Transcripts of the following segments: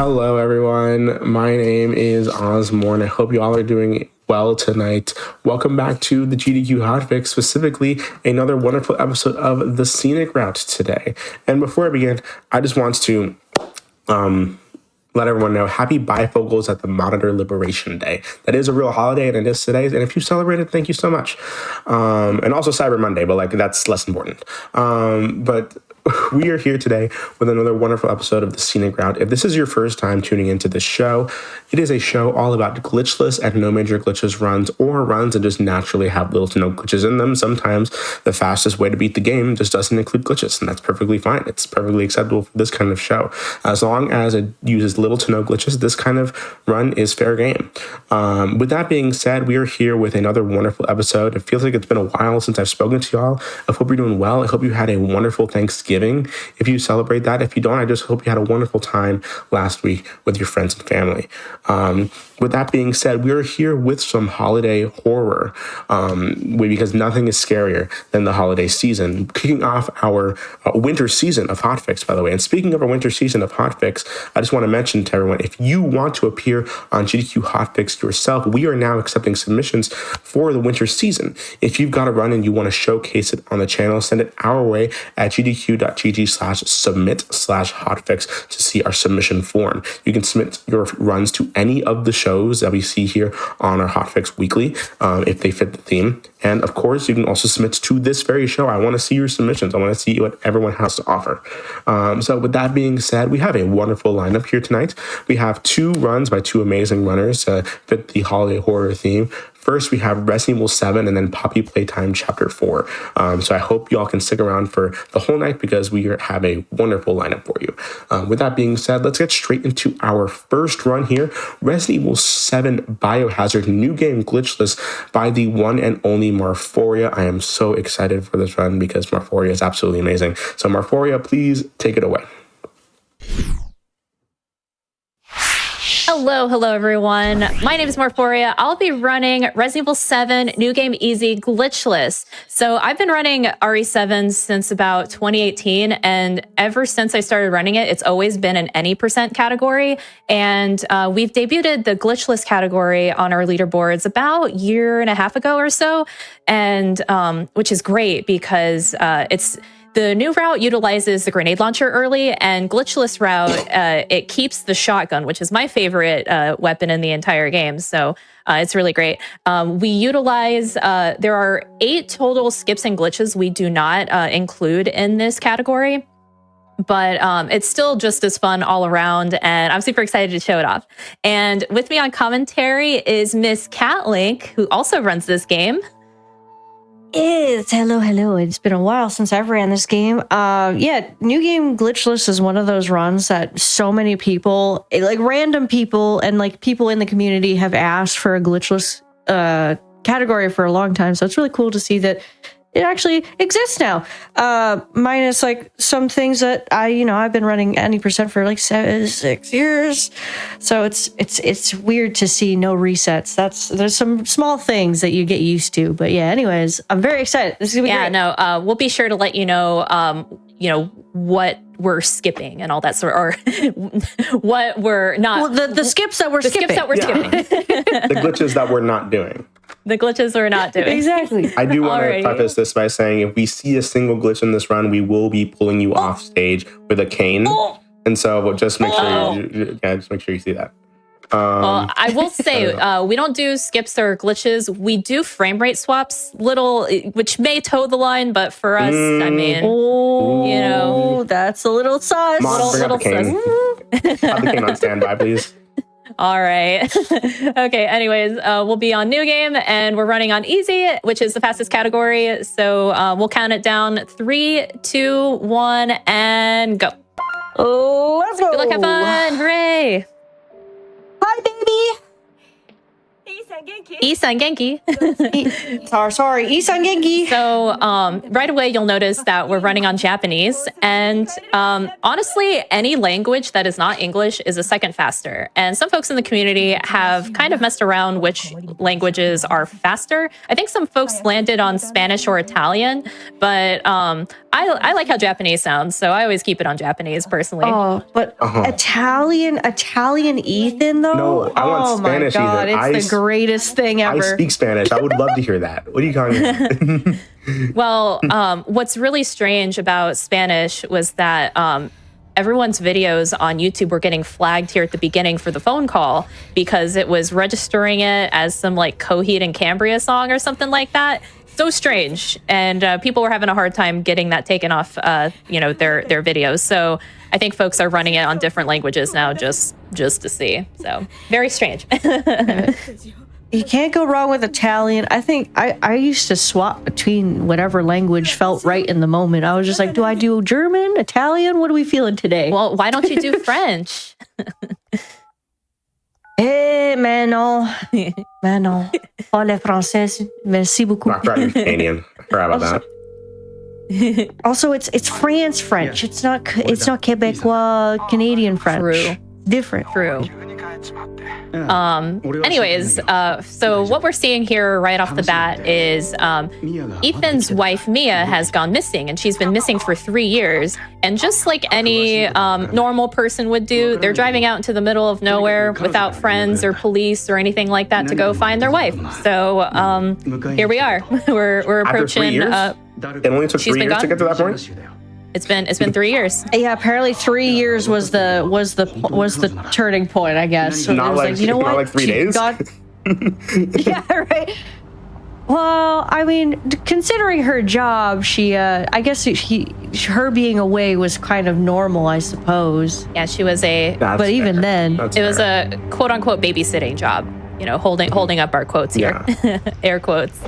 Hello, everyone. My name is Ozmourn. I hope you all are doing well tonight. Welcome back to the GDQ Hotfix, specifically another wonderful episode of the Scenic Route today. And before I begin, I just want to let everyone know happy bifocals at the Monitor Liberation Day. That is a real holiday, and it is today. And if you celebrate it, thank you so much. And also Cyber Monday, but that's less important. But we are here today with another wonderful episode of the Scenic Route. If this is your first time tuning into this show, it is a show all about glitchless and no major glitches runs, or runs that just naturally have little to no glitches in them. Sometimes the fastest way to beat the game just doesn't include glitches, and that's perfectly fine. It's perfectly acceptable for this kind of show. As long as it uses little to no glitches, this kind of run is fair game. With that being said, we are here with another wonderful episode. It feels like it's been a while since I've spoken to y'all. I hope you're doing well. I hope you had a wonderful Thanksgiving. If you celebrate that, if you don't, I just hope you had a wonderful time last week with your friends and family. With that being said, we are here with some holiday horror, because nothing is scarier than the holiday season. Kicking off our winter season of Hotfix, by the way. And speaking of our winter season of Hotfix, I just want to mention to everyone, if you want to appear on GDQ Hotfix yourself, we are now accepting submissions for the winter season. If you've got a run and you want to showcase it on the channel, send it our way at gdq.gg/submit/hotfix to see our submission form. You can submit your runs to any of the shows that we see here on our Hotfix Weekly, if they fit the theme. And of course, you can also submit to this very show. I want to see your submissions. I want to see what everyone has to offer. So with that being said, we have a wonderful lineup here tonight. We have two runs by two amazing runners to fit the holiday horror theme. First, we have Resident Evil 7 and then Poppy Playtime Chapter 4. So I hope you all can stick around for the whole night because we have a wonderful lineup for you. With that being said, let's get straight into our first run here. Resident Evil 7 Biohazard, new game Glitchless by the one and only Marforia. I am so excited for this run because Marforia is absolutely amazing. So Marforia, please take it away. Hello everyone. My name is Marforia. I'll be running Resident Evil 7 New Game Easy Glitchless. So I've been running RE7 since about 2018, and ever since I started running it, it's always been an any percent category. And we've debuted the Glitchless category on our leaderboards about a year and a half ago or so, and which is great because the new route utilizes the grenade launcher early, and Glitchless route, it keeps the shotgun, which is my favorite weapon in the entire game. So it's really great. We utilize, there are 8 total skips and glitches we do not include in this category, but it's still just as fun all around, and I'm super excited to show it off. And with me on commentary is Miss Catlink, who also runs this game. Hello. It's been a while since I've ran this game. New Game Glitchless is one of those runs that so many people, like random people and like people in the community, have asked for a Glitchless category for a long time. So it's really cool to see that it actually exists now. Minus like some things that I've been running any percent for like 6 years. So it's weird to see no resets. There's some small things that you get used to, but yeah, anyways, I'm very excited. This is gonna be great. We'll be sure to let you know, what we're skipping and all that sort, or what we're not. Well, the skips that we're skipping. The skips that we're skipping. The glitches that we're not doing. The glitches we're not doing. Exactly. I do want to preface this by saying if we see a single glitch in this run, we will be pulling you off stage with a cane. And so we'll just make sure you see that. Well, I will say, we don't do skips or glitches. We do frame rate swaps, which may toe the line, but for us, I mean, that's a little sus. Bring up the cane. Have the cane on standby, please. All right. Okay. Anyways, we'll be on New Game, and we're running on Easy, which is the fastest category. So we'll count it down. 3, 2, 1, and go. Let's go. Good luck, have fun. Hooray. Hi, baby. Isan Genki. Sorry, Isan Genki. So right away, you'll notice that we're running on Japanese. And honestly, any language that is not English is a second faster. And some folks in the community have kind of messed around which languages are faster. I think some folks landed on Spanish or Italian, but I like how Japanese sounds, so I always keep it on Japanese personally. Oh, but Italian Ethan though. No, I want Spanish. Oh my God, it's the greatest thing ever. I speak Spanish. I would love to hear that. What are you calling me? Well, what's really strange about Spanish was that everyone's videos on YouTube were getting flagged here at the beginning for the phone call because it was registering it as some like Coheed and Cambria song or something like that. So strange, and people were having a hard time getting that taken off, their videos. So I think folks are running it on different languages now, just to see. So very strange. You can't go wrong with Italian. I think I used to swap between whatever language felt right in the moment. I was just like, do I do German, Italian? What are we feeling today? Well, why don't you do French? Mais non. Mais non. Parle français. Merci beaucoup. Not driving Canadian. I forgot about that. Also, it's France French. It's not Quebecois Canadian French. True. Different. True. Anyways, so what we're seeing here right off the bat is Ethan's wife, Mia, has gone missing, and she's been missing for 3 years. And just like any normal person would do, they're driving out into the middle of nowhere without friends or police or anything like that to go find their wife. So here we are. We're approaching. It only took 3 years to get to that point? It's been 3 years. Yeah, apparently 3 years was the turning point, I guess. So Not it was like, you know not what? like 3 days? Yeah, right. Well, I mean, considering her job, I guess her being away was kind of normal, I suppose. Yeah, she was but even then, it was a quote unquote babysitting job. Holding up our quotes here, air quotes.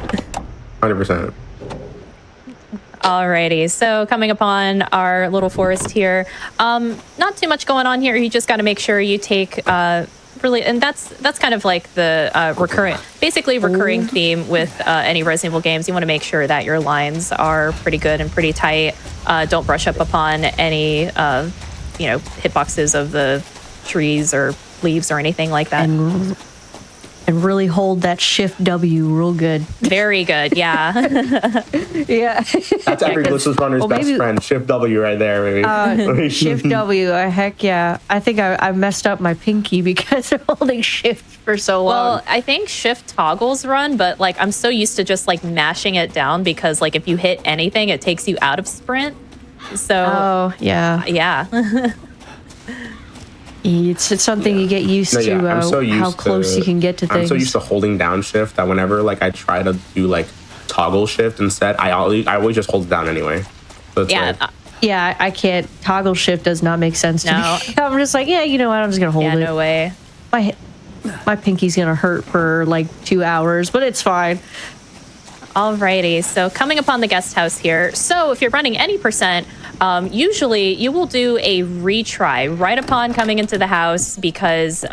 100%. Alrighty, so coming upon our little forest here. Not too much going on here. You just got to make sure you take really, and that's kind of like the recurring theme with any Resident Evil games. You want to make sure that your lines are pretty good and pretty tight. Don't brush up upon any hitboxes of the trees or leaves or anything like that. And really hold that Shift W real good. Very good, yeah. Yeah. That's every Glitchless runner's best friend. Shift W right there, baby. Shift W, heck yeah. I think I messed up my pinky because of holding Shift for so long. Well, I think Shift toggles run, but like I'm so used to just like mashing it down because like if you hit anything, it takes you out of sprint. So yeah. Yeah. It's something you get used to, how close you can get to things. I'm so used to holding down Shift that whenever like I try to do like toggle Shift instead, I always just hold it down anyway. So yeah, I can't. Toggle Shift does not make sense to me. I'm just like, yeah, you know what? I'm just gonna hold it. No way. My pinky's gonna hurt for like 2 hours, but it's fine. Alrighty, so coming upon the guest house here. So if you're running any percent, usually you will do a retry right upon coming into the house because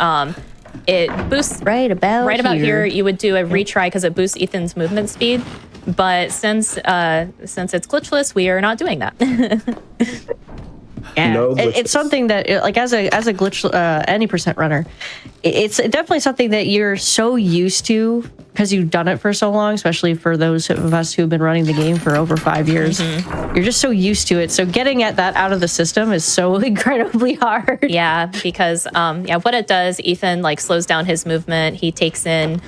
it boosts. Right about here, you would do a retry because it boosts Ethan's movement speed. But since it's glitchless, we are not doing that. Yeah, it's something that, like, as a glitch, any percent runner, it's definitely something that you're so used to because you've done it for so long. Especially for those of us who have been running the game for over 5 years, you're just so used to it. So getting at that out of the system is so incredibly hard. Yeah, because what it does, Ethan like slows down his movement. He takes in.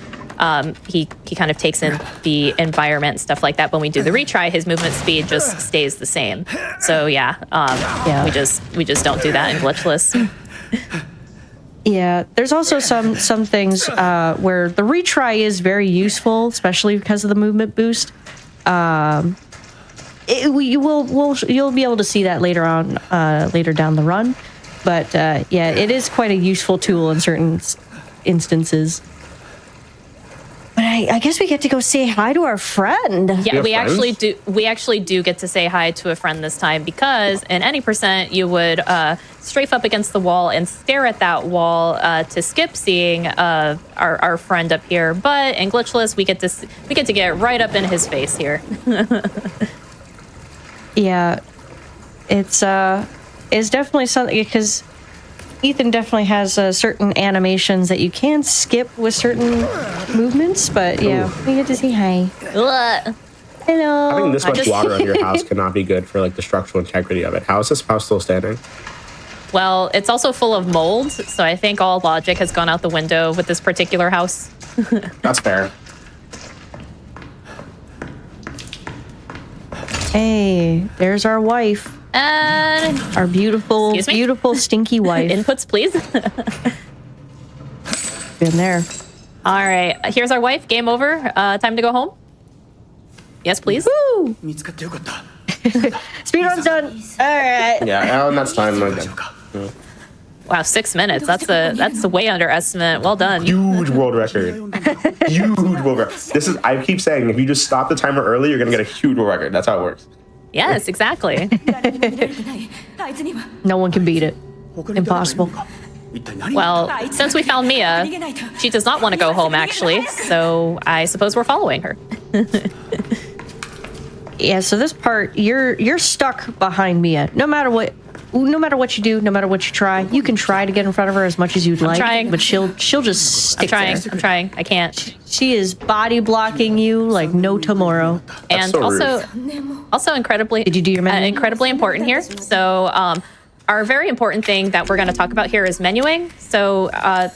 He kind of takes in the environment and stuff like that. When we do the retry, his movement speed just stays the same. So we just don't do that in glitchless. Yeah, there's also some things where the retry is very useful, especially because of the movement boost. You'll be able to see that later on, later down the run. But it is quite a useful tool in certain instances. But I guess we get to go say hi to our friend. Yeah, we actually do. We actually do get to say hi to a friend this time because in any percent you would strafe up against the wall and stare at that wall to skip seeing our friend up here. But in Glitchless, we get to get right up in his face here. Yeah, it's definitely something because Ethan definitely has certain animations that you can skip with certain movements, but yeah, we get to say hi. Ugh. Hello. Having this much water on your house cannot be good for like the structural integrity of it. How is this house still standing? Well, it's also full of mold, so I think all logic has gone out the window with this particular house. That's fair. Hey, there's our wife. And Our beautiful, beautiful, stinky wife. inputs, please. Been there. All right, here's our wife. Game over. Time to go home. Yes, please. Woo! Speedrun's done. All right. Yeah, and that's time. Wow, 6 minutes. That's a way underestimate. Well done. Huge world record. Huge world record. I keep saying, if you just stop the timer early, you're gonna get a huge world record. That's how it works. Yes, exactly. No one can beat it. Impossible. Well, since we found Mia, she does not want to go home, actually. So I suppose we're following her. Yeah. So this part, you're stuck behind Mia. No matter what you do, no matter what you try, you can try to get in front of her as much as you'd like. Trying. But she'll just stick there. I'm trying. I can't. She is body blocking you like no tomorrow. And so also incredibly. Did you do your menu? Incredibly important here. So our very important thing that we're going to talk about here is menuing. So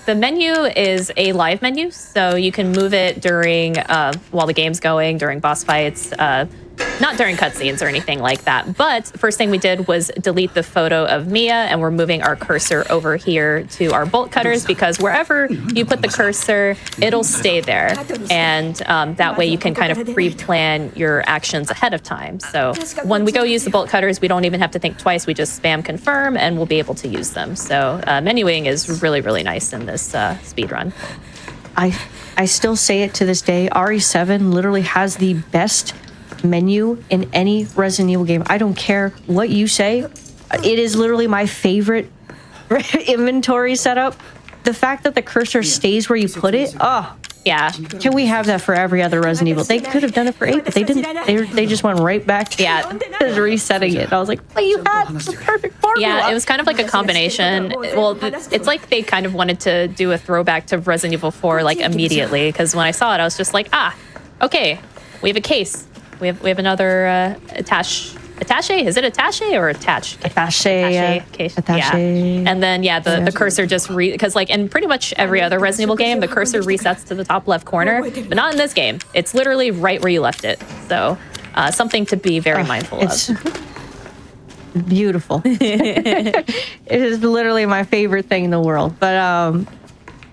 the menu is a live menu, so you can move it during while the game's going, during boss fights. Not during cutscenes or anything like that. But first thing we did was delete the photo of Mia, and we're moving our cursor over here to our bolt cutters because wherever you put the cursor, it'll stay there. And that way you can kind of pre-plan your actions ahead of time. So when we go use the bolt cutters, we don't even have to think twice. We just spam confirm and we'll be able to use them. So menuing is really, really nice in this speedrun. I still say it to this day. RE7 literally has the best menu in any Resident Evil game. I don't care what you say. It is literally my favorite inventory setup. The fact that the cursor stays where you put it. Oh, yeah. Can we have that for every other Resident Evil? They could have done it for 8, but they didn't. They just went right back to resetting it. I was like, well, you had the perfect formula. Yeah, it was kind of like a combination. Well, it's like they kind of wanted to do a throwback to Resident Evil 4 like immediately, because when I saw it, I was just like, okay, we have a case. We have another attaché. Is it attaché or attach? Attaché. Case. Attaché. Yeah. And then the cursor just because like in pretty much every other Resident Evil game, the cursor resets to the top left corner, but not in this game. It's literally right where you left it. So something to be very mindful of. Beautiful. It is literally my favorite thing in the world. But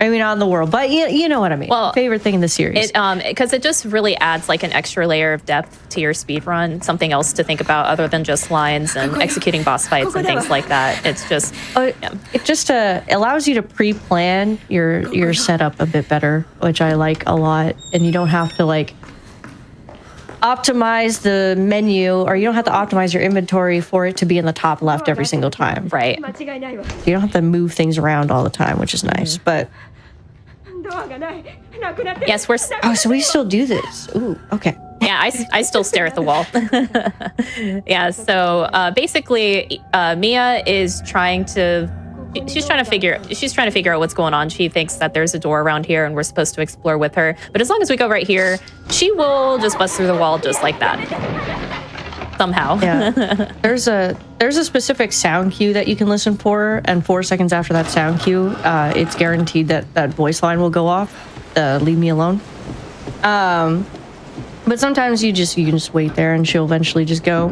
I mean, not in the world, but you know what I mean. Well, favorite thing in the series. Because it just really adds like an extra layer of depth to your speedrun, something else to think about other than just lines and executing boss fights and things like that. It's just it just allows you to pre-plan your setup a bit better, which I like a lot, and you don't have to like optimize the menu, or you don't have to optimize your inventory for it to be in the top left every single time. Right. You don't have to move things around all the time, which is nice. But yes, so we still do this. Ooh, okay. Yeah, I still stare at the wall. Yeah, so basically, Mia is trying to. She's trying to figure out what's going on. She thinks that there's a door around here and we're supposed to explore with her. But as long as we go right here, she will just bust through the wall just like that. Somehow. Yeah. There's a specific sound cue that you can listen for, and 4 seconds after that sound cue, it's guaranteed that voice line will go off. Leave me alone. But sometimes you can just wait there and she'll eventually just go.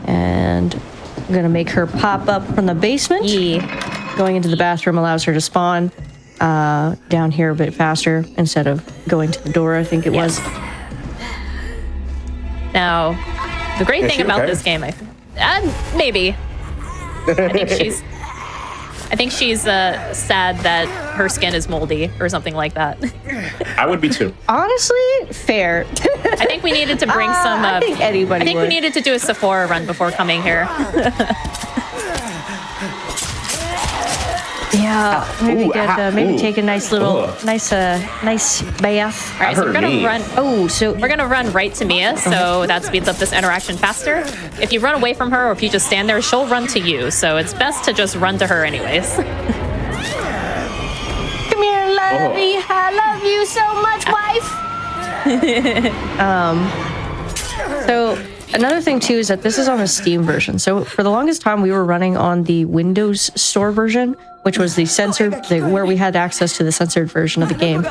And I'm gonna make her pop up from the basement. Yeah. Going into the bathroom allows her to spawn down here a bit faster instead of going to the door, I think it was. Now, the great thing about this game, maybe. I I think she's sad that her skin is moldy or something like that. I would be too. Honestly, fair. I think we needed to bring some. I think anybody I think would. we needed to do a Sephora run before coming here. Yeah, maybe maybe take a nice little, Ugh. nice bath. All right, so we're gonna me. run. Oh, so We're gonna run right to Mia, so that speeds up this interaction faster. If you run away from her, or if you just stand there, she'll run to you. So it's best to just run to her anyways. come here, lovey. I love you so much, wife. So another thing too is that this is on the Steam version. So for the longest time, we were running on the Windows Store version, which was the censored, where we had access to the censored version of the game.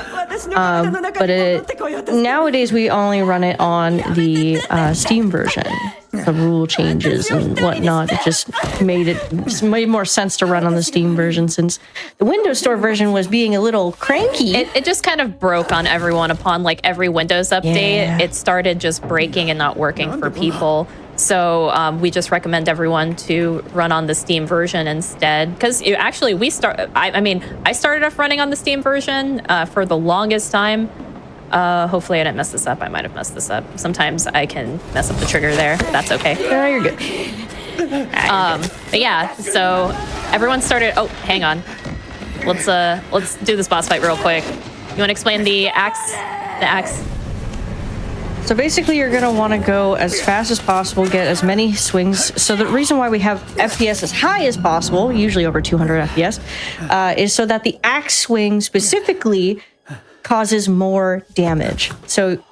Nowadays we only run it on the Steam version. The rule changes and whatnot. It just made more sense to run on the Steam version since the Windows Store version was being a little cranky. It just kind of broke on everyone upon like every Windows update. Yeah. It started just breaking and not working for people. So we just recommend everyone to run on the Steam version instead. Because actually, I started off running on the Steam version for the longest time. Hopefully I didn't mess this up. I might have messed this up. Sometimes I can mess up the trigger there. That's okay. No, you're good. But yeah, so everyone started. Oh, hang on. Let's do this boss fight real quick. You want to explain the axe? The axe. So basically, you're going to want to go as fast as possible, get as many swings. So the reason why we have FPS as high as possible, usually over 200 FPS, is so that the axe swing specifically causes more damage. So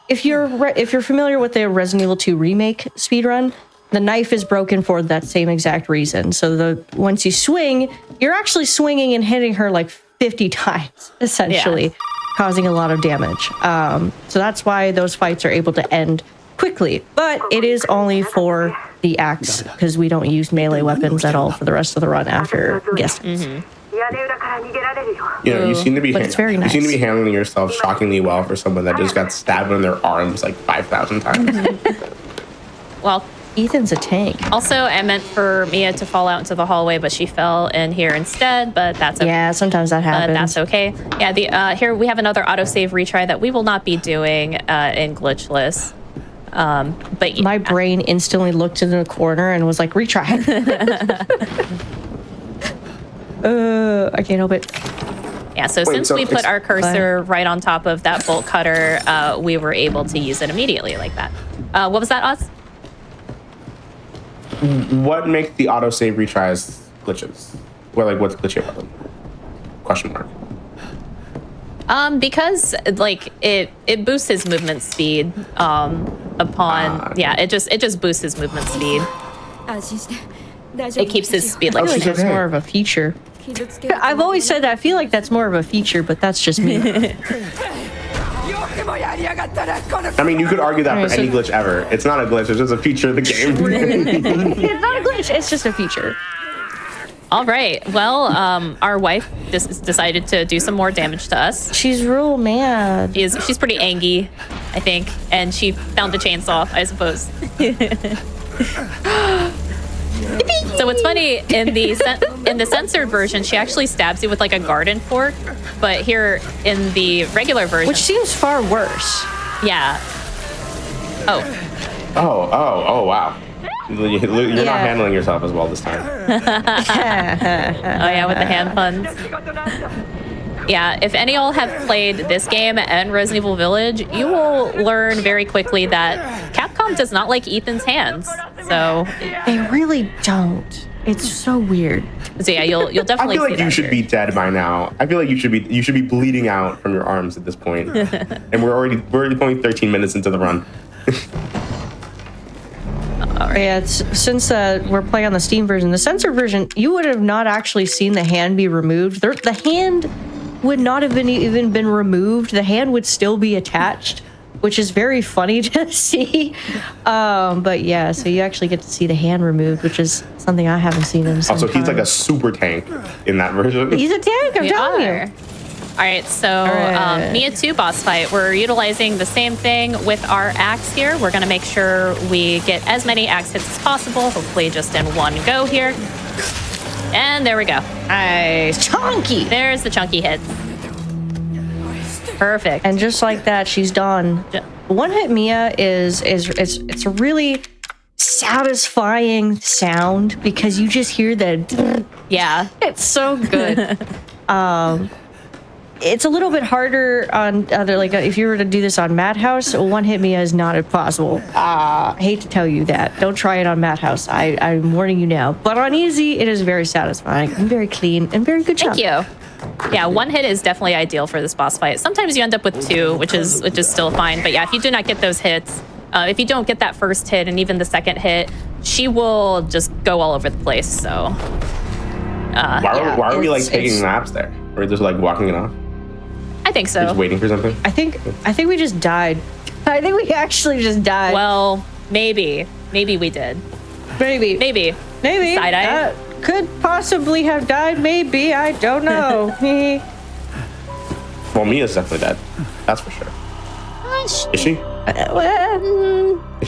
if you're familiar with the Resident Evil 2 remake speedrun, the knife is broken for that same exact reason. So once you swing, you're actually swinging and hitting her like 50 times, essentially. Yeah. Causing a lot of damage. So that's why those fights are able to end quickly. But it is only for the axe, because we don't use melee weapons at all for the rest of the run after guessing. You know, you seem to be But it's very you seem to nice. be handling yourself shockingly well for someone that just got stabbed in their arms like 5,000 times. Well, Ethan's a tank. also I meant for Mia to fall out into the hallway, but she fell in here instead. But that's okay. Yeah, sometimes that happens. That's okay. Yeah, here we have another autosave retry that we will not be doing in Glitchless. But My brain instantly looked in the corner and was like, retry. I can't help it. yeah, so since we put our cursor right on top of that bolt cutter, we were able to use it immediately like that. What was that, Oz? What makes the autosave retries glitches? Well, like, what's glitchy about them? Question mark. Because like it boosts his movement speed it just boosts his movement speed. It keeps his speed I like feel like she's that's okay. more of a feature. I've always said that. I feel like that's more of a feature, but that's just me. I mean, you could argue that Alright, for any so- glitch ever. It's not a glitch, it's just a feature of the game. It's not a glitch. It's just a feature. All right. Well, our wife decided to do some more damage to us. She's real mad. She's pretty angry, I think, and she found a chainsaw, I suppose. So what's funny in the censored version, she actually stabs you with like a garden fork, but here in the regular version, Which seems far worse. yeah. Oh, Oh, wow. You're not Yeah. handling yourself as well this time. oh yeah, with the hand puns. Yeah, if any all have played this game and Resident Evil Village, you will learn very quickly that Capcom does not like Ethan's hands. So They really don't. It's so weird. yeah, you'll I definitely feel see like that you should here. be dead by now. I feel like you should be bleeding out from your arms at this point. And we're only 13 minutes into the run. Yeah, since we're playing on the Steam version, the censored version, you would have not actually seen the hand be removed. The hand would not have even been removed. The hand would still be attached, which is very funny to see. But yeah, so you actually get to see the hand removed, which is something I haven't seen in some Also, he's like a time. super tank in that version. He's a tank, I'm We telling are. you. All right, so right. Mia 2 boss fight. We're utilizing the same thing with our axe here. We're going to make sure we get as many axe hits as possible, hopefully just in one go here. And there we go. Nice. Chunky. There's the chunky hits. Perfect. And just like that, she's done. One hit Mia it's a really satisfying sound because you just hear the yeah. It's so good. It's a little bit harder on other, like if you were to do this on Madhouse, one hit Mia is not possible. Hate to tell you that. Don't try it on Madhouse. I'm warning you now. But on easy, it is very satisfying and very clean and very good job. Thank you. Yeah, one hit is definitely ideal for this boss fight. Sometimes you end up with two, which is still fine. But yeah, if you do not get those hits, if you don't get that first hit and even the second hit, she will just go all over the place. So why are we like taking naps there? Or just like walking it off? I think so. Just waiting for something? I think we just died. I think we actually just died. Well, maybe we did. Maybe. Side eye. Could possibly have died. Maybe, I don't know. Well, Mia's definitely dead. That's for sure. Is she?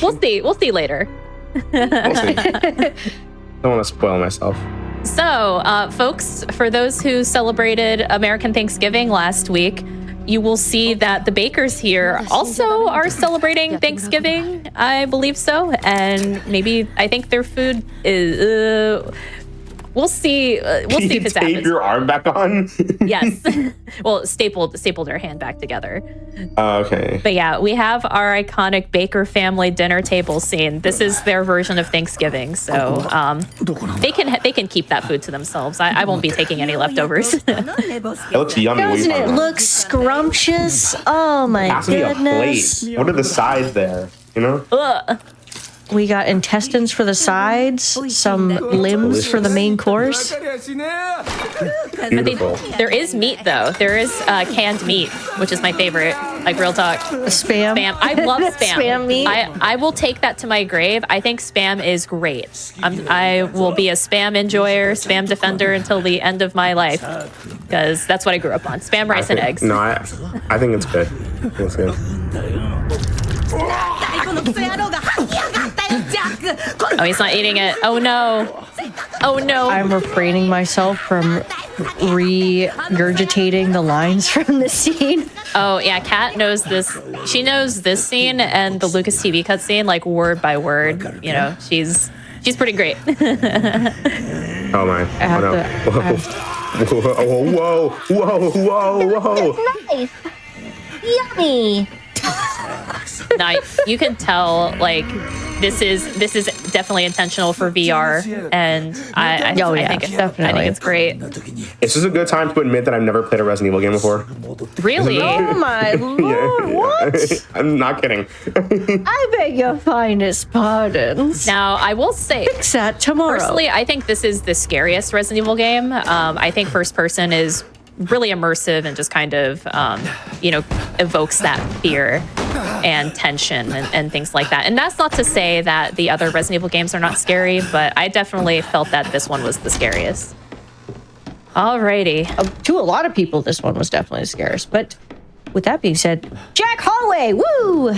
We'll see later. We'll see. Don't want to spoil myself. So, folks, for those who celebrated American Thanksgiving last week, you will see that the bakers here also are celebrating Thanksgiving. I believe so. And I think their food is... We'll see. We'll see if it's happening. Tape your arm back on? Yes. Well, stapled her hand back together. Okay. But yeah, we have our iconic Baker family dinner table scene. This is their version of Thanksgiving, so they can keep that food to themselves. I won't be taking any leftovers. It looks yummy. Doesn't it look scrumptious? Oh my goodness! A plate. What are the sides there? You know? Ugh. We got intestines for the sides, some limbs for the main course. Beautiful. There is meat, though. There is canned meat, which is my favorite. Like, real talk. Spam. I love spam. Spam meat. I will take that to my grave. I think spam is great. I will be a spam enjoyer, spam defender until the end of my life. Because that's what I grew up on. Spam, rice, and eggs. No, I think it's good. It's good. Oh, he's not eating it. Oh, no. Oh, no. I'm refraining myself from regurgitating the lines from the scene. Oh, yeah, Kat knows this. She knows this scene and the Lucas TV cutscene, like, word by word. You know, she's pretty great. Oh, my. Whoa. Nice. Yummy. Now, you can tell, like, this is definitely intentional for VR, and I think it's great. Is this a good time to admit that I've never played a Resident Evil game before? Really? Oh my lord, what? I'm not kidding. I beg your finest pardons. Now, I will say, Fix that tomorrow. personally, I think this is the scariest Resident Evil game. I think first person is really immersive and just kind of, evokes that fear and tension and things like that. And that's not to say that the other Resident Evil games are not scary, but I definitely felt that this one was the scariest. Alrighty. To a lot of people, this one was definitely the scariest. But with that being said, Jack Hallway, woo!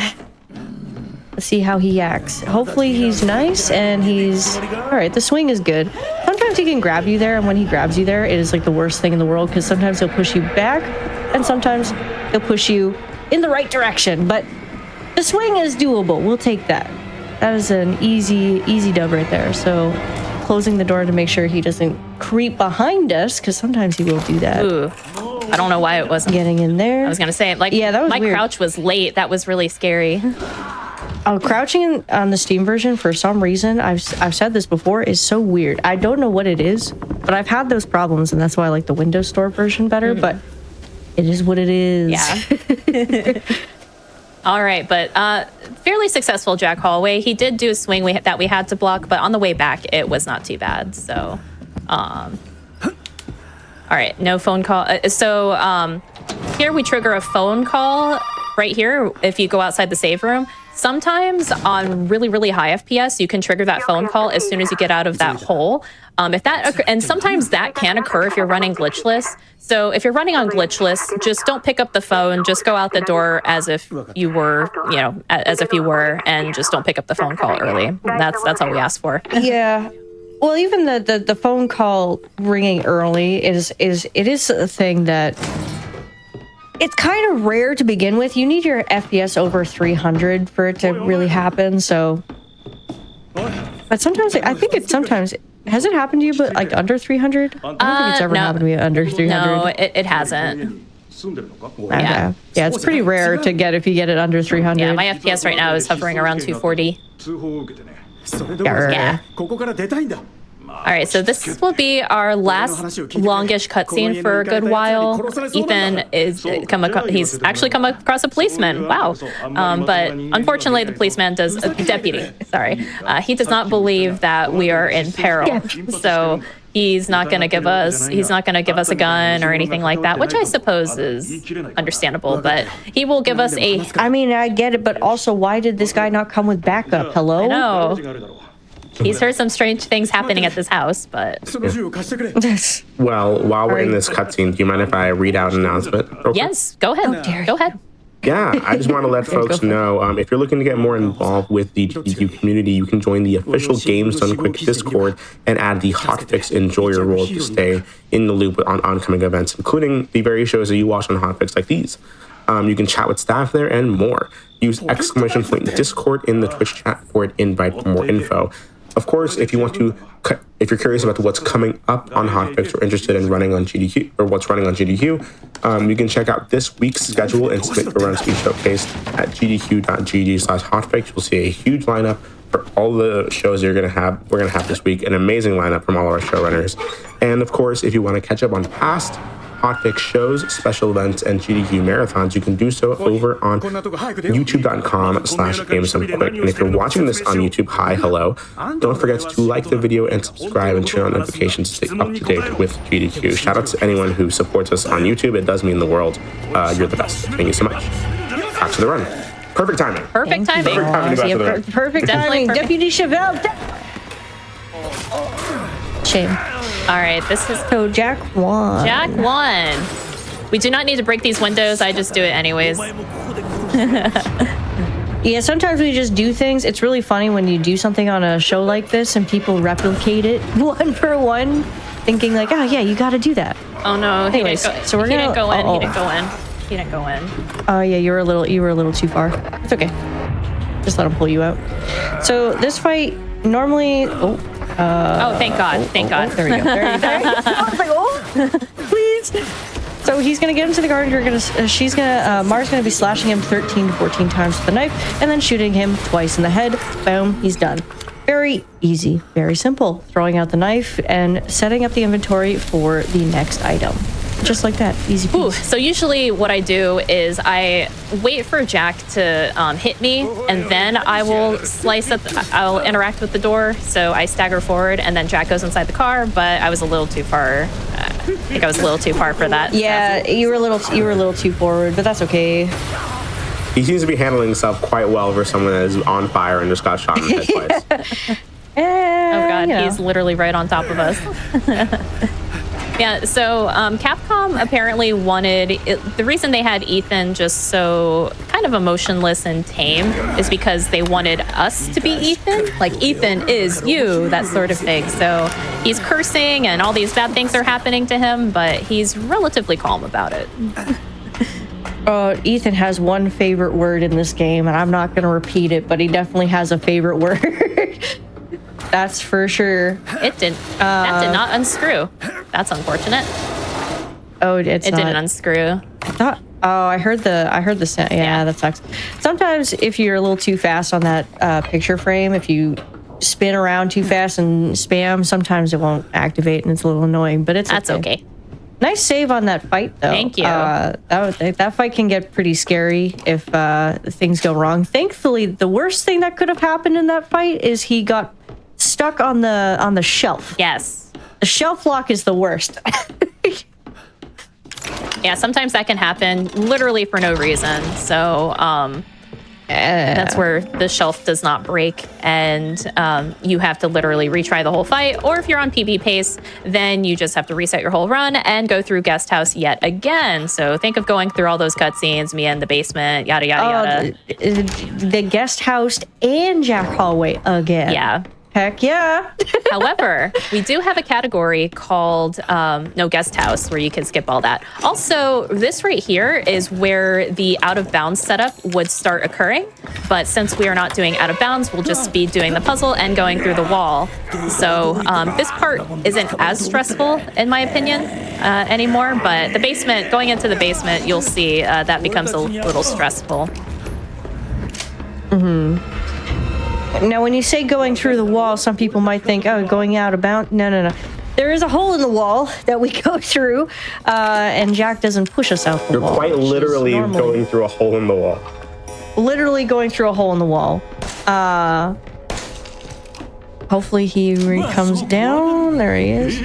Let's see how he acts. Hopefully he's nice and he's... All right, the swing is good. Sometimes he can grab you there, and when he grabs you there, it is like the worst thing in the world because sometimes he'll push you back and sometimes he'll push you in the right direction. But the swing is doable. We'll take that. That is an easy dub right there. So closing the door to make sure he doesn't creep behind us because sometimes he will do that. Ooh. I don't know why it wasn't. Getting in there. I was going to say, like, yeah, that was my weird. crouch was late. That was really scary. Crouching on the Steam version, for some reason, I've said this before, is so weird. I don't know what it is, but I've had those problems, and that's why I like the Windows Store version better, but it is what it is. Yeah. All right, but fairly successful Jack Hallway. He did do a swing that we had to block, but on the way back, it was not too bad. So, all right, no phone call. Here we trigger a phone call right here if you go outside the save room. Sometimes on really, really high FPS, you can trigger that phone call as soon as you get out of that hole. And sometimes that can occur if you're running glitchless. So if you're running on glitchless, just don't pick up the phone. Just go out the door as if you were, and just don't pick up the phone call early. That's all we ask for. Yeah. Well, even the phone call ringing early is a thing that it's kind of rare to begin with. You need your FPS over 300 for it to really happen. So, but sometimes I think it's sometimes. Has it happened to you, but like under 300? I don't think it's ever happened to me under 300. No, it hasn't. Yeah. Yeah, it's pretty rare to get if you get it under 300. Yeah, my FPS right now is hovering around 240. Yeah. All right, so this will be our last longish cutscene for a good while. Ethan he's actually come across a policeman. Wow. But unfortunately, the policeman deputy. Sorry, he does not believe that we are in peril. So he's not going to give us a gun or anything like that, which I suppose is understandable. But he will give us a. I mean, I get it, but also, why did this guy not come with backup? Hello? No. He's heard some strange things happening at this house, but... Well, while we're in this cutscene, do you mind if I read out an announcement? Yes, go ahead. Go ahead. Yeah, I just want to let folks know, if you're looking to get more involved with the GDQ community, you can join the official Games Done Quick Discord and add the Hotfix Enjoyer role to stay in the loop on oncoming events, including the very shows that you watch on Hotfix like these. You can chat with staff there and more. Use !point Discord in the Twitch chat for an invite for more info. Of course, if you're curious about what's coming up on Hotfix or interested in running on GDQ or what's running on GDQ, you can check out this week's schedule and submit your runs to be showcased at gdq.gg/hotfix. You'll see a huge lineup for all the shows we're gonna have this week. An amazing lineup from all of our showrunners. And of course, if you want to catch up on past Hotfix shows, special events, and GDQ marathons, you can do so over on youtube.com/GamesDoneQuick. And if you're watching this on YouTube, hi, hello. Don't forget to like the video and subscribe and turn on notifications to stay up to date with GDQ. Shout out to anyone who supports us on YouTube. It does mean the world. You're the best. Thank you so much. Back to the run. Perfect timing. Perfect timing. Perfect timing. Deputy Chevelle. Shame. All right, this is... So Jack won. Jack won. We do not need to break these windows. I just do it anyways. Yeah, sometimes we just do things. It's really funny when you do something on a show like this and people replicate it one for one, thinking like, oh yeah, you got to do that. Oh no. Anyways, so we're gonna... He didn't go in. Oh yeah, you were a little too far. It's okay. Just let him pull you out. So this fight normally... thank God. Thank God. There we go. There you go. I was like, oh, please. So he's gonna get into the garden. Mara's gonna be slashing him 13 to 14 times with the knife, and then shooting him twice in the head. Boom, he's done. Very easy, very simple. Throwing out the knife and setting up the inventory for the next item. Just like that, easy peasy. Ooh, so usually what I do is I wait for Jack to hit me, and then I will I'll interact with the door. So I stagger forward, and then Jack goes inside the car. But I was a little too far. I think I was a little too far for that. Yeah, you were a little too forward, but that's okay. He seems to be handling himself quite well for someone that is on fire and just got shot in the head twice. Oh God, he's literally right on top of us. Yeah, so Capcom apparently the reason they had Ethan just so kind of emotionless and tame is because they wanted us to be Ethan. Like, Ethan is you, that sort of thing. So he's cursing and all these bad things are happening to him, but he's relatively calm about it. Ethan has one favorite word in this game, and I'm not going to repeat it, but he definitely has a favorite word. That's for sure. That did not unscrew. That's unfortunate. Oh, it didn't unscrew. I heard the sound. Yeah, that sucks. Sometimes if you're a little too fast on that picture frame, if you spin around too fast and spam, sometimes it won't activate, and it's a little annoying. But that's okay. Nice save on that fight, though. Thank you. That fight can get pretty scary if things go wrong. Thankfully, the worst thing that could have happened in that fight is he got stuck on the shelf. Yes. The shelf lock is the worst. Yeah, sometimes that can happen literally for no reason. So that's where the shelf does not break, and you have to literally retry the whole fight. Or if you're on PB pace, then you just have to reset your whole run and go through guest house yet again. So think of going through all those cutscenes, me in the basement, yada, yada, yada. The guest house and Jack hallway again. Yeah. Heck yeah. However, we do have a category called no guest house where you can skip all that. Also, this right here is where the out of bounds setup would start occurring. But since we are not doing out of bounds, we'll just be doing the puzzle and going through the wall. So this part isn't as stressful, in my opinion, anymore. But the basement, going into the basement, you'll see that becomes a little stressful. Now, when you say going through the wall, some people might think, oh, going out of bounds. No. There is a hole in the wall that we go through, and Jack doesn't push us out the wall. You're quite literally going through a hole in the wall. Literally going through a hole in the wall. Hopefully he comes down. There he is.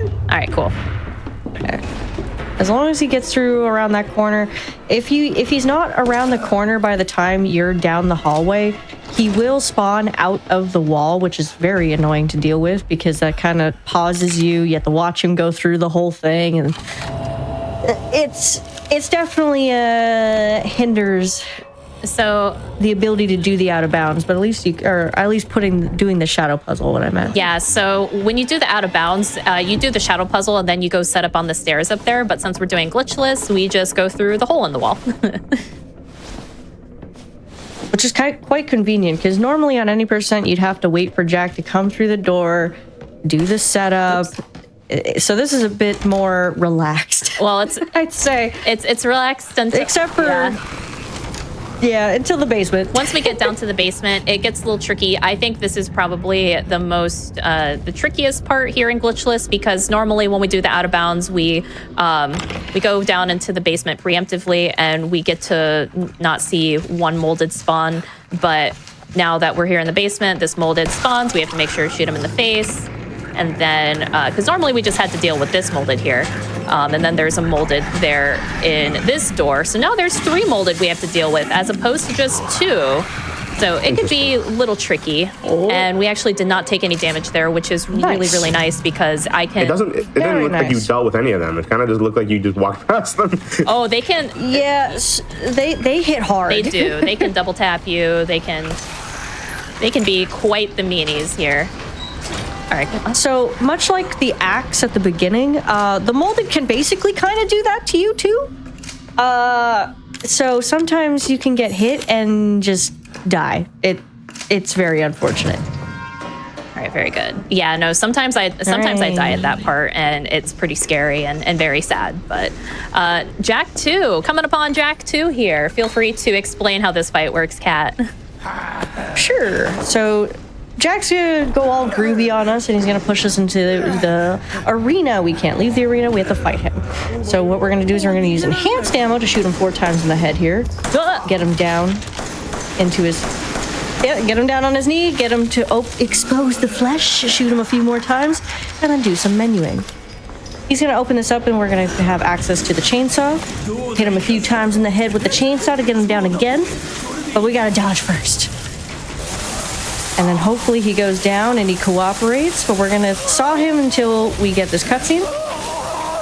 All right, cool. Okay. As long as he gets through around that corner, if he's not around the corner by the time you're down the hallway, he will spawn out of the wall, which is very annoying to deal with because that kind of pauses you. You have to watch him go through the whole thing, and it's definitely hinders So the ability to do the out of bounds, but at least doing the shadow puzzle, what I meant. yeah, so when you do the out of bounds, you do the shadow puzzle and then you go set up on the stairs up there. But since we're doing glitchless, we just go through the hole in the wall. Which is quite convenient because normally on any percent you'd have to wait for Jack to come through the door, do the setup. Oops. So this is a bit more relaxed. Well, I'd say it's relaxed until, except for until the basement. Once we get down to the basement, it gets a little tricky. I think this is probably the trickiest part here in Glitchless because normally when we do the out of bounds, we go down into the basement preemptively and we get to not see one molded spawn. But now that we're here in the basement, this molded spawns. We have to make sure to shoot him in the face. And then, because normally we just had to deal with this molded here. And then there's a molded there in this door. So now there's 3 molded we have to deal with as opposed to just 2. So it could be a little tricky. Oh. And we actually did not take any damage there, which is really, really nice because I can... It didn't look like you dealt with any of them. It kind of just looked like you just walked past them. Oh, they can... Yes, they hit hard. They do. They can double tap you. They can be quite the meanies here. All right. So much like the axe at the beginning, the molded can basically kind of do that to you too. So sometimes you can get hit and just die. It's very unfortunate. All right, very good. Yeah, no, sometimes I die at that part and it's pretty scary and very sad. But Jack 2, coming upon Jack 2 here. Feel free to explain how this fight works, Kat. Sure. So Jack's gonna go all groovy on us and he's gonna push us into the arena. We can't leave the arena, we have to fight him. So what we're gonna do is we're gonna use enhanced ammo to shoot him 4 times in the head here. Get him down into his... Yeah, get him down on his knee, get him to expose the flesh, shoot him a few more times, and then do some menuing. He's gonna open this up and we're gonna have access to the chainsaw. Hit him a few times in the head with the chainsaw to get him down again. But we gotta dodge first. And then hopefully he goes down and he cooperates, but we're gonna saw him until we get this cutscene.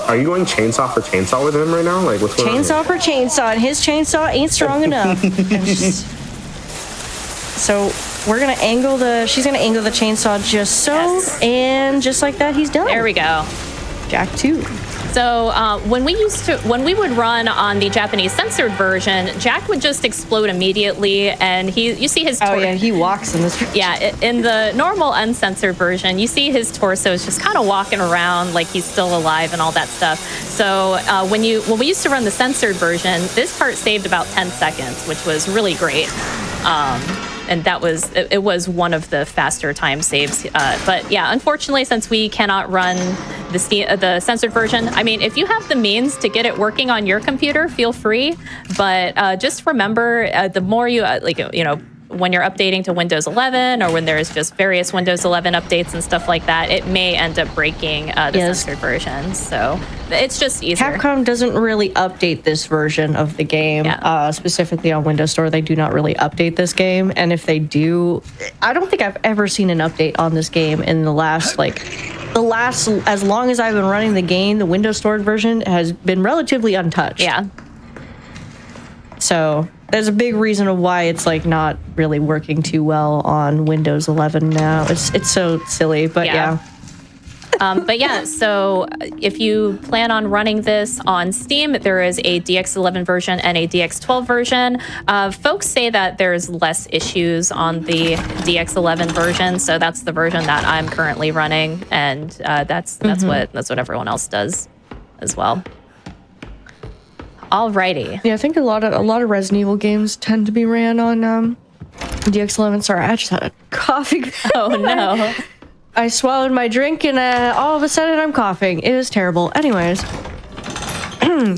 Are you going chainsaw for chainsaw with him right now? Like what's going on? Chainsaw for chainsaw, and his chainsaw ain't strong enough. So we're gonna she's gonna angle the chainsaw just so, yes. And just like that, he's done. There we go. Jack 2. So when we would run on the Japanese censored version, Jack would just explode immediately, and you see his. Oh yeah, he walks in this. Yeah, in the normal uncensored version, you see his torso is just kind of walking around like he's still alive and all that stuff. So when we used to run the censored version, this part saved about 10 seconds, which was really great. And it was one of the faster time saves. But yeah, unfortunately, since we cannot run the censored version, I mean, if you have the means to get it working on your computer, feel free. But just remember, the more you when you're updating to Windows 11 or when there's just various Windows 11 updates and stuff like that, it may end up breaking the censored version. So it's just easier. Capcom doesn't really update this version of the game, specifically on Windows Store. They do not really update this game. And if they do, I don't think I've ever seen an update on this game in the last, as long as I've been running the game, the Windows Store version has been relatively untouched. Yeah. So there's a big reason of why it's like not really working too well on Windows 11 now. It's so silly, but yeah. But yeah, so if you plan on running this on Steam, there is a DX11 version and a DX12 version. Folks say that there's less issues on the DX11 version, so that's the version that I'm currently running, and that's what everyone else does as well. Alrighty. Yeah, I think a lot of Resident Evil games tend to be ran on DX11. Sorry, I just had a coughing. Oh no. I swallowed my drink and all of a sudden I'm coughing. It was terrible. Anyways,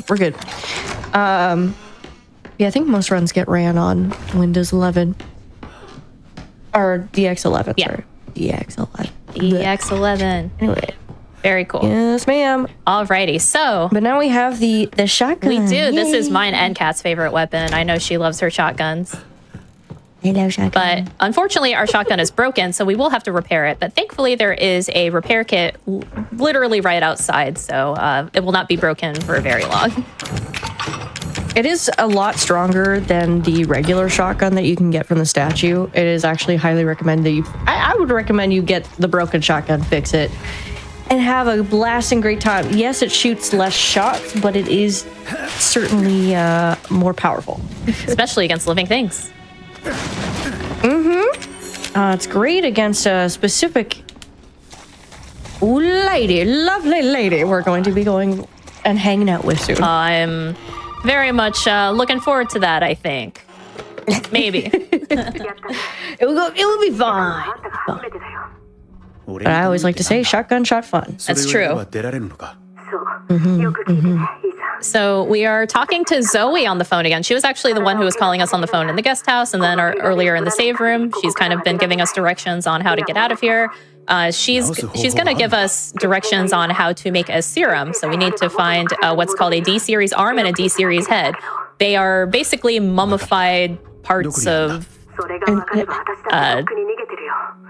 we're good. Yeah, I think most runs get ran on Windows 11 or DX11. Yeah. Sorry, DX11. DX11. Anyway, very cool. yes, ma'am. Alrighty, so But now we have the shotgun. we do. This is Yay. mine and Kat's favorite weapon. I know she loves her shotguns. Hello, shotgun. But unfortunately, our shotgun is broken, so we will have to repair it. But thankfully, there is a repair kit literally right outside, so it will not be broken for very long. It is a lot stronger than the regular shotgun that you can get from the statue. It is actually highly recommended that you... I would recommend you get the broken shotgun, fix it, and have a blasting great time. Yes, it shoots less shots, but it is certainly more powerful. Especially against living things. It's great against a specific lovely lady we're going to be going and hanging out with soon. I'm very much looking forward to that, I think. Maybe. It will be fine. But I always like to say, shotgun shot fun. That's true. So we are talking to Zoe on the phone again. She was actually the one who was calling us on the phone in the guest house, and then earlier in the save room. She's kind of been giving us directions on how to get out of here. She's going to give us directions on how to make a serum. So we need to find what's called a D-series arm and a D-series head. They are basically mummified parts of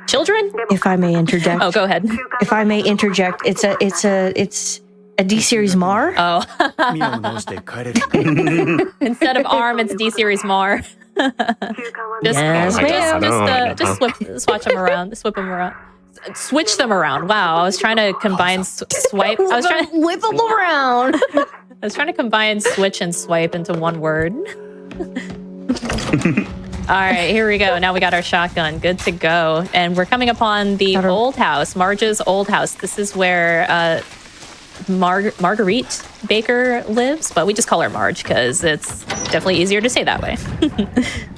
children. If I may interject. Oh, go ahead. If I may interject, it's a D-series Mar. Oh. Instead of arm, it's D-series Mar. Just swatch them around. Swip them around. Switch them around. Wow, I was trying to combine swipe. I was trying to whip them around. I was trying to combine switch and swipe into one word. All right, here we go. Now we got our shotgun. Good to go. And we're coming upon the old house, Marge's old house. This is where Marguerite Baker lives, but we just call her Marge because it's definitely easier to say that way.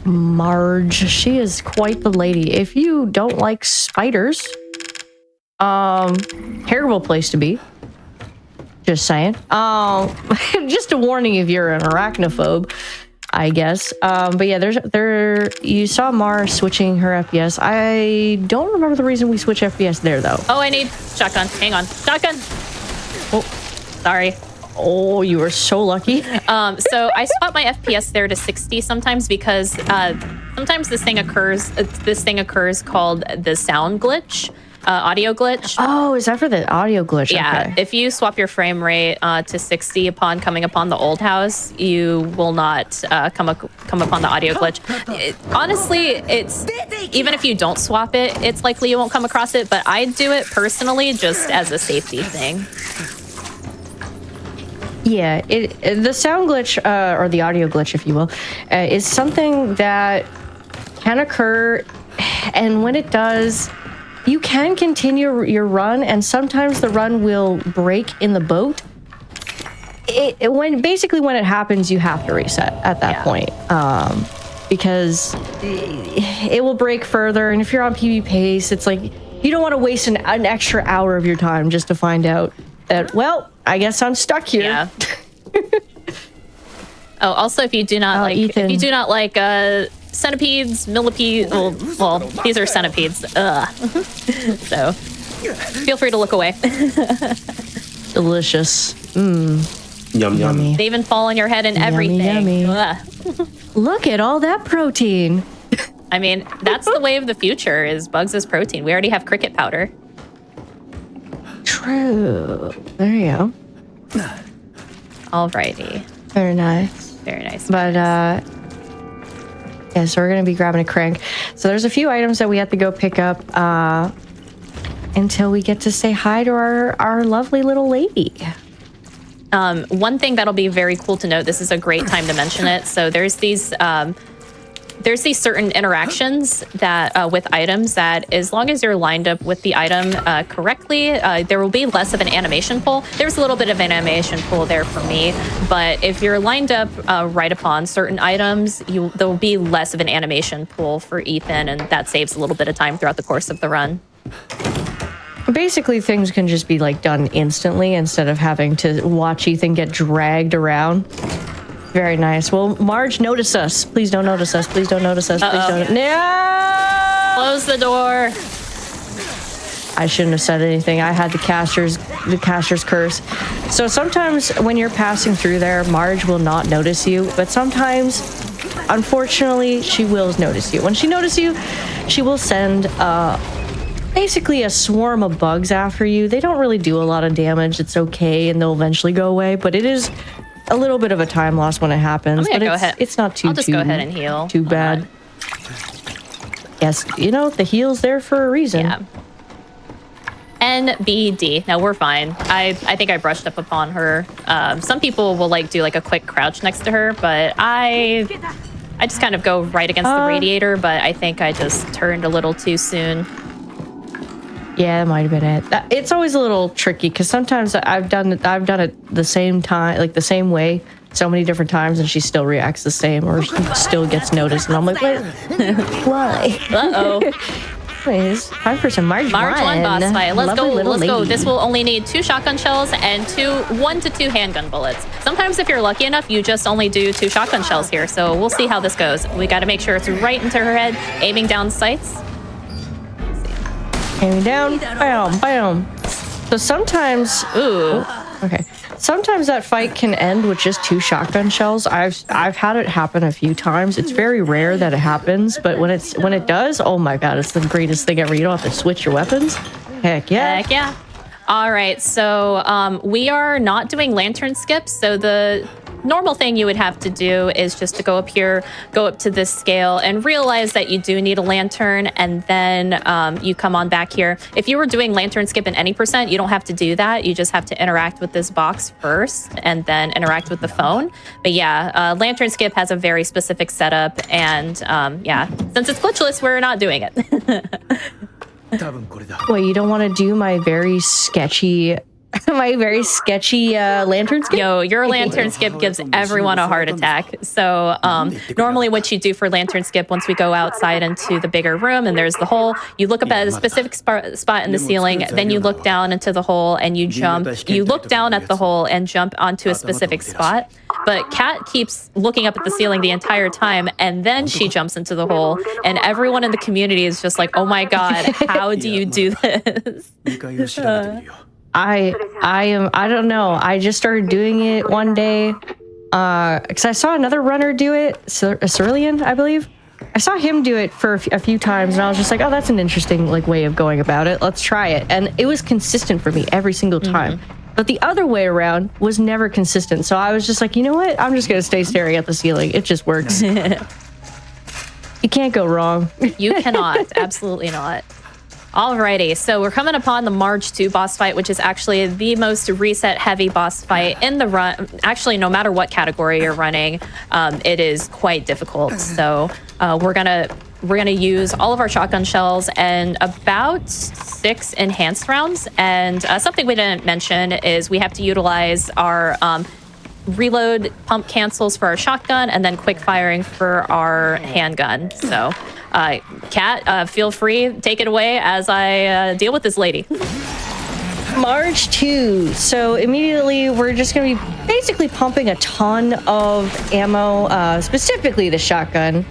Marge, she is quite the lady. If you don't like spiders, terrible place to be. Just saying. Just a warning if you're an arachnophobe, I guess. But yeah, you saw Mar switching her FPS. I don't remember the reason we switch FPS there though. Oh, I need shotgun. Hang on. Shotgun. Oh, sorry. Oh, you were so lucky. So I swap my FPS there to 60 sometimes because sometimes this thing occurs called the sound glitch, audio glitch. Oh, is that for the audio glitch? Yeah. Okay. If you swap your frame rate to 60 upon coming upon the old house, you will not come upon the audio glitch. Honestly, it's even if you don't swap it, it's likely you won't come across it. But I do it personally just as a safety thing. Yeah, the sound glitch, or the audio glitch, if you will, is something that can occur, and when it does, you can continue your run, and sometimes the run will break in the boat. When it happens, you have to reset at that point, because it will break further, and if you're on PB pace, it's like you don't want to waste an extra hour of your time just to find out that, well, I guess I'm stuck here. Yeah. Oh, also, if you do not like centipedes, millipedes, well, these are centipedes. Ugh. So feel free to look away. Delicious. Yum yum. They even fall on your head and everything. Yummy. Look at all that protein. I mean, that's the way of the future. Is bugs as protein. We already have cricket powder. True. There you go. Alrighty. Very nice. Very nice. But Yeah, so we're going to be grabbing a crank. So there's a few items that we have to go pick up until we get to say hi to our lovely little lady. One thing that'll be very cool to note, this is a great time to mention it. So there's these certain interactions that with items that as long as you're lined up with the item correctly, there will be less of an animation pull. There's a little bit of an animation pull there for me, but if you're lined up right upon certain items, there will be less of an animation pull for Ethan, and that saves a little bit of time throughout the course of the run. Basically, things can just be like done instantly instead of having to watch Ethan get dragged around. Very nice. Well, Marge, notice us. Please don't notice us. Please don't notice us. Please don't. No! Close the door. I shouldn't have said anything. I had the caster's curse. So sometimes when you're passing through there, Marge will not notice you, but sometimes, unfortunately, she will notice you. When she notices you, she will send basically a swarm of bugs after you. They don't really do a lot of damage. It's okay, and they'll eventually go away, but it is a little bit of a time loss when it happens. I'm gonna but go ahead. It's not too I'll just go ahead and heal. Too bad. Yes, you know, the heal's there for a reason. Yeah. NBD. No, we're fine. I think I brushed up upon her. Some people will like do like a quick crouch next to her, but I just kind of go right against the radiator, but I think I just turned a little too soon. Yeah, that might have been it. It's always a little tricky because sometimes I've done it the same time, like the same way, so many different times, and she still reacts the same, or still gets noticed, and I'm like, wait, why? Uh-oh. Anyways, time for some March 1 boss fight. Let's go. Let's go. lady. This will only need 2 shotgun shells and 1 to 2 handgun bullets. Sometimes if you're lucky enough, you just only do 2 shotgun shells here. So we'll see how this goes. We got to make sure it's right into her head, aiming down sights. Aiming down, bam, bam. So sometimes, okay. Sometimes that fight can end with just 2 shotgun shells. I've had it happen a few times. It's very rare that it happens, but when it does, oh my god, it's the greatest thing ever. You don't have to switch your weapons. Heck yeah. Heck yeah. All right, so we are not doing lantern skips. So the normal thing you would have to do is just to go up here, go up to this scale, and realize that you do need a lantern, and then you come on back here. If you were doing lantern skip in any percent, you don't have to do that. You just have to interact with this box first, and then interact with the phone. But yeah, lantern skip has a very specific setup, and yeah, since it's glitchless, we're not doing it. Wait, you don't want to do my very sketchy lantern skip? Yo, your lantern skip gives everyone a heart attack. So normally what you do for lantern skip, once we go outside into the bigger room and there's the hole, you look up at a specific spot in the ceiling, then you look down into the hole and you jump. You look down at the hole and jump onto a specific spot. But Kat keeps looking up at the ceiling the entire time, and then she jumps into the hole, and everyone in the community is just like, oh my god, how do you do this? I don't know. I just started doing it one day because I saw another runner do it, Cerulean, I believe. I saw him do it for a few times, and I was just like, oh, that's an interesting way of going about it. Let's try it. And it was consistent for me every single time. But the other way around was never consistent. So I was just like, you know what? I'm just going to stay staring at the ceiling. It just works. You can't go wrong. You cannot. Absolutely not. Alrighty, so we're coming upon the March 2 boss fight, which is actually the most reset-heavy boss fight in the run. Actually, no matter what category you're running, it is quite difficult. So we're gonna use all of our shotgun shells and about 6 enhanced rounds. And something we didn't mention is we have to utilize our reload pump cancels for our shotgun and then quick firing for our handgun. So Kat, feel free, take it away as I deal with this lady. March 2. So immediately we're just going to be basically pumping a ton of ammo, specifically the shotgun,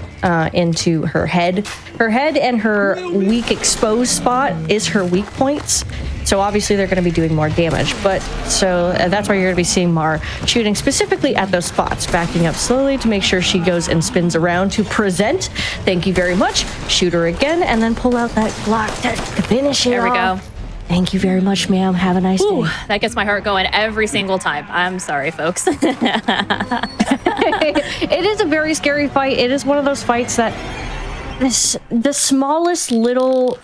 into her head. Her head and her weak exposed spot is her weak points. So obviously they're going to be doing more damage. But so that's why you're going to be seeing Mar shooting specifically at those spots, backing up slowly to make sure she goes and spins around to present. Thank you very much. Shoot her again and then pull out that Glock to finish it There we off. go. Thank you very much, ma'am. Have a nice Ooh, day. that gets my heart going every single time. I'm sorry, folks. It is a very scary fight. It is one of those fights that the smallest little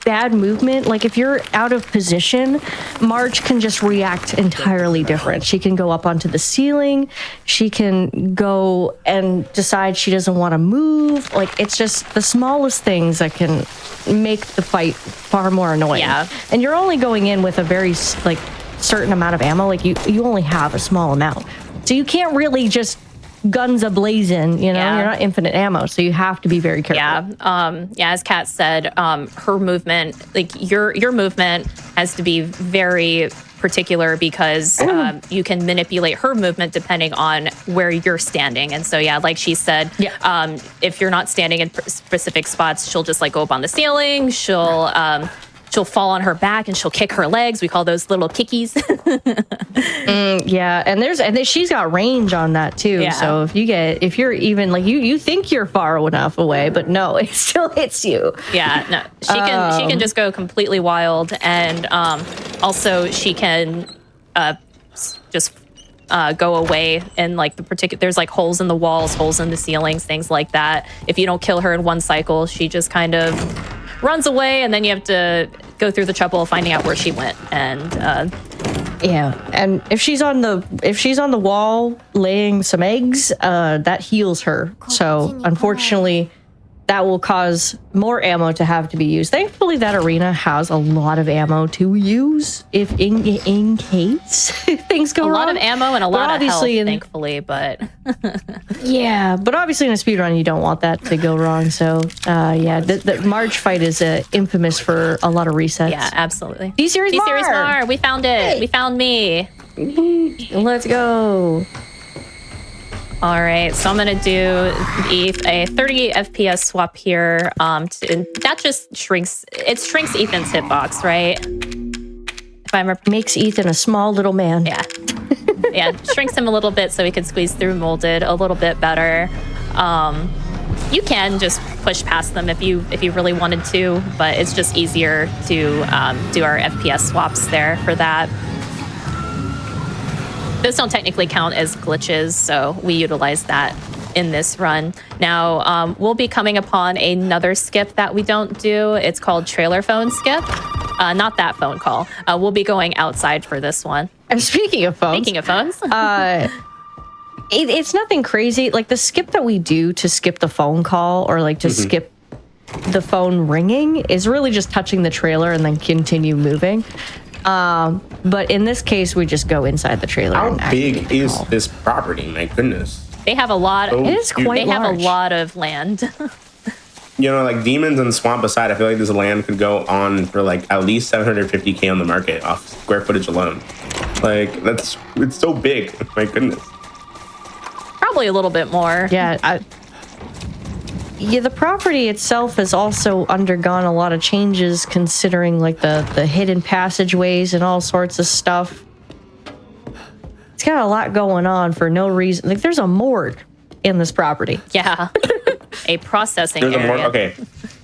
bad movement, like if you're out of position, Marge can just react entirely different. She can go up onto the ceiling. She can go and decide she doesn't want to move. Like, it's just the smallest things that can make the fight far more annoying. Yeah. And you're only going in with a very like certain amount of ammo. Like you only have a small amount, so you can't really just guns a-blazing, you know. Yeah. You're not infinite ammo, so you have to be very careful. Yeah, as Kat said, her movement, like your movement has to be very particular because you can manipulate her movement depending on where you're standing. And so, yeah, like she said, if you're not standing in specific spots, she'll just like go up on the ceiling. She'll fall on her back and she'll kick her legs. We call those little kickies. Yeah, and she's got range on that too. Yeah. So if you're even like you think you're far enough away, but no, it still hits you. Yeah, no, she can just go completely wild, and also she can just go away and like the particular. There's like holes in the walls, holes in the ceilings, things like that. If you don't kill her in one cycle, she just kind of runs away, and then you have to go through the trouble of finding out where she went. And Yeah, and if she's on the wall laying some eggs, that heals her. So unfortunately, that will cause more ammo to have to be used. Thankfully, that arena has a lot of ammo to use if in case things go wrong. a lot of ammo and a lot of health, obviously thankfully. But yeah, but obviously in a speedrun, you don't want that to go wrong. So yeah, the Marge fight is infamous for a lot of resets. yeah, absolutely. D-Series Mar! We found it. Hey. We found me. Let's go. All right, so I'm gonna do a 30 FPS swap here. And that just shrinks. It shrinks Ethan's hitbox, right? If I remember. Makes Ethan a small little man. Yeah, yeah, shrinks him a little bit so he can squeeze through molded a little bit better. You can just push past them if you really wanted to, but it's just easier to do our FPS swaps there for that. Those don't technically count as glitches, so we utilize that in this run. Now, we'll be coming upon another skip that we don't do. It's called trailer phone skip. Not that phone call. We'll be going outside for this one. And speaking of phones, it's nothing crazy. Like the skip that we do to skip the phone call or like to skip the phone ringing is really just touching the trailer and then continue moving. But in this case, we just go inside the trailer. How big is this property? My goodness. They have a lot. It is quite They have a large. lot of land. You know, like Demons and Swamp aside, I feel like this land could go on for like at least 750K on the market off square footage alone. Like it's so big. My goodness. Probably a little bit more. Yeah, the property itself has also undergone a lot of changes considering like the hidden passageways and all sorts of stuff. It's got a lot going on for no reason. Like there's a morgue in this property. Yeah. A processing There's area. okay.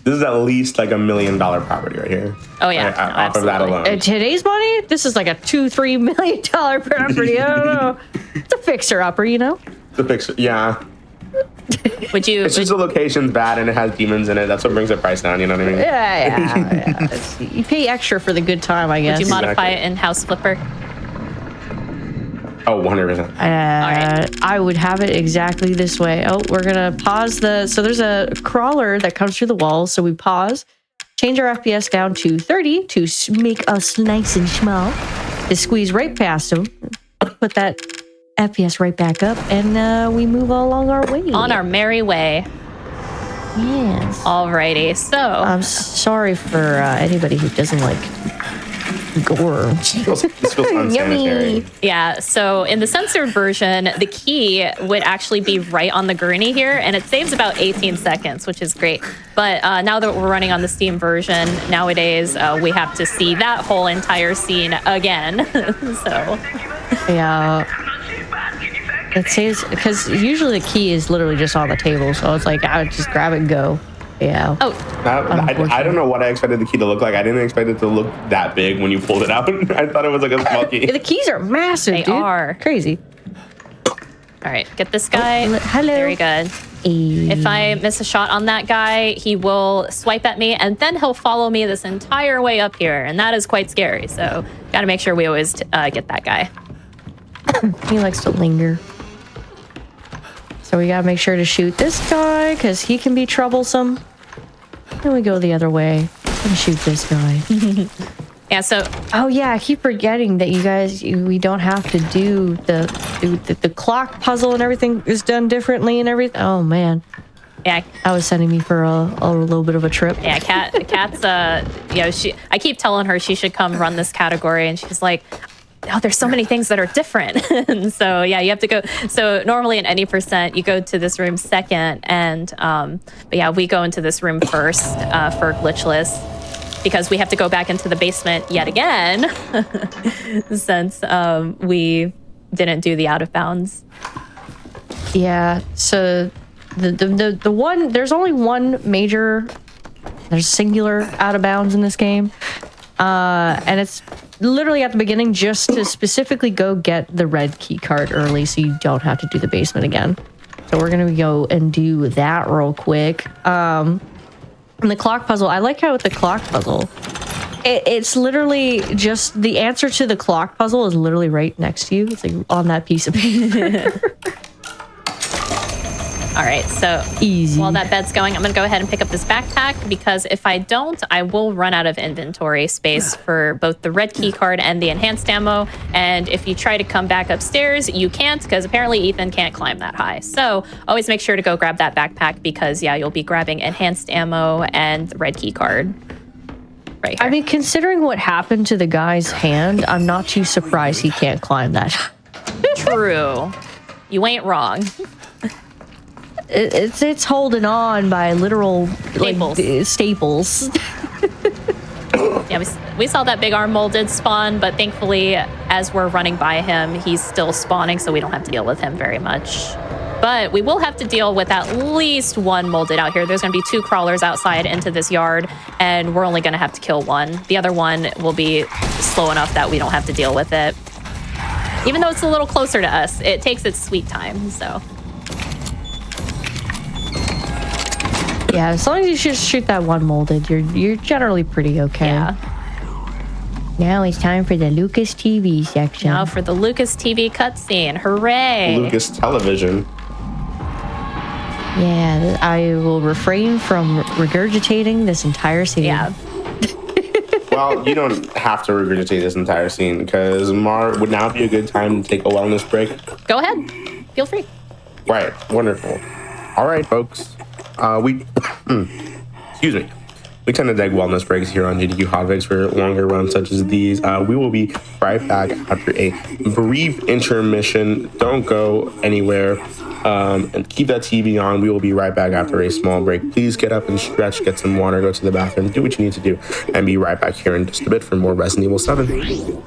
This is at least like $1 million property right here. Oh, yeah. Like, No, off of that absolutely. alone. In today's money, this is like a $2-3 million property. I don't know. It's a fixer-upper, you know? The picture, yeah. Would you? It's just the location's bad and it has demons in it. That's what brings the price down. You know what I mean? Yeah. You pay extra for the good time, I guess. Would you modify Exactly. it in House Flipper? Oh, 100%. right. I would have it exactly this way. Oh, we're gonna pause so there's a crawler that comes through the walls. So we pause, change our FPS down to 30 to make us nice and small. Just squeeze right past them, put that FPS right back up, and we move along our way. On our merry way. Yes. Alrighty. So I'm sorry for anybody who doesn't like gore. This feels unsanitary. yeah. So in the censored version, the key would actually be right on the gurney here, and it saves about 18 seconds, which is great. But now that we're running on the Steam version, nowadays we have to see that whole entire scene again. So Yeah. It saves because usually the key is literally just on the table, so it's like I would just grab it and go. Yeah. Oh, I don't know what I expected the key to look like. I didn't expect it to look that big when you pulled it out. I thought it was like a small key. The keys are massive, they dude. are. Crazy. All right, get this guy. Hello. Very good. If I miss a shot on that guy, he will swipe at me, and then he'll follow me this entire way up here, and that is quite scary. So, got to make sure we always get that guy. He likes to linger. So we gotta make sure to shoot this guy, because he can be troublesome. Then we go the other way and shoot this guy. Yeah, so... Oh yeah, I keep forgetting that we don't have to do the clock puzzle and everything is done differently and everything. Oh man. Yeah. That was sending me for a little bit of a trip. Yeah, Kat's, I keep telling her she should come run this category, and she's like, oh, there's so many things that are different. And so, yeah, you have to go. So normally in any percent, you go to this room second. And, but yeah, we go into this room first for Glitchless because we have to go back into the basement yet again since we didn't do the out of bounds. Yeah, so the one, there's only one major, there's singular out of bounds in this game. And it's literally at the beginning just to specifically go get the red key card early so you don't have to do the basement again. So we're gonna go and do that real quick. And the clock puzzle, I like how with the clock puzzle, it's literally just the answer to the clock puzzle is literally right next to you. It's like on that piece of paper. All right, so easy. While that bed's going, I'm gonna go ahead and pick up this backpack because if I don't, I will run out of inventory space for both the red key card and the enhanced ammo. And if you try to come back upstairs, you can't because apparently Ethan can't climb that high. So always make sure to go grab that backpack because yeah, you'll be grabbing enhanced ammo and the red key card. Right here. I mean, considering what happened to the guy's hand, I'm not too surprised he can't climb that. True. You ain't wrong. It's holding on by literal staples. Staples. Yeah, we saw that big arm molded spawn, but thankfully, as we're running by him, he's still spawning, so we don't have to deal with him very much. But we will have to deal with at least one molded out here. There's going to be 2 crawlers outside into this yard, and we're only going to have to kill one. The other one will be slow enough that we don't have to deal with it. Even though it's a little closer to us, it takes its sweet time, so... Yeah, as long as you just shoot that one molded, you're generally pretty okay. Yeah. Now it's time for the Lucas TV section. Now for the Lucas TV cutscene. Hooray! Lucas Television. Yeah, I will refrain from regurgitating this entire scene. Yeah. Well, you don't have to regurgitate this entire scene because would now be a good time to take a wellness break? Go ahead. Feel free. Right. Wonderful. All right, folks. Excuse me. We tend to take wellness breaks here on GDQ Hotfix for longer runs such as these. We will be right back after a brief intermission. Don't go anywhere. And keep that TV on. We will be right back after a small break. Please get up and stretch, get some water, go to the bathroom, do what you need to do, and be right back here in just a bit for more Resident Evil 7.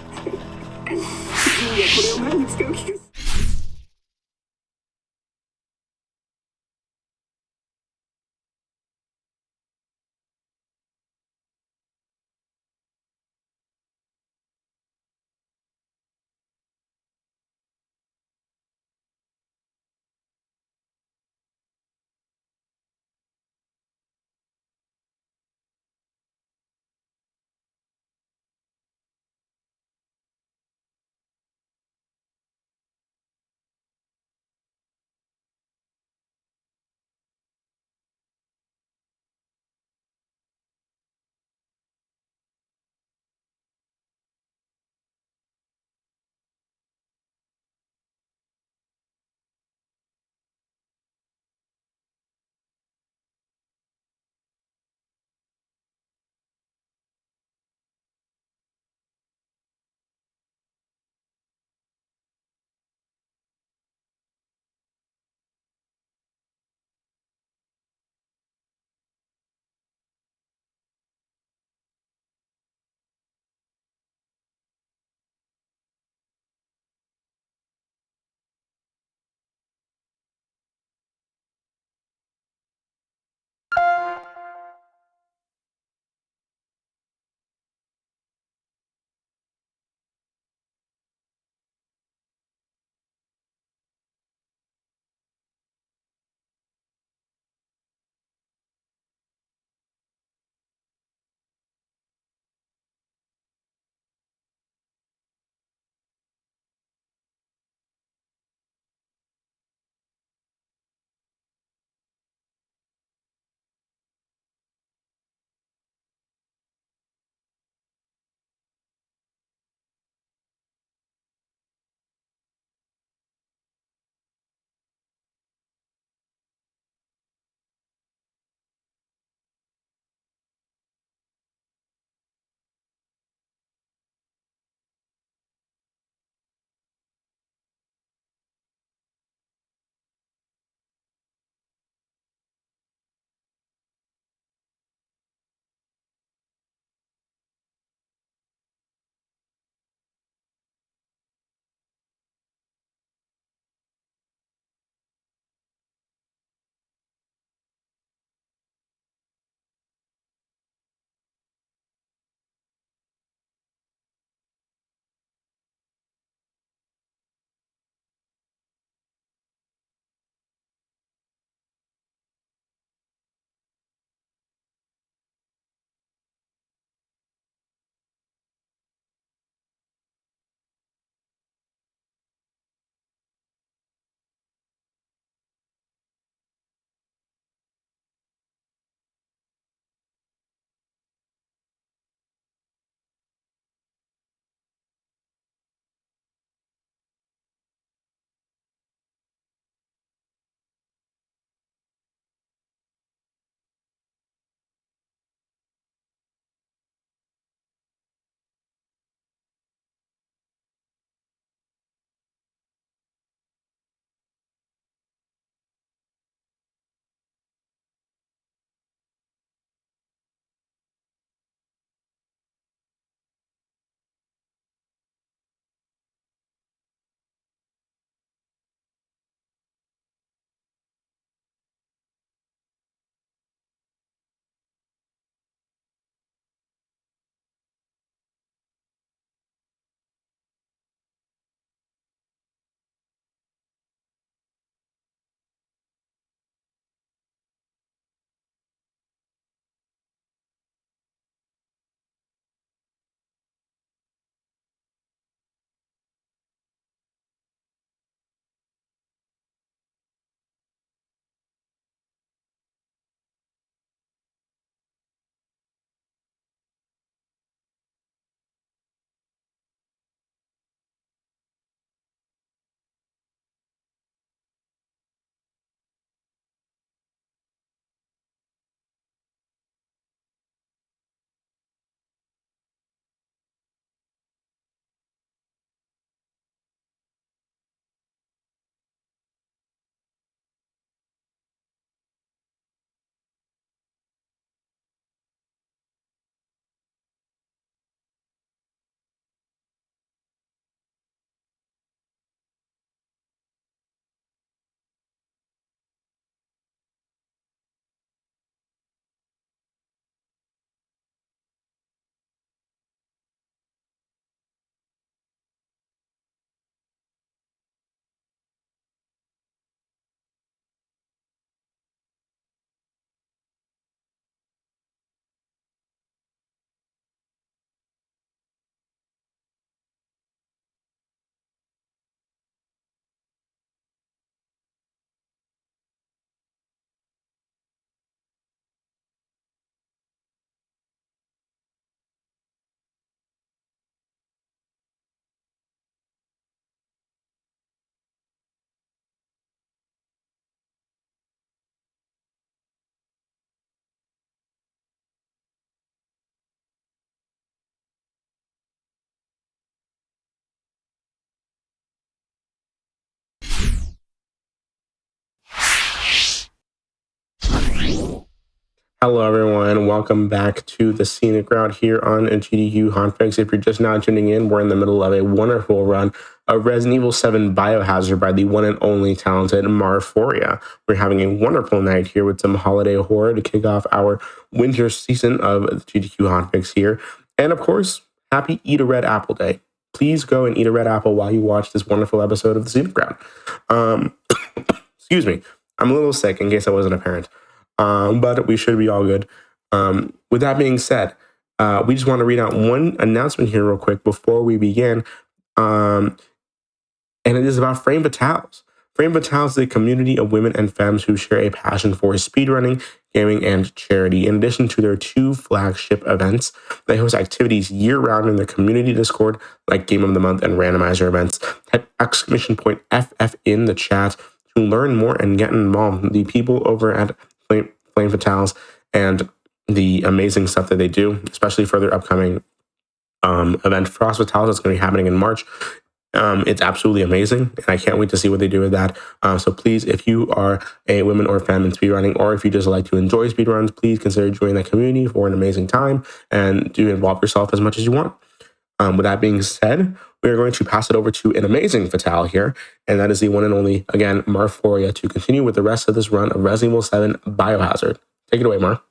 Hello, everyone. Welcome back to the Scenic Route here on GDQ Hotfix. If you're just now tuning in, we're in the middle of a wonderful run of Resident Evil 7 Biohazard by the one and only talented Marforia. We're having a wonderful night here with some holiday horror to kick off our winter season of the GDQ Hotfix here. And of course, happy Eat a Red Apple Day. Please go and eat a red apple while you watch this wonderful episode of the Scenic Route. Excuse me. I'm a little sick in case I wasn't apparent. But we should be all good. With that being said, we just want to read out one announcement here real quick before we begin. And it is about Frame Fatales. Frame Fatales is a community of women and femmes who share a passion for speedrunning, gaming, and charity. In addition to their 2 flagship events, they host activities year-round in their community Discord, like Game of the Month and randomizer events. Type !FF in the chat to learn more and get involved. The people over at Flame Fatales and the amazing stuff that they do, especially for their upcoming event, Frost Fatales, that's going to be happening in March. It's absolutely amazing, and I can't wait to see what they do with that. So please, if you are a woman or femme in speedrunning, or if you just like to enjoy speedruns, please consider joining that community for an amazing time and do involve yourself as much as you want. With that being said, we are going to pass it over to an amazing Fatale here, and that is the one and only, again, Marforia, to continue with the rest of this run of Resident Evil 7 Biohazard. Take it away, Mar.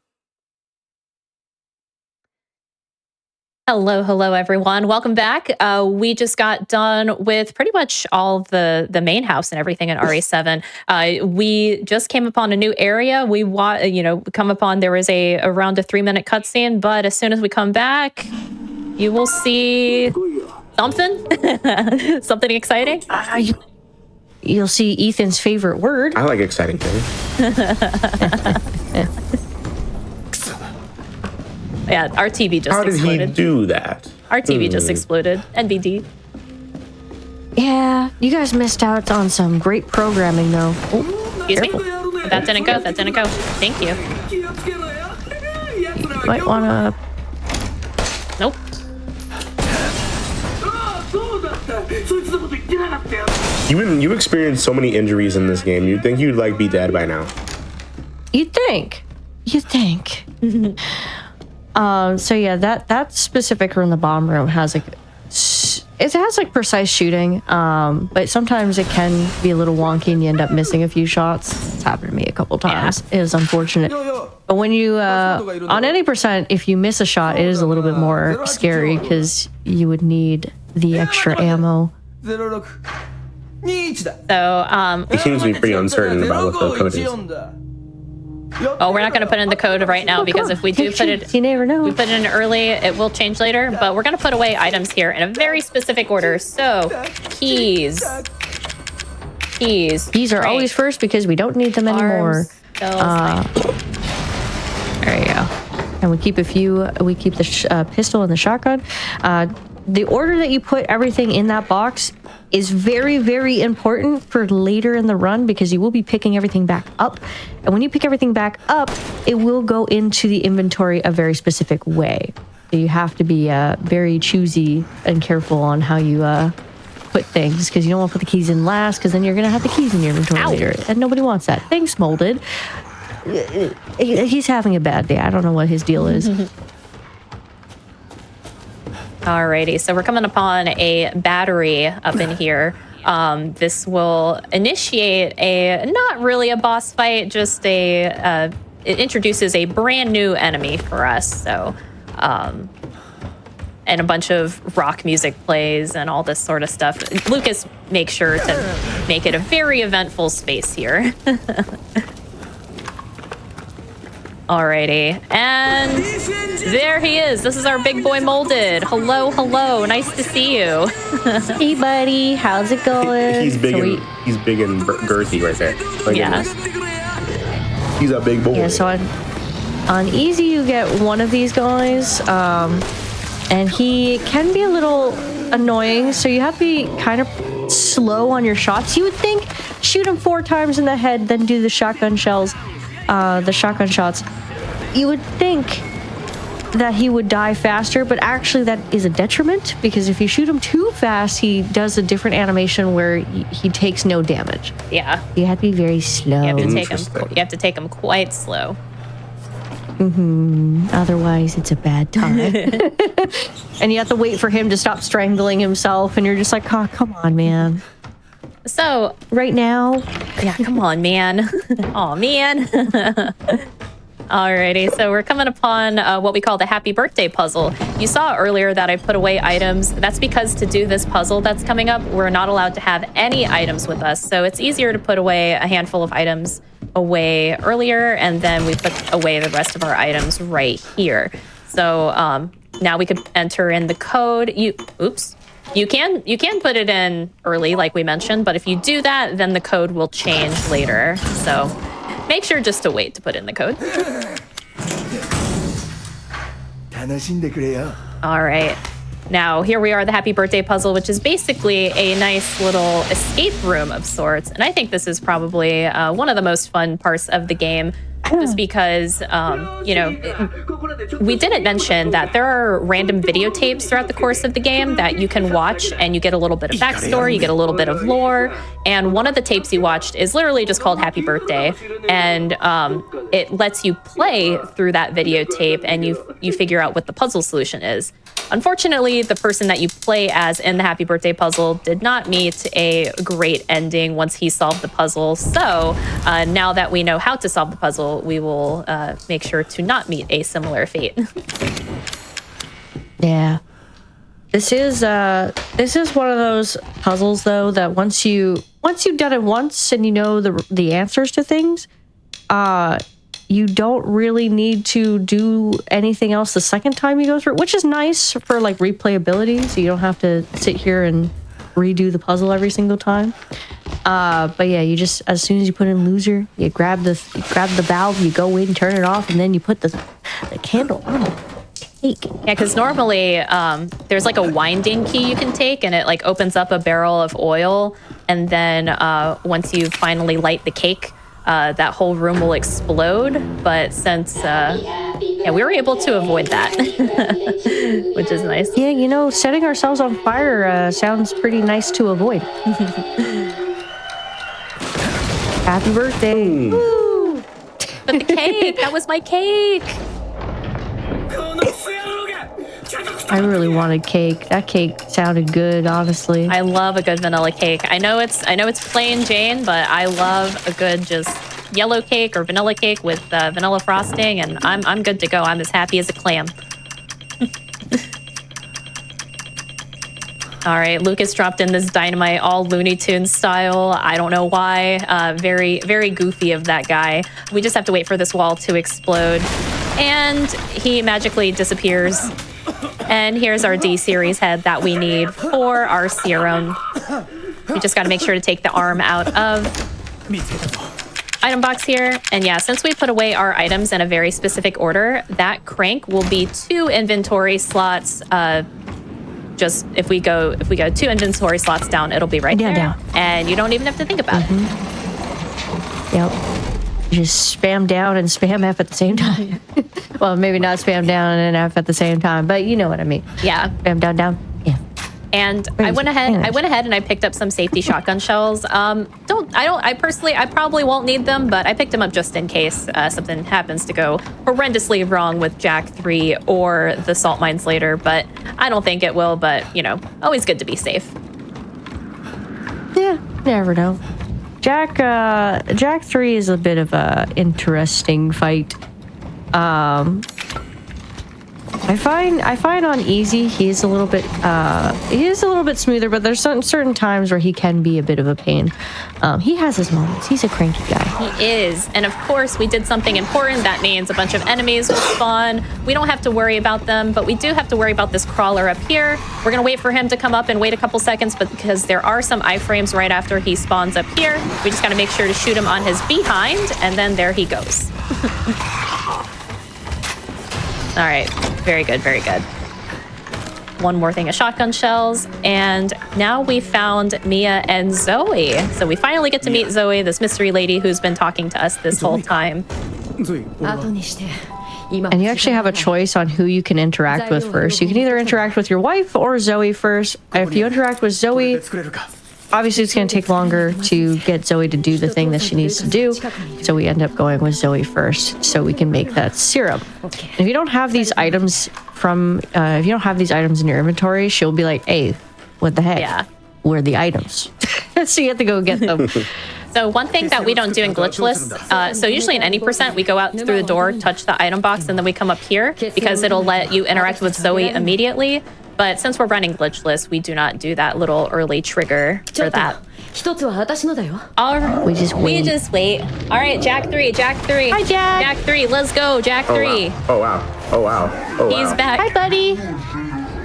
Hello, everyone. Welcome back. We just got done with pretty much all of the main house and everything in RE7. We just came upon a new area. We come upon, there was around a 3-minute cutscene, but as soon as we come back, you will see something, something exciting. You'll see Ethan's favorite word. I like exciting things. Yeah, our TV just exploded. How did he do that? Our TV just exploded. NBD. Yeah, you guys missed out on some great programming, though. Oh, excuse me. That didn't go. That didn't go. Thank you. Might want to... Nope. You experienced so many injuries in this game. You'd think you'd be dead by now. You'd think. So yeah, that specific room, the bomb room, has precise shooting, but sometimes it can be a little wonky and you end up missing a few shots. It's happened to me a couple times. It is unfortunate. But when you on any percent, if you miss a shot, it is a little bit more scary because you would need the extra ammo. So He seems to be pretty uncertain about what the code is. oh, we're not going to put in the code right now because if we do put it, you never know. we put it in early, it will change later. But we're going to put away items here in a very specific order. So keys These are always first because we don't need them anymore. There you go. And we keep the pistol and the shotgun. The order that you put everything in that box is very, very important for later in the run because you will be picking everything back up. And when you pick everything back up, it will go into the inventory a very specific way. So you have to be very choosy and careful on how you put things because you don't want to put the keys in last because then you're going to have the keys in your inventory later. And nobody wants that. Thanks, Molded. He's having a bad day. I don't know what his deal is. Alrighty, so we're coming upon a battery up in here. This will initiate not really a boss fight, just it introduces a brand new enemy for us. So, and a bunch of rock music plays and all this sort of stuff. Lucas makes sure to make it a very eventful space here. Alrighty, and there he is. This is our big boy Molded. Hello, nice to see you. Hey, buddy, how's it going? He's big and girthy right there. Yeah. He's a big boy. Yeah, so on easy you get one of these guys, and he can be a little annoying, so you have to be kind of slow on your shots. You would think shoot him 4 times in the head, then do the shotgun shots. You would think that he would die faster, but actually that is a detriment because if you shoot him too fast, he does a different animation where he takes no damage. Yeah. You have to be very slow. You have to take him quite slow. Otherwise, it's a bad time. And you have to wait for him to stop strangling himself, and you're just like, oh, come on, man. So, Right now, yeah, come on, man. Oh, man. Alrighty, so we're coming upon what we call the Happy Birthday puzzle. You saw earlier that I put away items. That's because to do this puzzle that's coming up, we're not allowed to have any items with us. So it's easier to put away a handful of items away earlier, and then we put away the rest of our items right here. So now we could enter in the code. You can put it in early, like we mentioned, but if you do that, then the code will change later. So make sure just to wait to put in the code. All right. Now, here we are, the Happy Birthday puzzle, which is basically a nice little escape room of sorts. And I think this is probably one of the most fun parts of the game, just because, we didn't mention that there are random videotapes throughout the course of the game that you can watch, and you get a little bit of backstory, you get a little bit of lore. And one of the tapes you watched is literally just called Happy Birthday. And it lets you play through that videotape, and you figure out what the puzzle solution is. Unfortunately, the person that you play as in the Happy Birthday puzzle did not meet a great ending once he solved the puzzle. So now that we know how to solve the puzzle, we will make sure to not meet a similar fate. yeah. This is one of those puzzles though that once you've done it once and you know the answers to things, you don't really need to do anything else the second time you go through, which is nice for like replayability, so you don't have to sit here and redo the puzzle every single time. But yeah, you just, as soon as you put in loser, you grab the valve, you go in, turn it off, and then you put the candle on the cake. Yeah, because normally there's like a winding key you can take, and it like opens up a barrel of oil, and then once you finally light the cake, that whole room will explode. But since we were able to avoid that, which is nice. Yeah, setting ourselves on fire sounds pretty nice to avoid. Happy birthday. Woo! But the cake, that was my cake. I really wanted cake. That cake sounded good, honestly. I love a good vanilla cake. I know it's plain Jane, but I love a good just yellow cake or vanilla cake with vanilla frosting, and I'm good to go. I'm as happy as a clam. All right, Lucas dropped in this dynamite, all Looney Tunes style. I don't know why. Very, very goofy of that guy. We just have to wait for this wall to explode, and he magically disappears. And here's our D-series head that we need for our serum. We just got to make sure to take the arm out of item box here. And yeah, since we put away our items in a very specific order, that crank will be 2 inventory slots. Just if we go 2 inventory slots down, it'll be right there. Down. And you don't even have to think about it. Yep. Just spam down and spam F at the same time. Well, maybe not spam down and F at the same time, but you know what I mean. Yeah. Spam down. Yeah. And I went ahead and I picked up some safety shotgun shells. I probably won't need them, but I picked them up just in case something happens to go horrendously wrong with Jack 3 or the salt mines later, but I don't think it will, but always good to be safe. Yeah, never know. Jack 3 is a bit of a interesting fight. I find on easy he is a little bit smoother, but there's certain times where he can be a bit of a pain. He has his moments. He's a cranky guy. He is, and of course we did something important. That means a bunch of enemies will spawn. We don't have to worry about them, but we do have to worry about this crawler up here. We're gonna wait for him to come up and wait a couple seconds, but because there are some iframes right after he spawns up here, we just gotta make sure to shoot him on his behind, and then there he goes. All right, very good, very good. One more thing of shotgun shells, and now we found Mia and Zoe. So we finally get to meet Zoe, this mystery lady who's been talking to us this whole time. And you actually have a choice on who you can interact with first. You can either interact with your wife or Zoe first. If you interact with Zoe, obviously it's going to take longer to get Zoe to do the thing that she needs to do. So we end up going with Zoe first so we can make that serum. And if you don't have these items if you don't have these items in your inventory, she'll be like, hey, what the heck? Yeah. Where are the items? So you have to go get them. So one thing that we don't do in Glitchless, so usually in any percent, we go out through the door, touch the item box, and then we come up here because it'll let you interact with Zoe immediately. But since we're running Glitchless, we do not do that little early trigger for that. We just wait. We just wait. All right, Jack 3, Jack 3. Hi, Jack. Jack 3, let's go, Jack 3. Oh wow. Oh wow. Oh wow. He's back. Hi, buddy.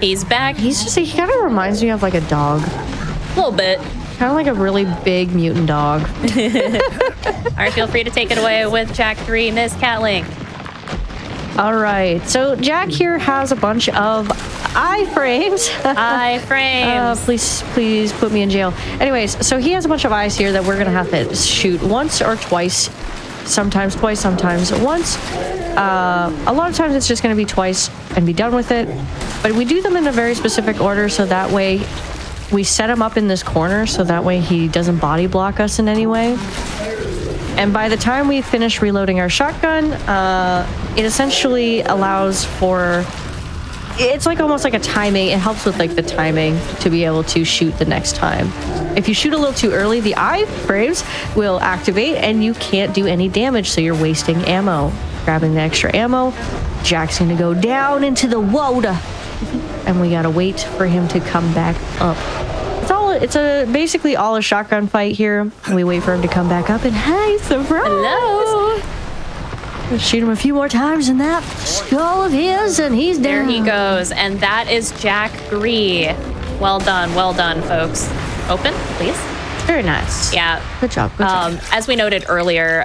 He's back. He kind of reminds me of like a dog. A little bit. Kind of like a really big mutant dog. All right, feel free to take it away with Jack 3, Miss Catlink. All right. So Jack here has a bunch of iframes. Iframes. Please put me in jail. Anyways, so he has a bunch of eyes here that we're going to have to shoot once or twice. Sometimes twice, sometimes once. A lot of times it's just going to be twice and be done with it. But we do them in a very specific order so that way we set him up in this corner so that way he doesn't body block us in any way. And by the time we finish reloading our shotgun, it essentially allows for... It's like almost like a timing. It helps with like the timing to be able to shoot the next time. If you shoot a little too early, the iframes will activate and you can't do any damage, so you're wasting ammo. Grabbing the extra ammo, Jack's gonna go down into the water. And we gotta wait for him to come back up. It's basically all a shotgun fight here. We wait for him to come back up and hey, surprise! Hello. Shoot him a few more times in that skull of his and he's down. There he goes. And that is Jack 3. Well done, folks. Open, please. Very nice. Yeah. Good job. As we noted earlier,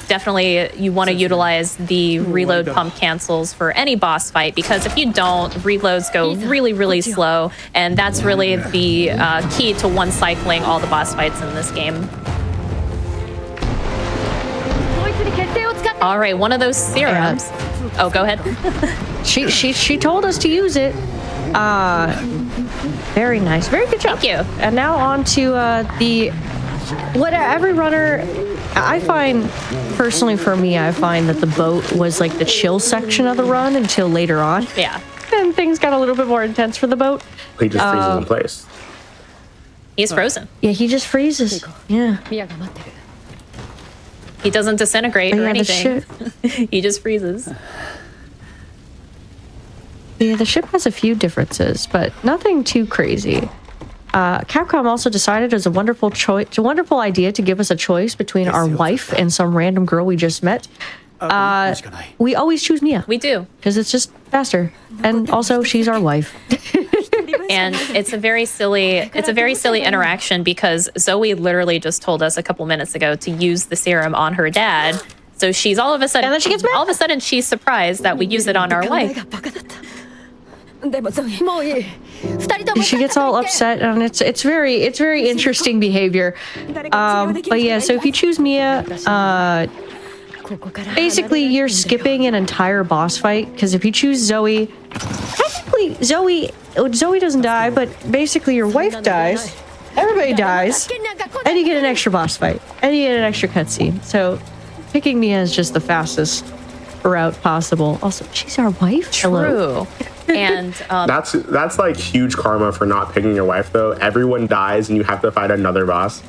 definitely you want to utilize the reload pump cancels for any boss fight because if you don't, reloads go really, really slow. And that's really the key to one cycling all the boss fights in this game. All right, one of those serums. Oh, go ahead. She told us to use it. Very nice. Very good job. Thank you. And now on to every runner. I find, personally for me, I find that the boat was like the chill section of the run until later on. Yeah. And things got a little bit more intense for the boat. He just freezes in place. He's frozen. Yeah, he just freezes. Yeah. He doesn't disintegrate or Yeah, anything. He just freezes. Yeah, the ship has a few differences, but nothing too crazy. Capcom also decided it was a wonderful idea to give us a choice between our wife and some random girl we just met. We always choose Mia. We do. Because it's just faster. And also, she's our wife. And it's a very silly interaction because Zoe literally just told us a couple minutes ago to use the serum on her dad. So she's all of a sudden, and then she gets mad. All of a sudden she's surprised that we use it on our wife. She gets all upset, and it's very interesting behavior. But yeah, so if you choose Mia, basically you're skipping an entire boss fight because if you choose Zoe, technically Zoe doesn't die, but basically your wife dies. Everybody dies, and you get an extra boss fight, and you get an extra cutscene. So picking Mia is just the fastest route possible. Also, she's our wife. True. Hello. And that's like huge karma for not picking your wife though. Everyone dies and you have to fight another boss.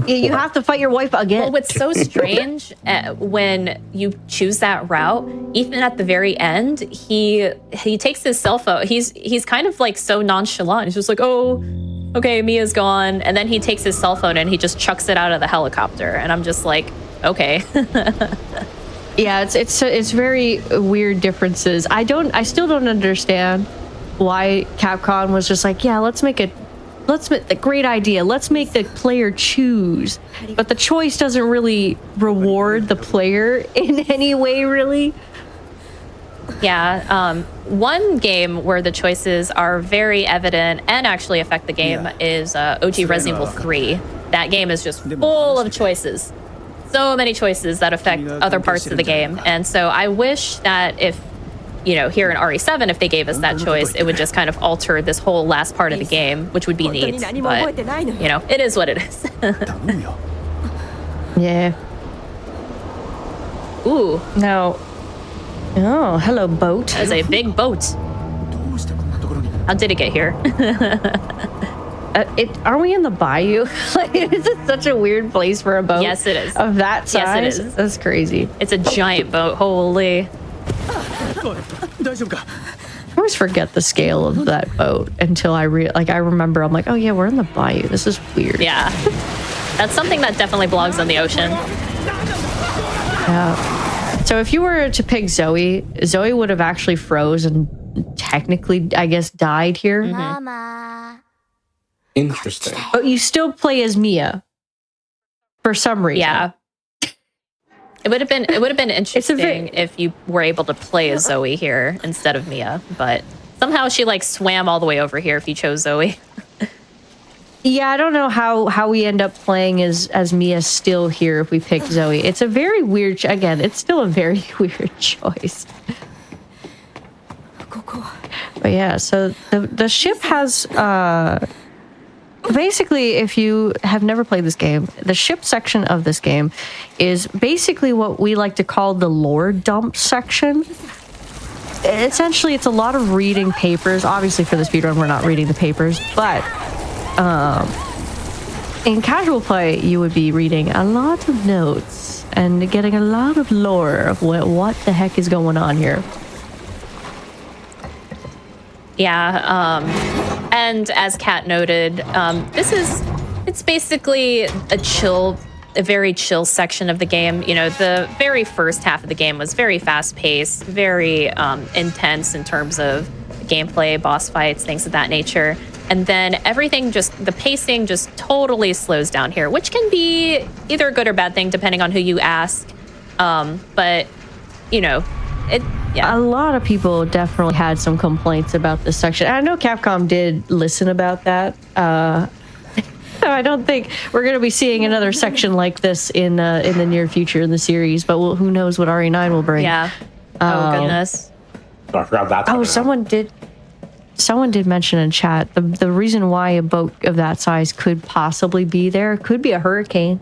You have to fight your wife again. Well, what's so strange when you choose that route, even at the very end, he takes his cell phone. He's kind of like so nonchalant. He's just like, oh, okay, Mia's gone, and then he takes his cell phone and he just chucks it out of the helicopter, and I'm just like, okay. Yeah, it's very weird differences. I still don't understand why Capcom was just like, yeah, let's make a great idea. Let's make the player choose. But the choice doesn't really reward the player in any way, really. Yeah, one game where the choices are very evident and actually affect the game is OG Resident Evil 3. That game is just full of choices. So many choices that affect other parts of the game. And so I wish that if you know, here in RE7, if they gave us that choice, it would just kind of alter this whole last part of the game, which would be neat. But, you know, it is what it is. Yeah. Ooh. Now, oh, hello, boat. That is a big boat. How did it get here? Are we in the bayou? Like, this is such a weird place for a boat. Yes, it is. Of that size. Yes, it is. That's crazy. It's a giant boat. Holy. I always forget the scale of that boat until I remember. I'm like, oh yeah, we're in the bayou. This is weird. Yeah. That's something that definitely belongs on the ocean. Yeah. So if you were to pick Zoe would have actually froze and technically, I guess, died here. Mama. Interesting. But you still play as Mia for some reason. Yeah. It would have been interesting if you were able to play as Zoe here instead of Mia, but somehow she like swam all the way over here if you chose Zoe. Yeah, I don't know how we end up playing as Mia still here if we pick Zoe. It's a very weird, again, it's still a very weird choice. But yeah, so the ship has, basically, if you have never played this game, the ship section of this game is basically what we like to call the lore dump section. Essentially, it's a lot of reading papers. Obviously, for the speedrun, we're not reading the papers, but in casual play, you would be reading a lot of notes and getting a lot of lore of what the heck is going on here. Yeah, and as Kat noted, it's basically a very chill section of the game. You know, the very first half of the game was very fast-paced, very intense in terms of gameplay, boss fights, things of that nature. And then everything the pacing just totally slows down here, which can be either a good or bad thing depending on who you ask. But, you know, yeah. A lot of people definitely had some complaints about this section. I know Capcom did listen about that. I don't think we're going to be seeing another section like this in the near future in the series, but who knows what RE9 will bring. Yeah. Oh, goodness. Oh, I forgot that. Oh, someone did mention in chat the reason why a boat of that size could possibly be there could be a hurricane.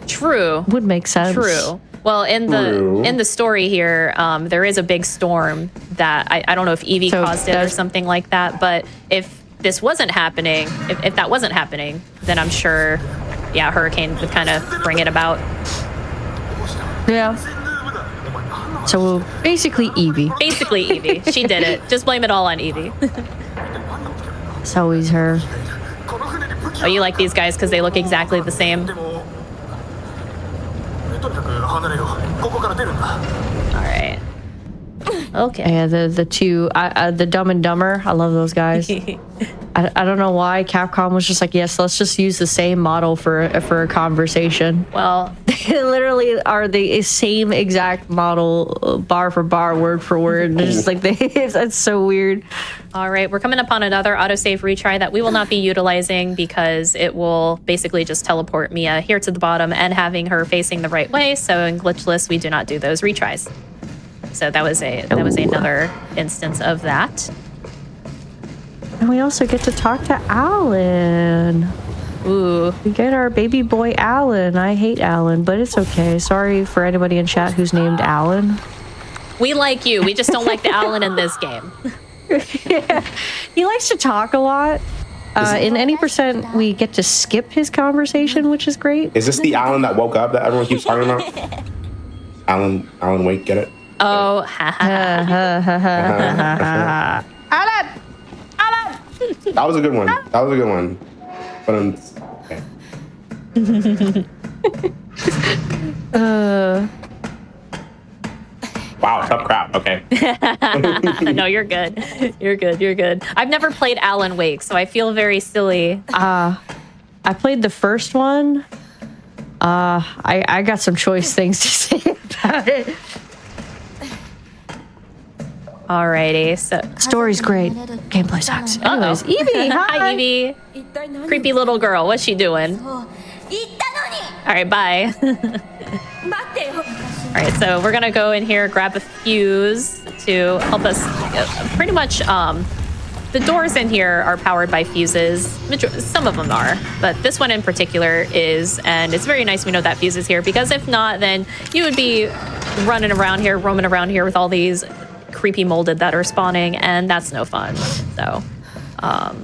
True. Would make sense. True. Well, in the story here, there is a big storm that I don't know if Eevee caused it or something like that. But if this wasn't happening, if that wasn't happening, then I'm sure, yeah, hurricane would kind of bring it about. Yeah. So basically Eevee. Basically Eevee. She did it. Just blame it all on Eevee. It's always her. Oh, you like these guys because they look exactly the same? All right. Okay. Yeah, the two, the Dumb and Dumber. I love those guys. I don't know why Capcom was just like, yes, let's just use the same model for a conversation. Well, they literally are the same exact model, bar for bar, word for word. They're just like that's so weird. all right, we're coming up on another autosave retry that we will not be utilizing because it will basically just teleport Mia here to the bottom and having her facing the right way. So in Glitchless, we do not do those retries. So that was another instance of that. And we also get to talk to Alan. Ooh. We get our baby boy Alan. I hate Alan, but it's okay. Sorry for anybody in chat who's named Alan. We like you. We just don't like the Alan in this game. Yeah. He likes to talk a lot. In any percent, we get to skip his conversation, which is great. Is this the Alan that woke up that everyone keeps talking about? Alan Wake, get it? Oh, ha ha ha. Alan! That was a good one. But okay. Wow, tough crap. Okay. No, you're good. You're good. I've never played Alan Wake, so I feel very silly. I played the first one. I got some choice things to say about it. Alrighty, so Story's great. Gameplay sucks. Anyways, Eevee, hi. Hi, Eevee. Creepy little girl. What's she doing? All right, bye. All right, so we're gonna go in here, grab a fuse to help us pretty much. The doors in here are powered by fuses. Some of them are, but this one in particular is, and it's very nice we know that fuse is here, because if not, then you would be roaming around here with all these creepy molded that are spawning, and that's no fun. So, all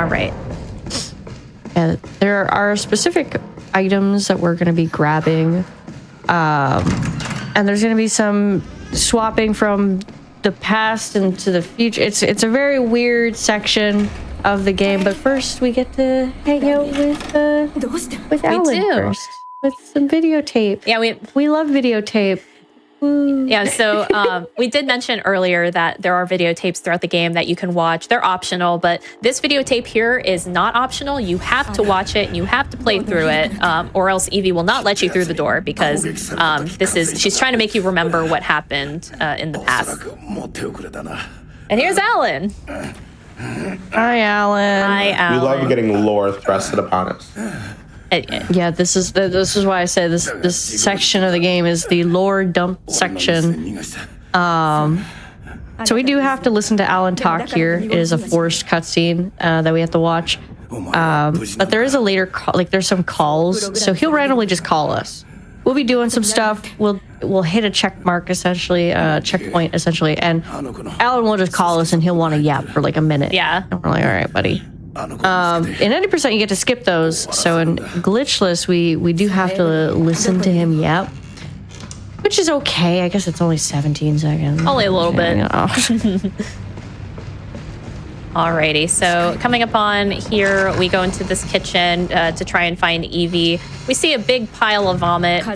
right. Yeah, there are specific items that we're going to be grabbing, and there's going to be some swapping from the past into the future. It's a very weird section of the game, but first we get to hang out with Alan first with some videotape. Yeah, we love videotape. Yeah, so we did mention earlier that there are videotapes throughout the game that you can watch. They're optional, but this videotape here is not optional. You have to watch it, and you have to play through it, or else Evie will not let you through the door, because she's trying to make you remember what happened in the past. And here's Alan. Hi, Alan. Hi, Alan. We love getting lore thrusted upon us. Yeah, this is why I say this section of the game is the lore dump section. So we do have to listen to Alan talk here. It is a forced cutscene that we have to watch. But there is a later call, like there's some calls, so he'll randomly just call us. We'll be doing some stuff. We'll hit a check mark essentially, checkpoint essentially, and Alan will just call us and he'll want to yap for like a minute. Yeah. And we're like, all right, buddy. In 90% you get to skip those. So in Glitchless we do have to listen to him yap, which is okay. I guess it's only 17 seconds. Only a little bit. Alrighty, so coming up on here, we go into this kitchen to try and find Evie. We see a big pile of vomit.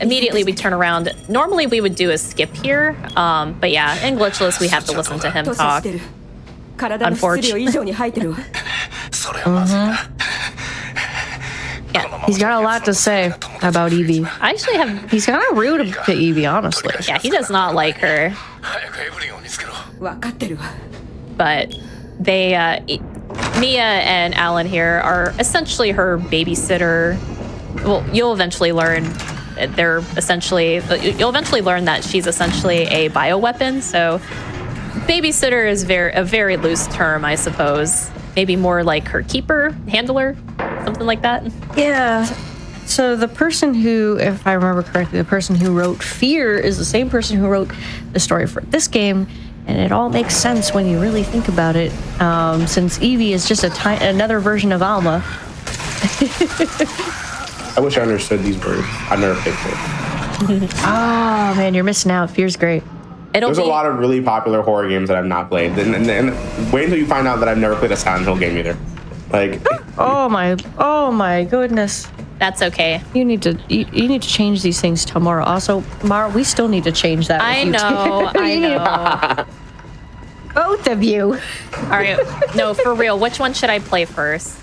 Immediately we turn around. Normally we would do a skip here, but yeah, in Glitchless we have to listen to him talk. Unfortunately. Yeah, he's got a lot to say about Evie. He's kind of rude to Evie, honestly. Yeah, he does not like her. But Mia and Alan here are essentially her babysitter. Well, you'll eventually learn that she's essentially a bioweapon. So babysitter is a very loose term, I suppose. Maybe more like her keeper, handler, something like that. Yeah. So the person who, if I remember correctly, the person who wrote Fear is the same person who wrote the story for this game. And it all makes sense when you really think about it, since Evie is just another version of Alma. I wish I understood these words. I've never played Fear. Oh, man, you're missing out. Fear's great. There's a lot of really popular horror games that I've not played. And wait until you find out that I've never played a Silent Hill game either. Like, oh my goodness. That's okay. You need to change these things tomorrow. Also, Mara, we still need to change that. I know. Both of you. All right. No, for real. Which one should I play first?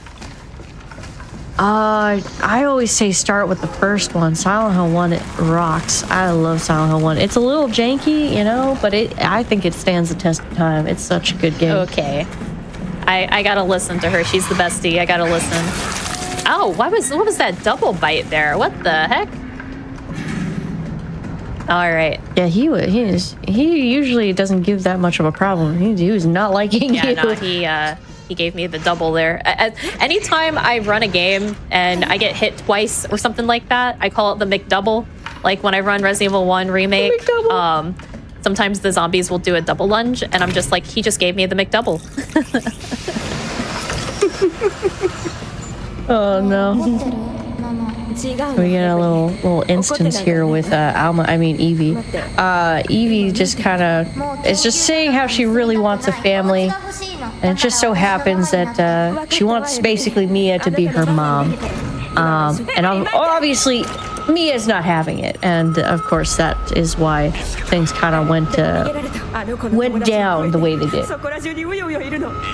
I always say start with the first one. Silent Hill 1, it rocks. I love Silent Hill 1. It's a little janky, but I think it stands the test of time. It's such a good game. Okay. I gotta listen to her. She's the bestie. I gotta listen. Oh, what was that double bite there? What the heck? All right. Yeah, he usually doesn't give that much of a problem. He was not liking you. No, he gave me the double there. Anytime I run a game and I get hit twice or something like that, I call it the McDouble. Like when I run Resident Evil 1 Remake, sometimes the zombies will do a double lunge, and I'm just like, he just gave me the McDouble. Oh no. We get a little instance here with Evie. Evie just kind of is just saying how she really wants a family, and it just so happens that she wants basically Mia to be her mom. And obviously Mia's not having it, and of course that is why things kind of went down the way they did.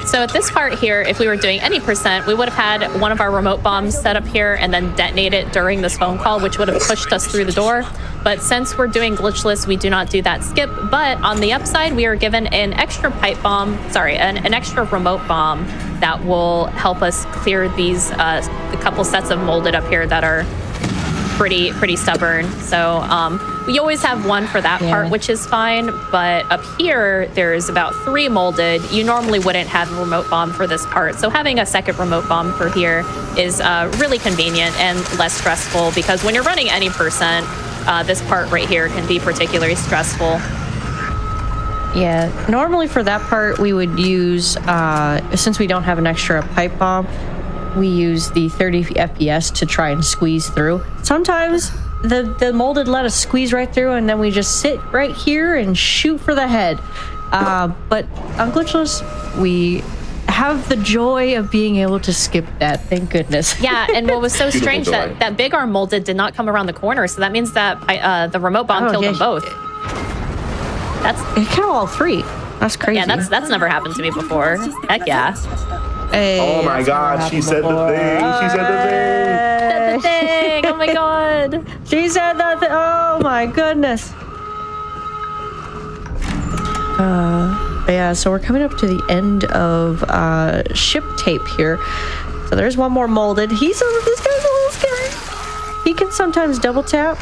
So at this part here, if we were doing any percent, we would have had one of our remote bombs set up here and then detonate it during this phone call, which would have pushed us through the door. But since we're doing Glitchless, we do not do that skip. But on the upside, we are given an extra an extra remote bomb that will help us clear these a couple sets of molded up here that are pretty stubborn. So You always have one for that part, which is fine. But up here, there's about 3 molded. You normally wouldn't have a remote bomb for this part. So having a second remote bomb for here is really convenient and less stressful, because when you're running any percent, this part right here can be particularly stressful. Yeah, normally for that part, we would use, since we don't have an extra pipe bomb, we use the 30 FPS to try and squeeze through. Sometimes the molded let us squeeze right through, and then we just sit right here and shoot for the head. But on Glitchless, we have the joy of being able to skip that, thank goodness. Yeah, and what was so strange, that big arm molded did not come around the corner, so that means that the remote bomb killed them both. It killed all 3. That's crazy. Yeah, that's never happened to me before. Heck yeah. Hey, oh my god, she said the thing. She said the thing. Said the thing. Oh my god. She said that thing. Oh my goodness. Yeah, so we're coming up to the end of ship tape here. So there's one more molded. This guy's a little scary. He can sometimes double tap.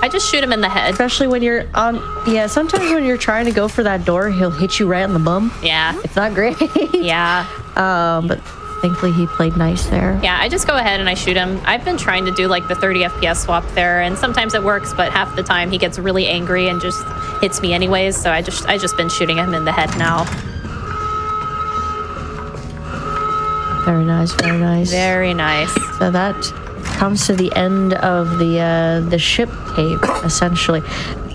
I just shoot him in the head. Especially when you're on, sometimes when you're trying to go for that door, he'll hit you right in the bum. Yeah. It's not great. Yeah. But thankfully he played nice there. Yeah, I just go ahead and I shoot him. I've been trying to do like the 30 FPS swap there, and sometimes it works, but half the time he gets really angry and just hits me anyways, so I just been shooting him in the head now. Very nice, very nice. Very nice. So that comes to the end of the ship tape, essentially.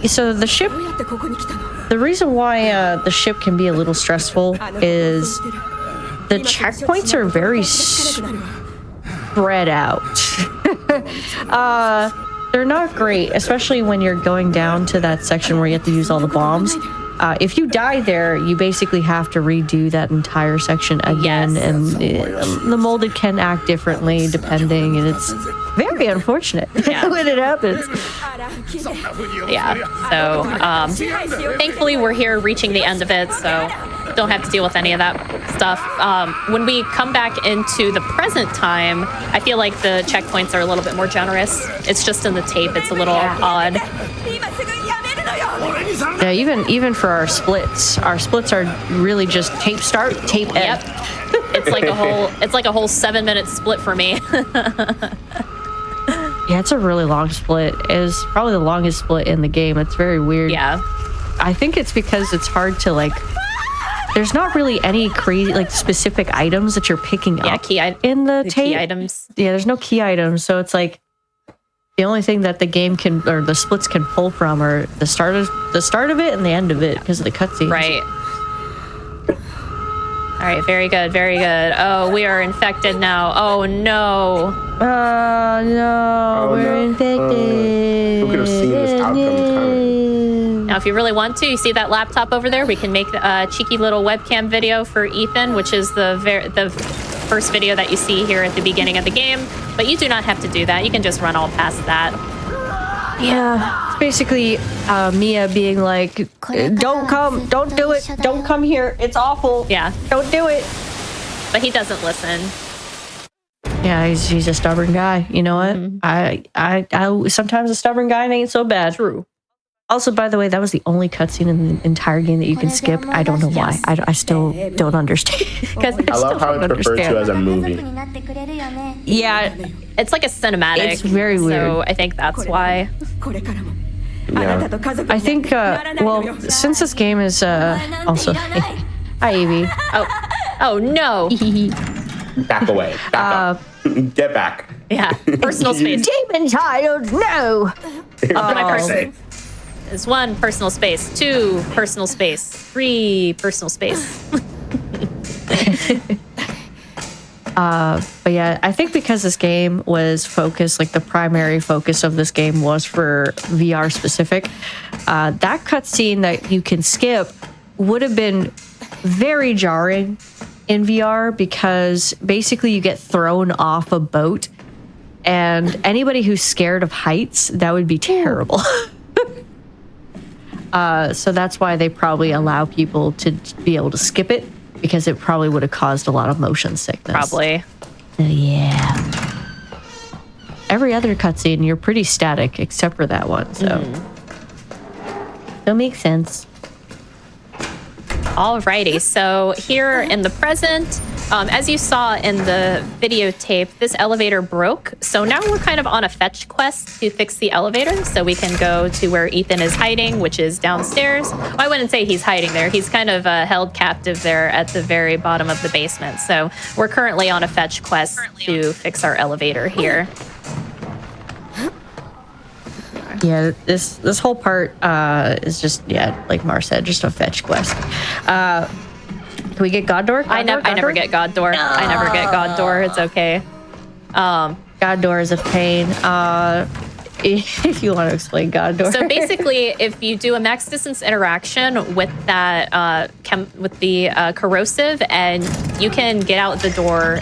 So the ship, the reason why the ship can be a little stressful is the checkpoints are very spread out. They're not great, especially when you're going down to that section where you have to use all the bombs. If you die there, you basically have to redo that entire section again, and the molded can act differently depending, and it's very unfortunate when it happens. Yeah, so thankfully we're here reaching the end of it, so don't have to deal with any of that stuff. When we come back into the present time, I feel like the checkpoints are a little bit more generous. It's just in the tape, it's a little odd. Yeah, even for our splits are really just tape start, tape end. Yep. It's like a whole 7-minute split for me. Yeah, it's a really long split. It's probably the longest split in the game. It's very weird. Yeah. I think it's because it's hard to there's not really any crazy specific items that you're picking up in the tape. Key items. Yeah, there's no key items, so it's like the only thing that the game can, or the splits can pull from, are the start of it and the end of it because of the cutscenes. Right. All right, very good, very good. Oh, we are infected now. Oh no. No, we're infected. Who could have seen this outcome coming? Now, if you really want to, you see that laptop over there? We can make a cheeky little webcam video for Ethan, which is the first video that you see here at the beginning of the game. But you do not have to do that. You can just run all past that. Yeah, it's basically Mia being like, don't come, don't do it, don't come here, it's awful. Yeah. Don't do it. But he doesn't listen. Yeah, he's a stubborn guy. You know what? Mm-hmm. I sometimes a stubborn guy ain't so bad. True. Also, by the way, that was the only cutscene in the entire game that you can skip. I don't know why. I still don't understand. Because I love how it's referred to as a movie. Yeah, it's like a cinematic. It's very weird. So I think that's why. Yeah. I think, well, since this game is also... Hi, Evie. Oh no. Back away. Back up. Get back. Yeah. Personal space. Demon child, no! Up my person. There's 1 personal space, 2 personal space, 3 personal space. But yeah, I think because this game was focused, the primary focus of this game was for VR specific, that cutscene that you can skip would have been very jarring in VR, because basically you get thrown off a boat, and anybody who's scared of heights, that would be terrible. So that's why they probably allow people to be able to skip it, because it probably would have caused a lot of motion sickness. Probably. Yeah. Every other cutscene, you're pretty static except for that one. So That makes sense. Alrighty, so here in the present, as you saw in the videotape, this elevator broke. So now we're kind of on a fetch quest to fix the elevator so we can go to where Ethan is hiding, which is downstairs. Well, I wouldn't say he's hiding there. He's kind of held captive there at the very bottom of the basement. So we're currently on a fetch quest to fix our elevator here. Yeah, this whole part is just, like Mar said, just a fetch quest. Can we get God Door? I never get God Door. No. I never get God Door. It's okay. God Door is a pain. If you want to explain God Door. So basically, if you do a max distance interaction with that with the corrosive, and you can get out the door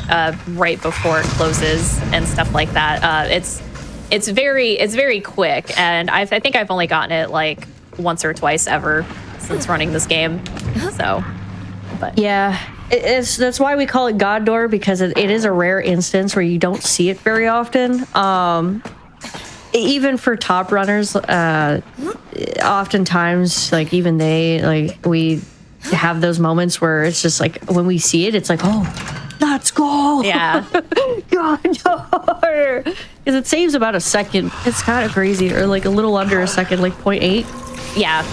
right before it closes and stuff like that. It's very quick, and I think I've only gotten it like once or twice ever since running this game. So, but yeah, that's why we call it God Door, because it is a rare instance where you don't see it very often. Even for top runners, oftentimes, like even we have those moments where it's just like when we see it, it's like, oh, let's go. Yeah. God Door. Because it saves about a second. It's kind of crazy, or like a little under a second, like 0.8. Yeah.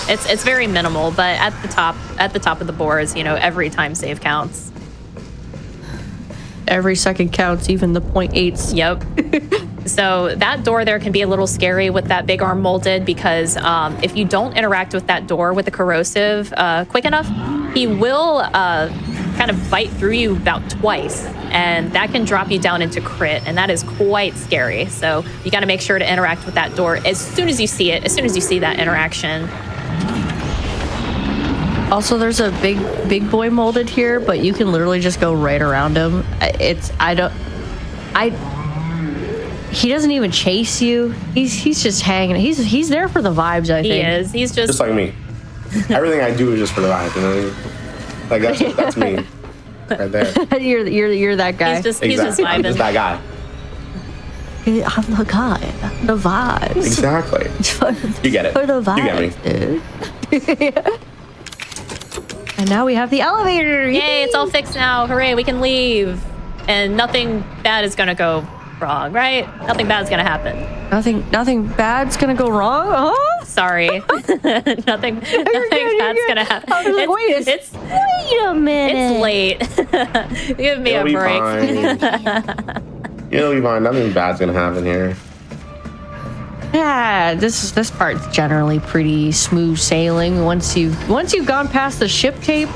It's very minimal, but at the top of the boards, every time save counts. Every second counts, even the 0.8s. Yep. So that door there can be a little scary with that big arm molded, because if you don't interact with that door with the corrosive quick enough, he will kind of bite through you about twice, and that can drop you down into crit, and that is quite scary. So you got to make sure to interact with that door as soon as you see it, as soon as you see that interaction. Also, there's a big boy molded here, but you can literally just go right around him. He doesn't even chase you. He's just hanging. He's there for the vibes, I think. He is. He's just like me. Everything I do is just for the vibe, Like that's me, right there. you're that guy. He's just vibing. I'm just that guy. I'm the guy. The vibes. Exactly. You get it. For the vibes, you get me. Dude. And now we have the elevator. Yay! It's all fixed now. Hooray! We can leave, and nothing bad is gonna go wrong, right? Nothing bad's gonna happen. Nothing bad's gonna go wrong. Huh? Sorry. nothing bad's gonna happen. I was like, wait a minute. It's late. Give me a break. It'll be fine. Nothing bad's gonna happen here. Yeah, this part's generally pretty smooth sailing. Once you've gone past the ship tape,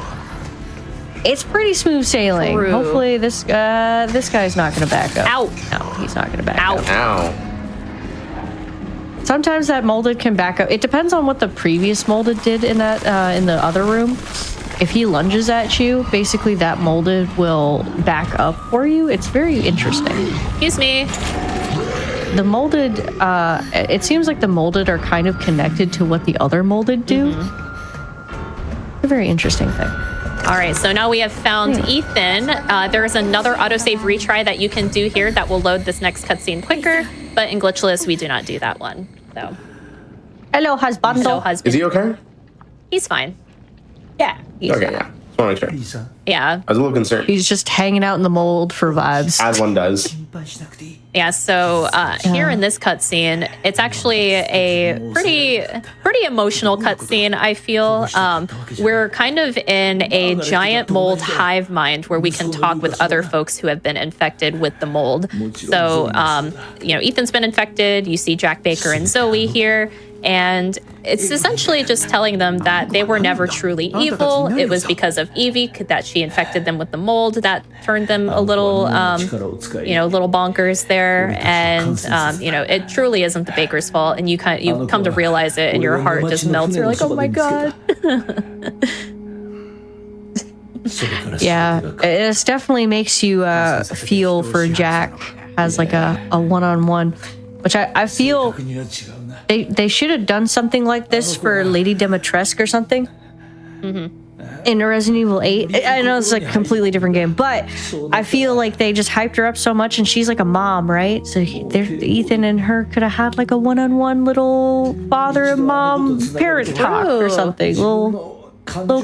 it's pretty smooth sailing. True. Hopefully this guy's not gonna back up. Ow! No, he's not gonna back up. Ow! Sometimes that molded can back up. It depends on what the previous molded did in that in the other room. If he lunges at you, basically that molded will back up for you. It's very interesting. Excuse me. The molded, it seems like the molded are kind of connected to what the other molded do. A very interesting thing. All right, so now we have found Ethan. There is another autosave retry that you can do here that will load this next cutscene quicker, but in Glitchless, we do not do that one. So, hello, husband. hello, husband. Is he okay? He's fine. Yeah. He's Okay, yeah. Just want to make sure. Yeah. I was a little concerned. He's just hanging out in the mold for vibes. As one does. Yeah, so here in this cutscene, it's actually a pretty emotional cutscene, I feel. We're kind of in a giant mold hive mind where we can talk with other folks who have been infected with the mold. So, Ethan's been infected. You see Jack Baker and Zoe here. And it's essentially just telling them that they were never truly evil. It was because of Evie that she infected them with the mold that turned them a little, little bonkers there. And, it truly isn't the baker's fault. And you come to realize it, and your heart just melts. You're like, oh my god. Yeah, it definitely makes you feel for Jack as like a one-on-one, which I feel. They should have done something like this for Lady Dimitrescu or something. in Resident Evil 8. I know it's like a completely different game, but I feel like they just hyped her up so much, and she's like a mom, right? So Ethan and her could have had like a one-on-one little father and mom parent talk or something, little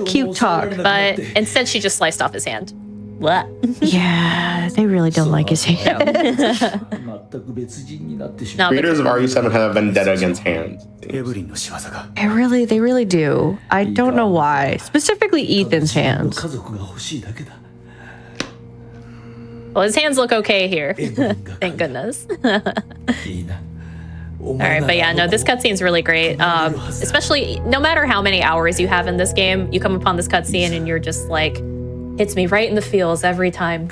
cute talk. But instead, she just sliced off his hand. What? Yeah, they really don't like his hand. No, Creators of RE7 have a vendetta against hands. They really do. I don't know why. Specifically Ethan's hands. well, his hands look okay here. Thank goodness. All right, but yeah, no, this cutscene's really great. Especially no matter how many hours you have in this game, you come upon this cutscene and you're just like, hits me right in the feels every time.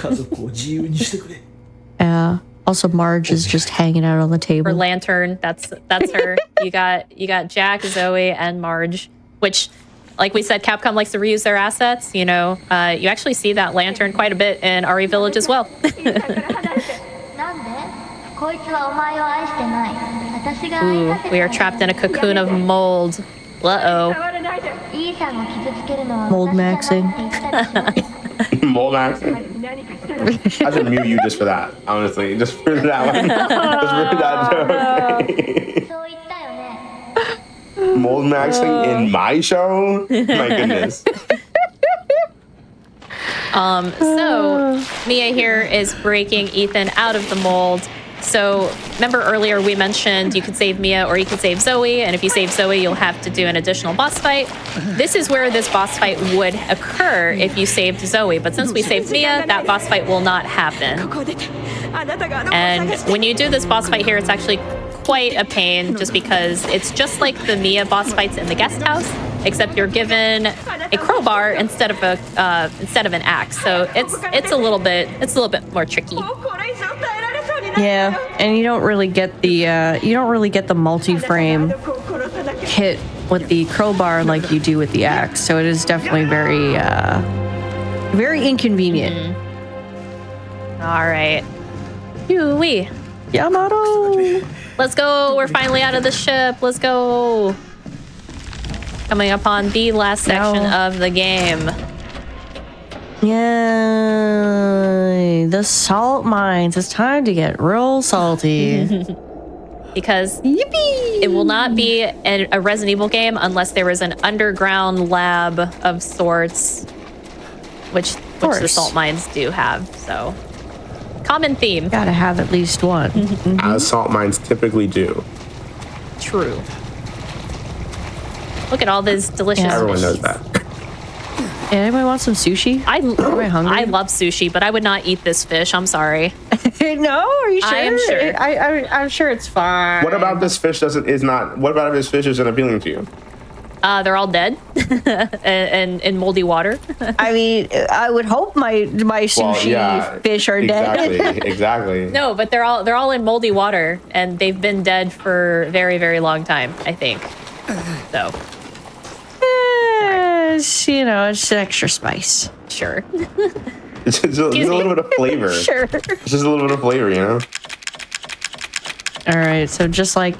Yeah. Also, Marge is just hanging out on the table. Her lantern, that's her. You got Jack, Zoe, and Marge, which, like we said, Capcom likes to reuse their assets. You know, you actually see that lantern quite a bit in RE Village as well. Ooh, we are trapped in a cocoon of mold. Uh-oh. Mold maxing. Mold maxing. I should mute you just for that, honestly. Just for that one. Just for that joke. Mold maxing in my show? My goodness. So Mia here is breaking Ethan out of the mold. So remember earlier we mentioned you could save Mia or you could save Zoe, and if you save Zoe, you'll have to do an additional boss fight. This is where this boss fight would occur if you saved Zoe, but since we saved Mia, that boss fight will not happen. And when you do this boss fight here, it's actually quite a pain just because it's just like the Mia boss fights in the guest house, except you're given a crowbar instead of an axe. So it's a little bit more tricky. Yeah, and you don't really get the multi-frame hit with the crowbar like you do with the axe. So it is definitely very inconvenient. Mm-hmm. All right. Yoo-wee. Yamato. Let's go. We're finally out of the ship. Let's go. Coming upon the last section of the game. Yay, the salt mines. It's time to get real salty. Because Yippee! it will not be a Resident Evil game unless there is an underground lab of sorts, which the salt mines do have. So, common theme. Gotta have at least one. As salt mines typically do. True. Look at all this delicious Everyone fish. knows that. Anybody want some sushi? Am I hungry? I love sushi, but I would not eat this fish. I'm sorry. No, are you sure? I am sure. I'm sure it's fine. What about this fish what about if this fish isn't appealing to you? They're all dead and in moldy water. I mean, I would hope my sushi fish are dead. Exactly. No, but they're all in moldy water, and they've been dead for a very, very long time, I think. So, it's extra spice. sure. It's just a little bit of flavor. Sure. It's just a little bit of flavor, you know? All right, so just like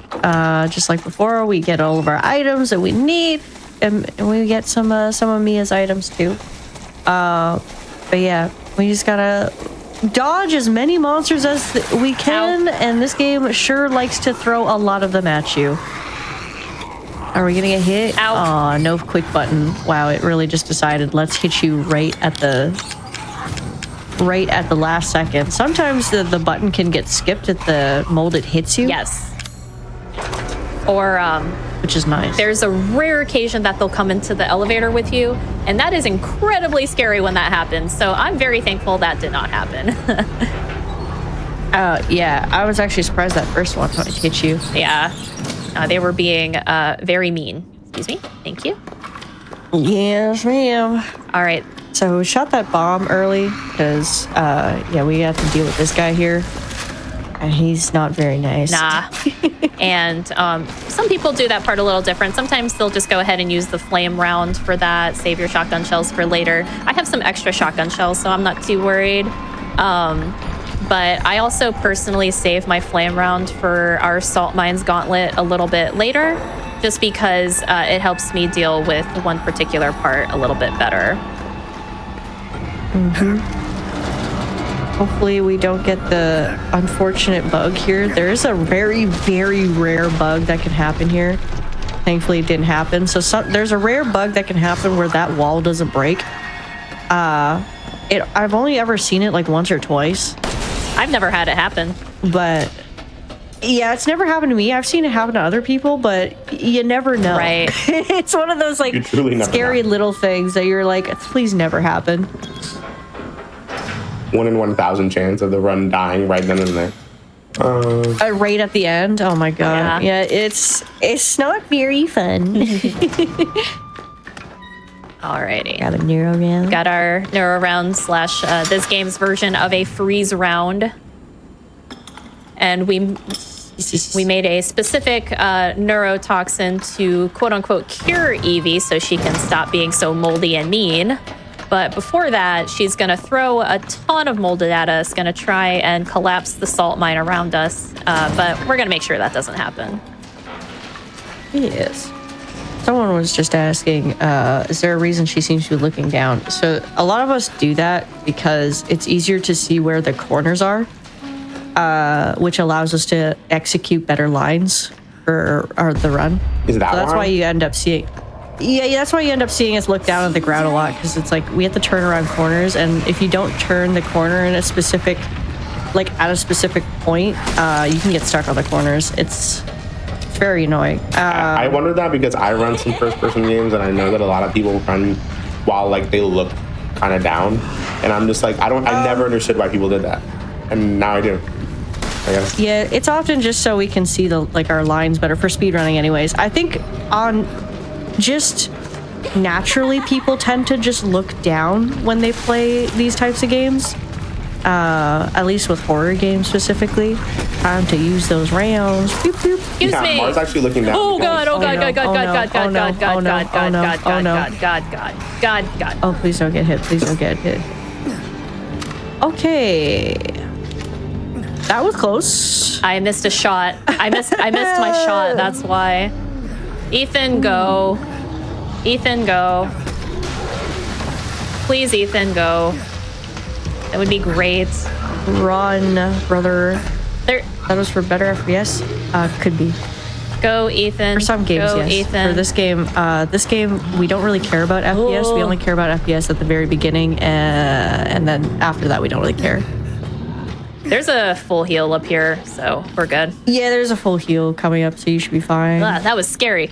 before, we get all of our items that we need, and we get some of Mia's items too. But yeah, we just gotta dodge as many monsters as we can, and this game sure likes to throw a lot of them at you. Are we gonna get hit? Ow. Aw, no quick button. Wow, it really just decided let's hit you right at the last second. Sometimes the button can get skipped at the mold it hits you. Yes. Or which is nice. there's a rare occasion that they'll come into the elevator with you, and that is incredibly scary when that happens. So I'm very thankful that did not happen. Yeah, I was actually surprised that first one when it hit you. Yeah. They were being very mean. Excuse me. Thank you. Yes, ma'am. All right. So we shot that bomb early because, we have to deal with this guy here. And he's not very nice. Nah. And some people do that part a little different. Sometimes they'll just go ahead and use the flame round for that, save your shotgun shells for later. I have some extra shotgun shells, so I'm not too worried. But I also personally save my flame round for our Salt Mines Gauntlet a little bit later. just because it helps me deal with one particular part a little bit better. Hopefully we don't get the unfortunate bug here. There is a very, very rare bug that can happen here. Thankfully it didn't happen. So there's a rare bug that can happen where that wall doesn't break. I've only ever seen it like once or twice. I've never had it happen. But yeah, it's never happened to me. I've seen it happen to other people, but you never know. Right. It's one of those like scary little things that you're like, please never happen. 1 in 1,000 chance of the run dying right then and there. Right at the end. Oh my god. Yeah, it's not very fun. Alrighty. Got a neuro round. Got our neuro round slash this game's version of a freeze round. And we made a specific neurotoxin to quote unquote cure Evie so she can stop being so moldy and mean. But before that, she's gonna throw a ton of molded at us, gonna try and collapse the salt mine around us. But we're gonna make sure that doesn't happen. Yes. Someone was just asking, is there a reason she seems to be looking down? So a lot of us do that because it's easier to see where the corners are, which allows us to execute better lines for the run. Is that so that's why? why you end up seeing... Yeah, that's why you end up seeing us look down at the ground a lot, because it's like we have to turn around corners, and if you don't turn the corner in a specific, like at a specific point, you can get stuck on the corners. It's very annoying. I wonder that because I run some first-person games, and I know that a lot of people run while like they look kind of down, and I'm just like, I never understood why people did that, and now I do. I guess. Yeah, it's often just so we can see our lines better for speedrunning anyways. I think on just naturally people tend to just look down when they play these types of games. At least with horror games specifically. Time to use those rounds. Boop, boop. Excuse me. Mars actually looking down. Oh god, oh god, god, god, god, god, god, god, god, god, god, god, god, god, god. Oh, please don't get hit. Please don't get hit. Okay. That was close. I missed a shot. I missed my shot, that's why. Ethan, go. Ethan, go. Please, Ethan, go. That would be great. Run, brother. There. That was for better FPS? Could be. Go, Ethan. For some games, go, yes. Ethan. For this game, we don't really care about FPS. We only care about FPS at the very beginning, and then after that, we don't really care. There's a full heal up here, so we're good. Yeah, there's a full heal coming up, so you should be fine. That was scary.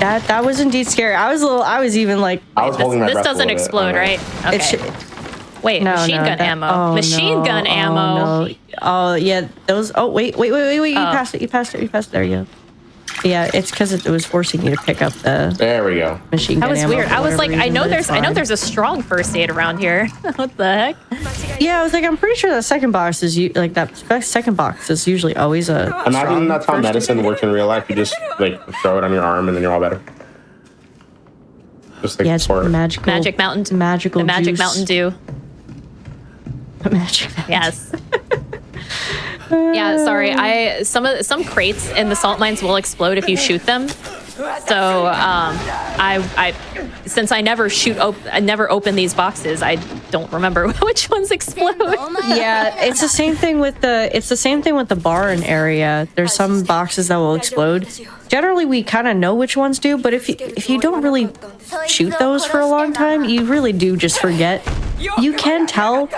That was indeed scary. I was even like, I was holding my breath. This doesn't explode, right? Okay. Wait, machine gun ammo. Machine gun ammo. Oh yeah, those. Oh wait. You passed it. You passed it. There you go. Yeah, it's because it was forcing you to pick up the. There we go. Machine gun That was ammo weird. I was like, I know there's a strong first aid around here. What the heck? Yeah, I was like, I'm pretty sure the second box is second box is usually always a. Imagine that's how medicine works in real life. You just like throw it on your arm and then you're all better. Just like it's magical. Magic Mountain. Magical. The Magic juice. Mountain Dew. Magic Mountain. Yes. Yeah, sorry. Some crates in the salt mines will explode if you shoot them. So I since I never open these boxes, I don't remember which ones explode. Yeah, it's the same thing with the barn area. There's some boxes that will explode. Generally, we kind of know which ones do, but if you don't really shoot those for a long time, you really do just forget. You can tell.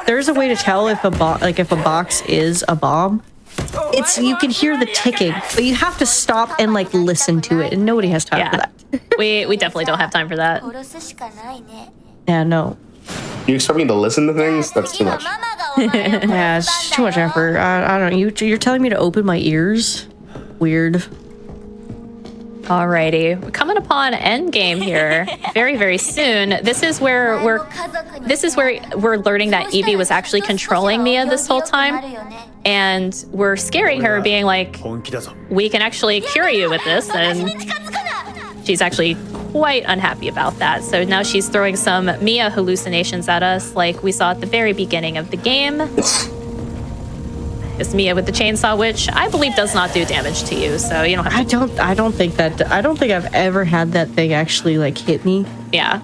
There's a way to tell if a box is a bomb. You can hear the ticking, but you have to stop and like listen to it, and nobody has time for that. we definitely don't have time for that. Yeah, no. You expect me to listen to things? That's too much. Yeah, it's too much effort. I don't know. You're telling me to open my ears? Weird. Alrighty, we're coming upon end game here very, very soon. This is where we're learning that Evie was actually controlling Mia this whole time, and we're scaring her, being like, we can actually cure you with this, and she's actually quite unhappy about that. So now she's throwing some Mia hallucinations at us, like we saw at the very beginning of the game. is Mia with the chainsaw, which I believe does not do damage to you, so you don't have to. I don't think I've ever had that thing actually like hit me. Yeah.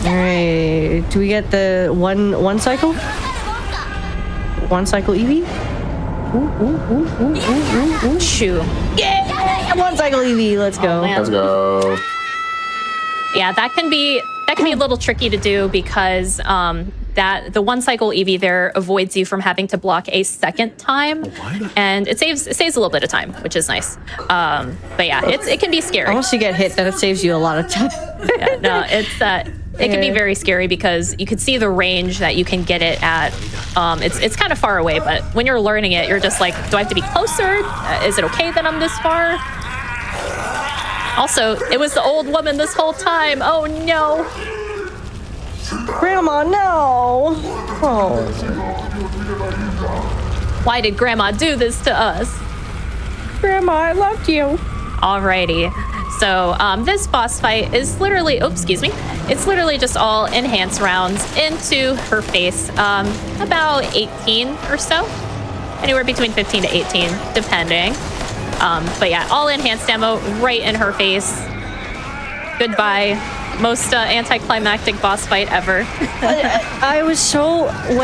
All right, do we get the one cycle? One cycle Eevee? Shoo. Yeah, one cycle Eevee. Let's go. man. Let's go. Yeah, that can be a little tricky to do because that the one cycle Eevee there avoids you from having to block a second time, and it saves a little bit of time, which is nice. But yeah, it can be scary. Once you get hit, then it saves you a lot of time. Yeah, no, it can be very scary because you can see the range that you can get it at. It's kind of far away, but when you're learning it, you're just like, do I have to be closer? Is it okay that I'm this far? Also, it was the old woman this whole time. Oh no. Grandma, no. Oh. Why did Grandma do this to us? Grandma, I loved you. Alrighty. So this boss fight is literally, it's literally just all enhanced rounds into her face. About 18 or so. Anywhere between 15 to 18, depending. But yeah, all enhanced ammo right in her face. Goodbye. Most anticlimactic boss fight ever. When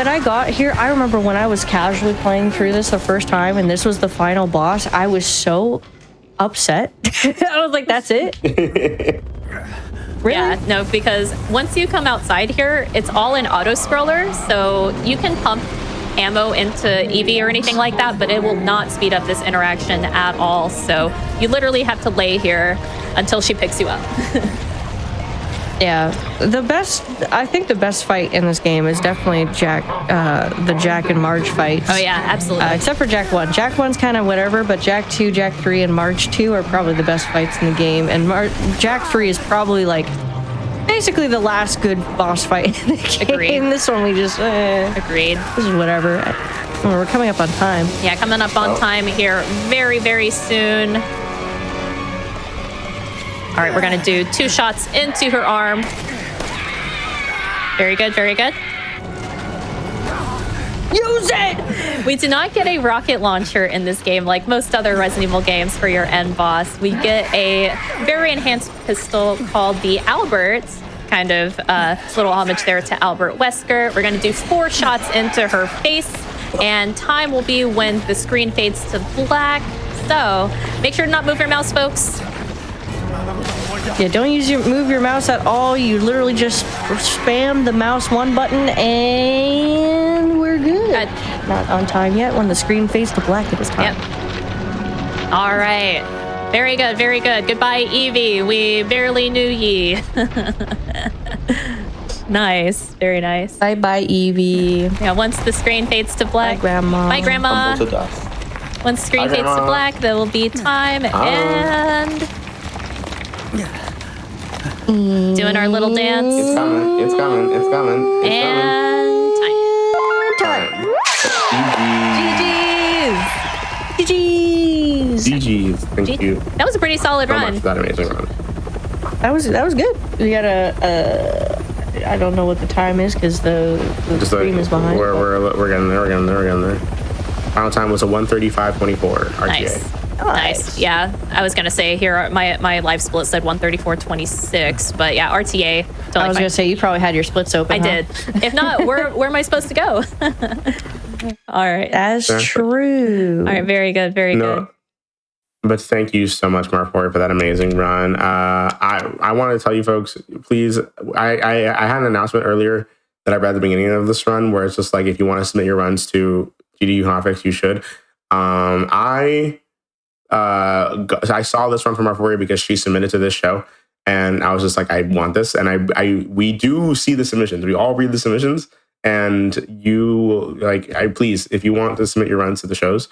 I got here, I remember when I was casually playing through this the first time and this was the final boss, I was so upset. I was like, that's it? Really? Yeah, no, because once you come outside here, it's all in auto scroller, so you can pump ammo into Eevee or anything like that, but it will not speed up this interaction at all. So you literally have to lay here until she picks you up. Yeah, I think the best fight in this game is definitely the Jack and Marge fight. Oh yeah, absolutely. Except for Jack 1. Jack 1's kind of whatever, but Jack 2, Jack 3, and Marge 2 are probably the best fights in the game. And Jack 3 is probably like basically the last good boss fight in the game. Agreed. This one we just Agreed. This is whatever. We're coming up on time. Yeah, coming up on time here very, very soon. All right, we're gonna do 2 shots into her arm. Very good, very good. Use it! We do not get a rocket launcher in this game like most other Resident Evil games for your end boss. We get a very enhanced pistol called the Albert. Kind of little homage there to Albert Wesker. We're gonna do 4 shots into her face, and time will be when the screen fades to black. So make sure to not move your mouse, folks. Yeah, don't move your mouse at all. You literally just spam the mouse 1 button and we're good. Not on time yet. When the screen fades to black, it is time. Yep. All right. Very good, very good. Goodbye, Eevee. We barely knew ye. Nice. Very nice. Bye-bye, Eevee. Yeah, once the screen fades to black. Bye, Grandma. Bye, Grandma. Tumble to dust. Once screen Bye, fades to Grandma. black, there will be time and... Doing our little dance. It's coming. It's coming. It's coming. It's And time. coming. GG's. GG's. Thank you That was a pretty solid so run. much for that amazing run. That was good. We got I don't know what the time is because the screen is behind. We're getting there. We're getting there. Final time was a 1:35.24 RTA. Nice. Nice. Yeah, I was gonna say here my live split said 1:34.26, but yeah, RTA. Totally I was gonna say you probably had your splits open. I did. If not, where am I supposed to go? All right. That's true. All right. Very good. Very good. But thank you so much, Marfori, for that amazing run. I wanted to tell you folks, please. I had an announcement earlier that I read at the beginning of this run, where it's just like if you want to submit your runs to GDQ Hotfix, you should. I saw this run from Marfori because she submitted to this show, and I was just like, I want this. And we do see the submissions. We all read the submissions, and please, if you want to submit your runs to the shows,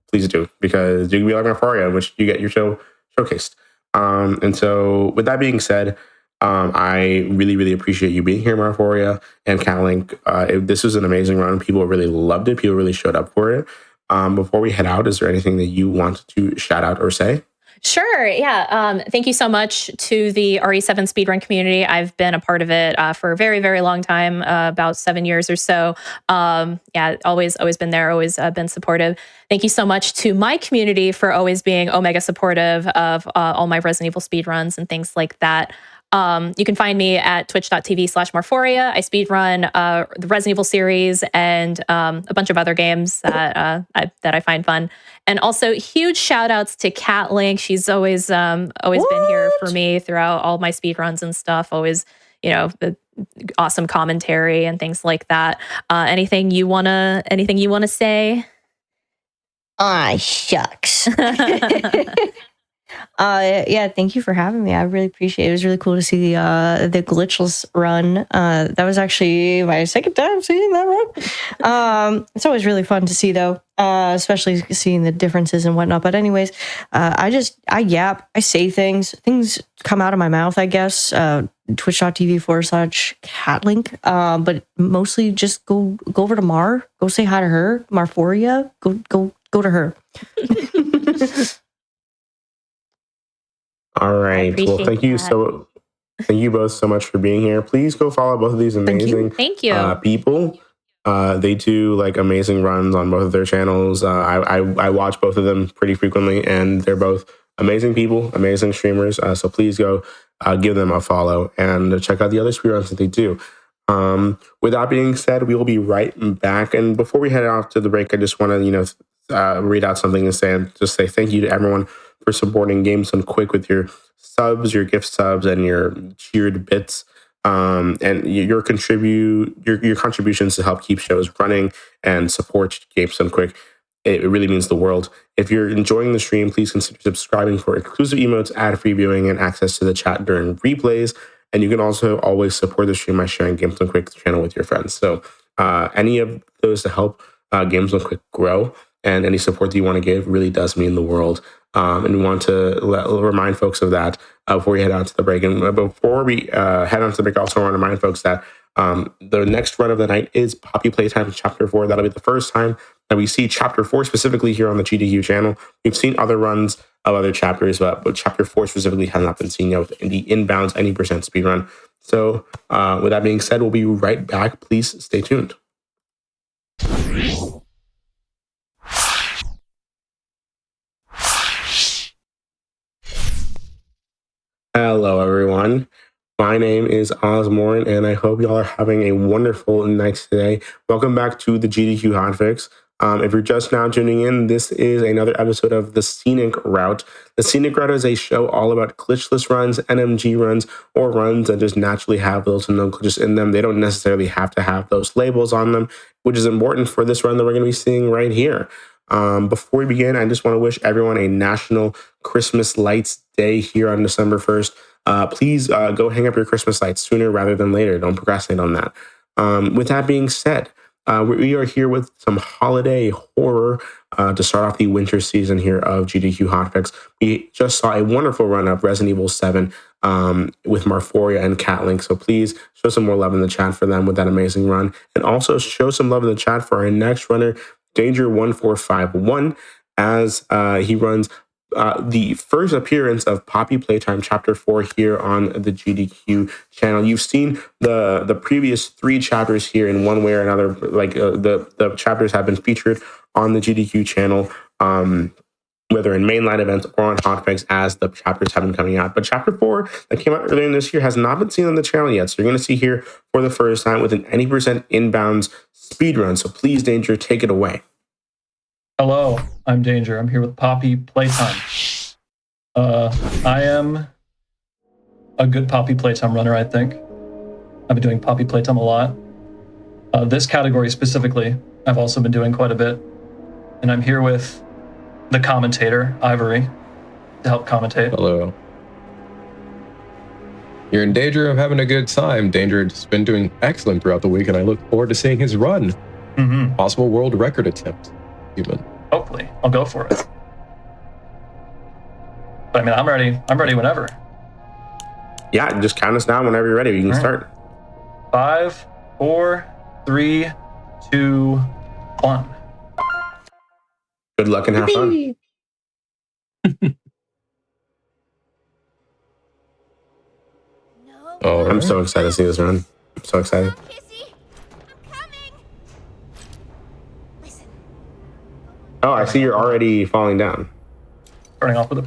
please do, because you can be like Marfori, in which you get your show showcased. And so with that being said, I really, really appreciate you being here, Marforia and Catlink. This was an amazing run. People really loved it. People really showed up for it. Before we head out, is there anything that you want to shout out or say? Sure. Yeah. Thank you so much to the RE7 speedrun community. I've been a part of it for a very, very long time, about 7 years or so. Yeah, always been there, always been supportive. Thank you so much to my community for always being omega supportive of all my Resident Evil speedruns and things like that. You can find me at twitch.tv/Morphoria. I speedrun the Resident Evil series and a bunch of other games that I find fun. And also, huge shout outs to Cat Link. She's always been here for me throughout all my speedruns and stuff. Always, the awesome commentary and things like that. Anything you wanna say? Ah, shucks. Yeah, thank you for having me. I really appreciate it. It was really cool to see the Glitchless run. That was actually my second time seeing that run. It's always really fun to see, though, especially seeing the differences and whatnot. But anyways, I yap, I say things come out of my mouth, I guess. Twitch.tv/Catlink. But mostly just go over to Mar, go say hi to her, Marphoria, go to her. All right. Well, thank you both so much for being here. Please go follow both of these amazing Thank you. people. They do like amazing runs on both of their channels. I watch both of them pretty frequently, and they're both amazing people, amazing streamers. So please go give them a follow and check out the other speedruns that they do. With that being said, we will be right back. And before we head off to the break, I just want to read out something and say thank you to everyone for supporting Games Done Quick with your subs, your gift subs, and your cheered bits, and your contributions to help keep shows running and support Games Done Quick. It really means the world. If you're enjoying the stream, please consider subscribing for exclusive emotes, ad-free viewing, and access to the chat during replays. And you can also always support the stream by sharing Games Done Quick channel with your friends. So any of those to help Games Done Quick grow, and any support that you want to give really does mean the world. And we want to remind folks of that before we head on to the break. And before we head on to the break, I also want to remind folks that the next run of the night is Poppy Playtime Chapter 4. That'll be the first time that we see Chapter 4 specifically here on the GDQ channel. We've seen other runs of other chapters, but Chapter 4 specifically has not been seen yet with the Inbounds any % speedrun. So with that being said, we'll be right back. Please stay tuned. Hello, everyone. My name is Ozmourn, and I hope y'all are having a wonderful night today. Welcome back to the GDQ Hotfix. If you're just now tuning in, this is another episode of the Scenic Route. The Scenic Route is a show all about glitchless runs, NMG runs, or runs that just naturally have little to no glitches in them. They don't necessarily have to have those labels on them, which is important for this run that we're going to be seeing right here. Before we begin, I just want to wish everyone a National Christmas Lights Day here on December 1st. Please go hang up your Christmas lights sooner rather than later. Don't procrastinate on that. With that being said, we are here with some holiday horror to start off the winter season here of GDQ Hotfix. We just saw a wonderful run of Resident Evil 7 with Marphoria and Catlink. So please show some more love in the chat for them with that amazing run. And also show some love in the chat for our next runner, Danger1451, as he runs the first appearance of Poppy Playtime Chapter 4 here on the GDQ channel. You've seen the previous 3 chapters here in one way or another. Like the chapters have been featured on the GDQ channel, whether in mainline events or on Hotfix as the chapters have been coming out. But Chapter 4 that came out earlier this year has not been seen on the channel yet. So you're going to see here for the first time with an any % inbounds speedrun. So please, Danger, take it away. Hello, I'm Danger. I'm here with Poppy Playtime. I am a good Poppy Playtime runner, I think. I've been doing Poppy Playtime a lot. This category specifically, I've also been doing quite a bit. And I'm here with the commentator, Ivory, to help commentate. Hello. You're in danger of having a good time. Danger's been doing excellent throughout the week, and I look forward to seeing his run. Mm-hmm. Possible world record attempt, even. Hopefully. I'll go for it. But I mean, I'm ready whenever. Yeah, just count us down whenever you're ready. We can start. 5, 4, 3, 2, 1. Good luck and have fun. All right. I'm so excited to see this run. I'm so excited. Kissy, I'm coming. Listen. Oh, I see you're already falling down. Starting off with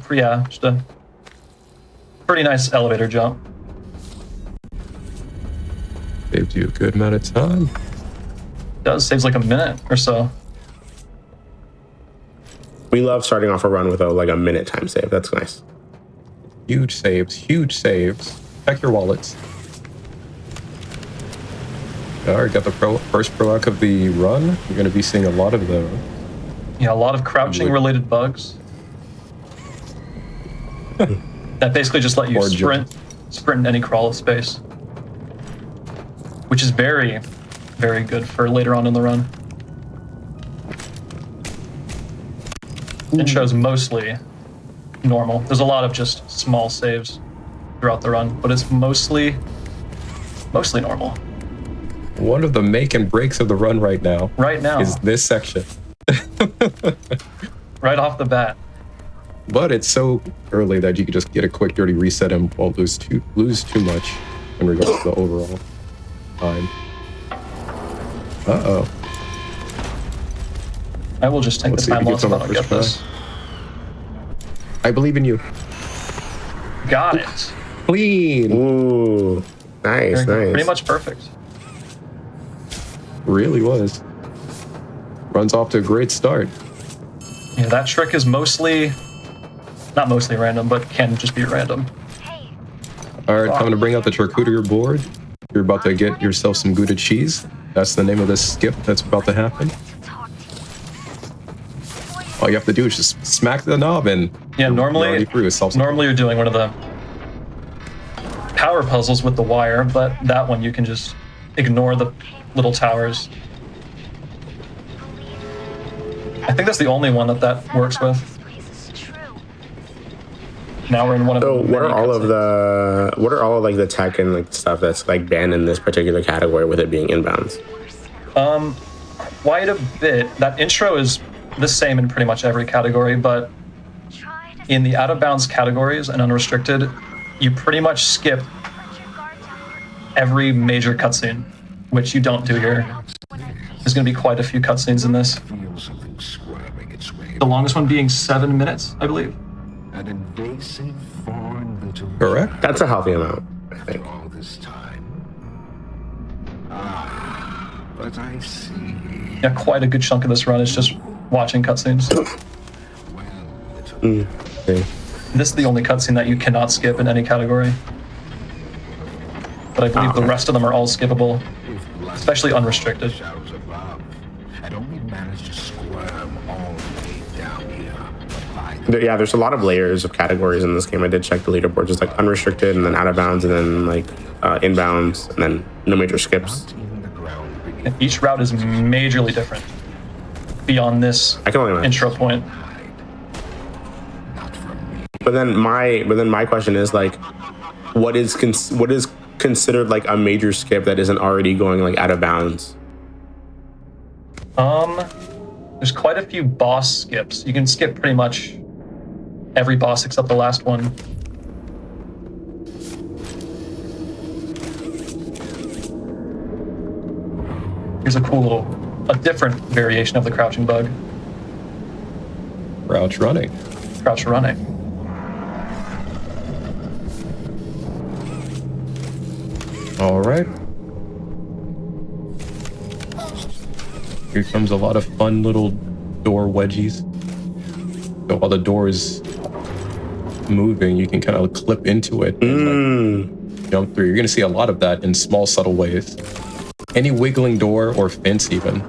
just a pretty nice elevator jump. Saved you a good amount of time. Saves like a minute or so. We love starting off a run with a minute time save. That's nice. Huge saves, huge saves. Check your wallets. All right, got the first proac of the run. You're going to be seeing a lot of those. Yeah, a lot of crouching related bugs. That basically just let you sprint in any crawl space. Which is very, very good for later on in the run. Intro's mostly normal. There's a lot of just small saves throughout the run, but it's mostly normal. One of the make and breaks of the run right now is this section. Right off the bat. But it's so early that you could just get a quick dirty reset and won't lose too much in regards to the overall time. Uh-oh. I will just take Let's the time see loss if if he I gets don't on get the first this. I believe in you. Got it. Clean. Ooh, nice. Pretty much perfect. Really was. Runs off to a great start. Yeah, that trick is not mostly random, but can just be random. All right, time to bring out the charcuterie board. You're about to get yourself some Gouda cheese. That's the name of this skip that's about to happen. All you have to do is just smack the knob and normally you're doing one of the power puzzles with the wire, but that one you can just ignore the little towers. I think that's the only one that works with. Now we're in one of So what are all of the tech and stuff that's banned in this particular category with it being inbounds? Quite a bit. That intro is the same in pretty much every category, but in the out of bounds categories and unrestricted, you pretty much skip every major cutscene, which you don't do here. There's going to be quite a few cutscenes in this. The longest one being 7 minutes, I believe. An invasive foreign little Correct. That's a healthy amount, I think. all this time. But I see. Yeah, quite a good chunk of this run is just watching cutscenes. Okay. This is the only cutscene that you cannot skip in any category. But I believe the rest of them are all skippable, especially unrestricted. Shadows above. I'd only managed to squirm all the way down here. Yeah, there's a lot of layers of categories in this game. I did check the leaderboard, just unrestricted, and then out of bounds, and then inbounds, and then no major skips. And each route is majorly different beyond this I can only imagine. intro point. But then my question is what is considered a major skip that isn't already going out of bounds? There's quite a few boss skips. You can skip pretty much every boss except the last one. Here's a different variation of the crouching bug. Crouch running. Crouch running. All right. Here comes a lot of fun little door wedgies. So while the door is moving, you can kind of clip into it and jump through. You're going to see a lot of that in small, subtle ways. Any wiggling door or fence even.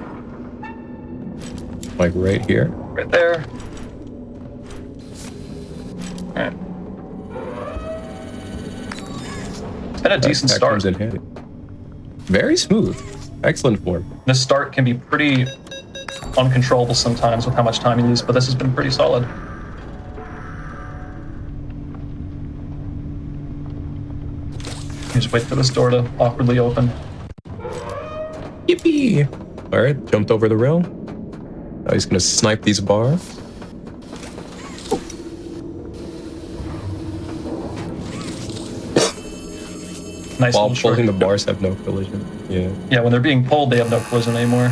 Like right here. Right there. Alright. It's been a decent That start. comes in handy. Very smooth. Excellent form. This start can be pretty uncontrollable sometimes with how much time you lose, but this has been pretty solid. You just wait for this door to awkwardly open. Yippee! All right, jumped over the rail. Now he's gonna snipe these bars. Nice While little short. pulling the bars have no collision. Yeah. Yeah, when they're being pulled, they have no collision anymore.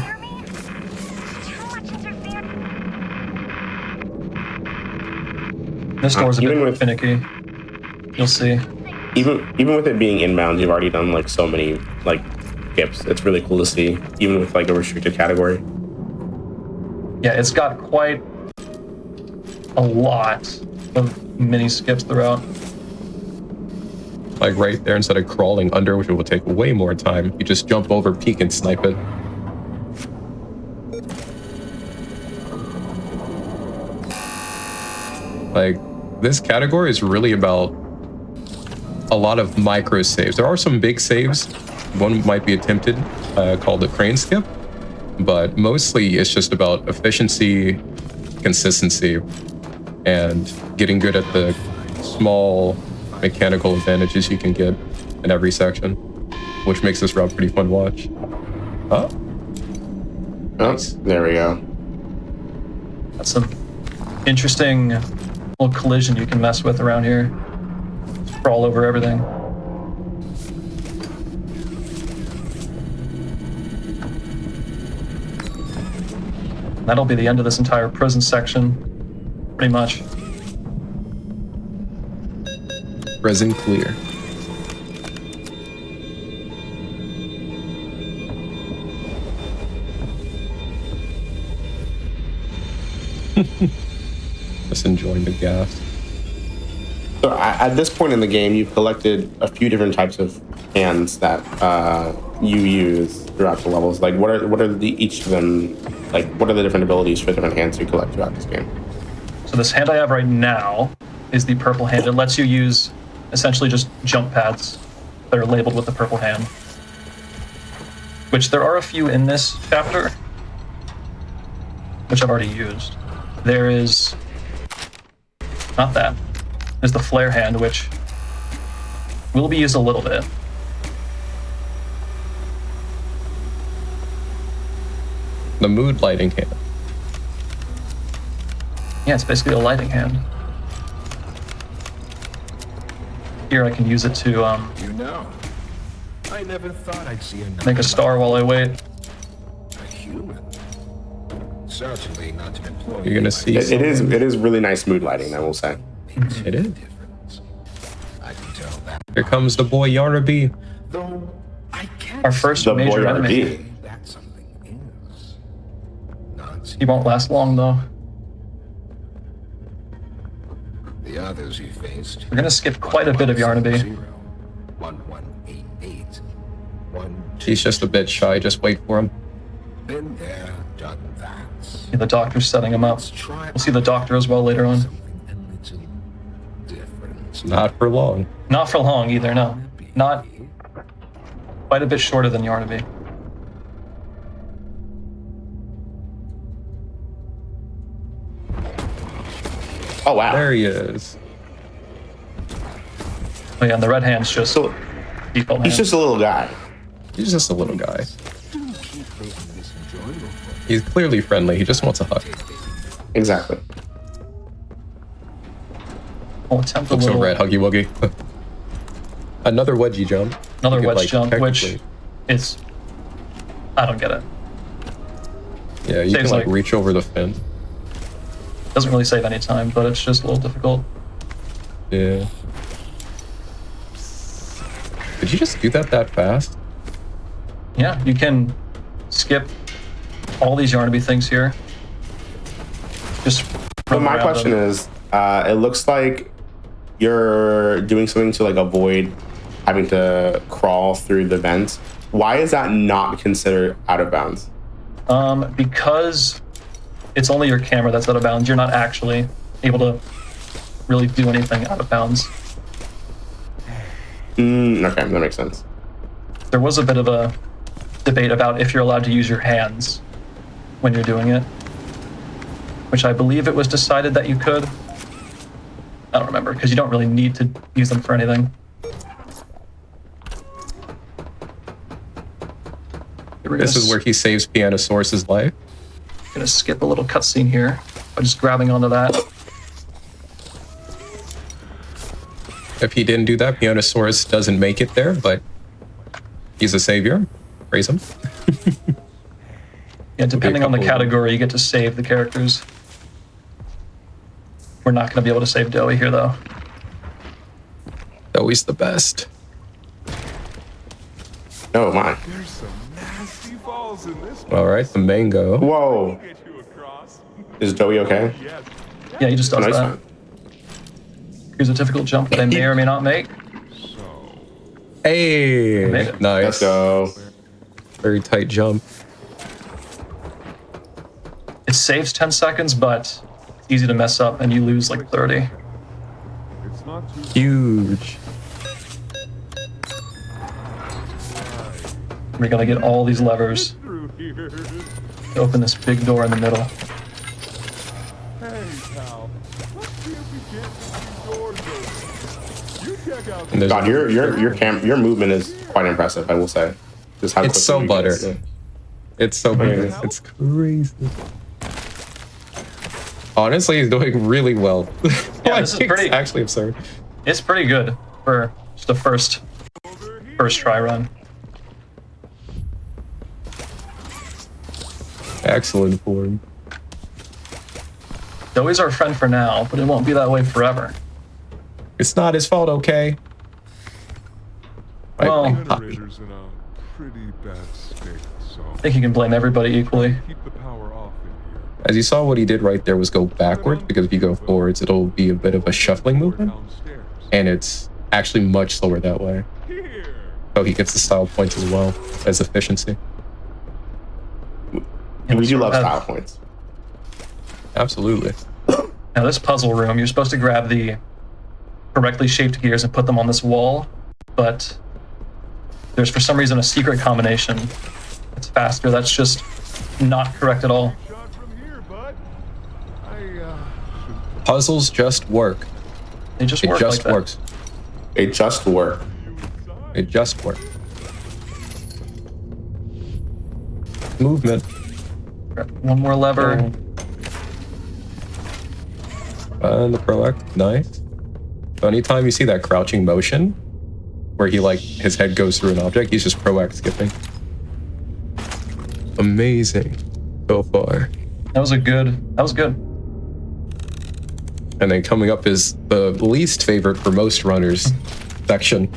This door's a bit Even with- finicky. You'll see. Even with it being inbound, you've already done like so many like skips. It's really cool to see, even with like a restricted category. Yeah, it's got quite a lot of mini skips throughout. Like right there, instead of crawling under, which will take way more time, you just jump over, peek, and snipe it. Like, this category is really about a lot of micro saves. There are some big saves. One might be attempted, called the crane skip, but mostly it's just about efficiency, consistency, and getting good at the small mechanical advantages you can get in every section, which makes this route pretty fun to watch. Oh, Oh, there we go. That's some interesting little collision you can mess with around here. Crawl over everything. That'll be the end of this entire prison section, pretty much. resin clear. Just enjoying the gas. So at this point in the game, you've collected a few different types of hands that you use throughout the levels. Like, what are each of them? Like, what are the different abilities for different hands you collect throughout this game? So this hand I have right now is the purple hand. It lets you use essentially just jump pads that are labeled with the purple hand, which there are a few in this chapter, which I've already used. There is not that. There's the flare hand, which will be used a little bit. The mood lighting hand. Yeah, it's basically a lighting hand. Here I can use it to You know, I never thought I'd see another make a star while I wait. a human. Certainly not an employee. You're gonna see. It is really nice mood lighting, I will say. It is. Difference. I can tell that. Here comes the boy Yarnaby. Though I can't Our first The major boy enemy. RD. that something is. Nonsense. He won't last long though. The others you faced. We're gonna skip quite a bit of Yarnaby. 1188. He's just a bit shy. Just wait for him. Been there, done that. See, the doctor's setting him up. Let's try We'll see the doctor as well later on. something a little different. Not for long. Not for long either, no. Not quite a bit shorter than Yarnaby. Oh wow! There he is. Oh yeah, and the red hand's just So default hand. he's just a little guy. He's just a little guy. Do keep making this enjoyable for He's clearly friendly. He just wants a hug. Exactly. I'll attempt a Looks little, over at Huggy Wuggy. Another wedgie jump. another You could, wedge like, jump, which technically- is... I don't get it. Yeah, you Saves can like like- reach over the fence. Doesn't really save any time, but it's just a little difficult. Yeah. Did you just do that fast? Yeah, you can skip all these Yarnaby things here. Just But my question is, it looks like you're doing something to like avoid having to crawl through the vents. Why is that not considered out of bounds? because it's only your camera that's out of bounds. You're not actually able to really do anything out of bounds. Okay, that makes sense. There was a bit of a debate about if you're allowed to use your hands when you're doing it, which I believe it was decided that you could. I don't remember, because you don't really need to use them for anything. Here we're This gonna is where he saves Pianosaurus's life. gonna skip a little cutscene here by just grabbing onto that. If he didn't do that, Pianosaurus doesn't make it there, but He's a savior. Praise him. Yeah, depending on the couple of them. category, you get to save the characters. We're not going to be able to save Doey here, though. Always the best. Oh my. There's some nasty balls in this. All right, the mango. Whoa. Get you across. Is Joey okay? Yes. Yeah, he just does Nice that. one. Here's a difficult jump that I may or may not make. So, Hey, Made it. nice. Let's go. Very tight jump. It saves 10 seconds, but it's easy to mess up and you lose like 30. it's not too Huge. We're going to get all these levers through here. to open this big door in the middle. Hey, pal. Let's see if we can't get these doors open. You check out And there's God, your movement is quite impressive, I will say. Just how It's quickly so you butter. get it. It's so big. It's crazy. Honestly, he's doing really well. Yeah, this is It's pretty- actually absurd. It's pretty good for just the first try run. Excellent form. Doey's our friend for now, but it won't be that way forever. It's not his fault, okay? Right, Well- like Poppy. generator's in a pretty bad state, so I think you can blame everybody equally. keep the power off in here. As you saw, what he did right there was go backwards, because if you go forwards, it'll be a bit of a shuffling movement, Downstairs. and it's actually much slower that way. Here. So he gets the style points as well as efficiency. And we do love Have- style points. Absolutely. Now this puzzle room, you're supposed to grab the correctly shaped gears and put them on this wall, but there's for some reason a secret combination that's faster. That's just not correct at all. Shot from here, bud. I should Puzzles just work. They just It work just like that. works. It just work. It just works. Movement. Grab one more lever. And the proact, nice. So anytime you see that crouching motion, where he like his head goes through an object, he's just proact skipping. Amazing so far. That was good. And then coming up is the least favorite for most runners section,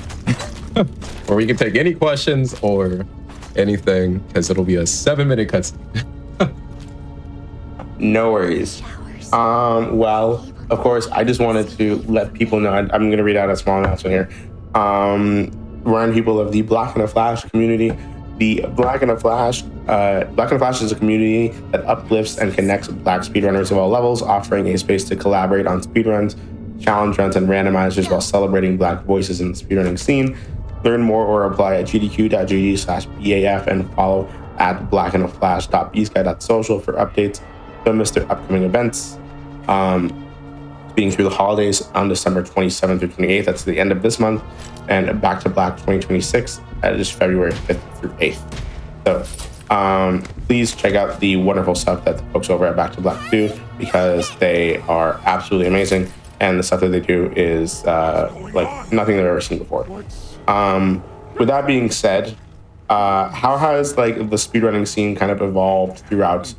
where we can take any questions or anything, because it'll be a 7-minute cutscene. No worries. Well, of course, I just wanted to let people know. I'm going to read out a small announcement here. Remind people of the Black in a Flash community. The Black in a Flash is a community that uplifts and connects Black speedrunners of all levels, offering a space to collaborate on speedruns, challenge runs, and randomizers while celebrating Black voices in the speedrunning scene. Learn more or apply at gdq.gg/BAF and follow at blackinaflash.bsky.social for updates. Don't miss their upcoming events. Being through the holidays on December 27th through 28th, that's the end of this month, and Back to Black 2026, that is February 5th through 8th. So please check out the wonderful stuff that the folks over at Back to Black do, because they are absolutely amazing, and the stuff that they do is like nothing I've ever seen before. With that being said, how has like the speedrunning scene kind of evolved throughout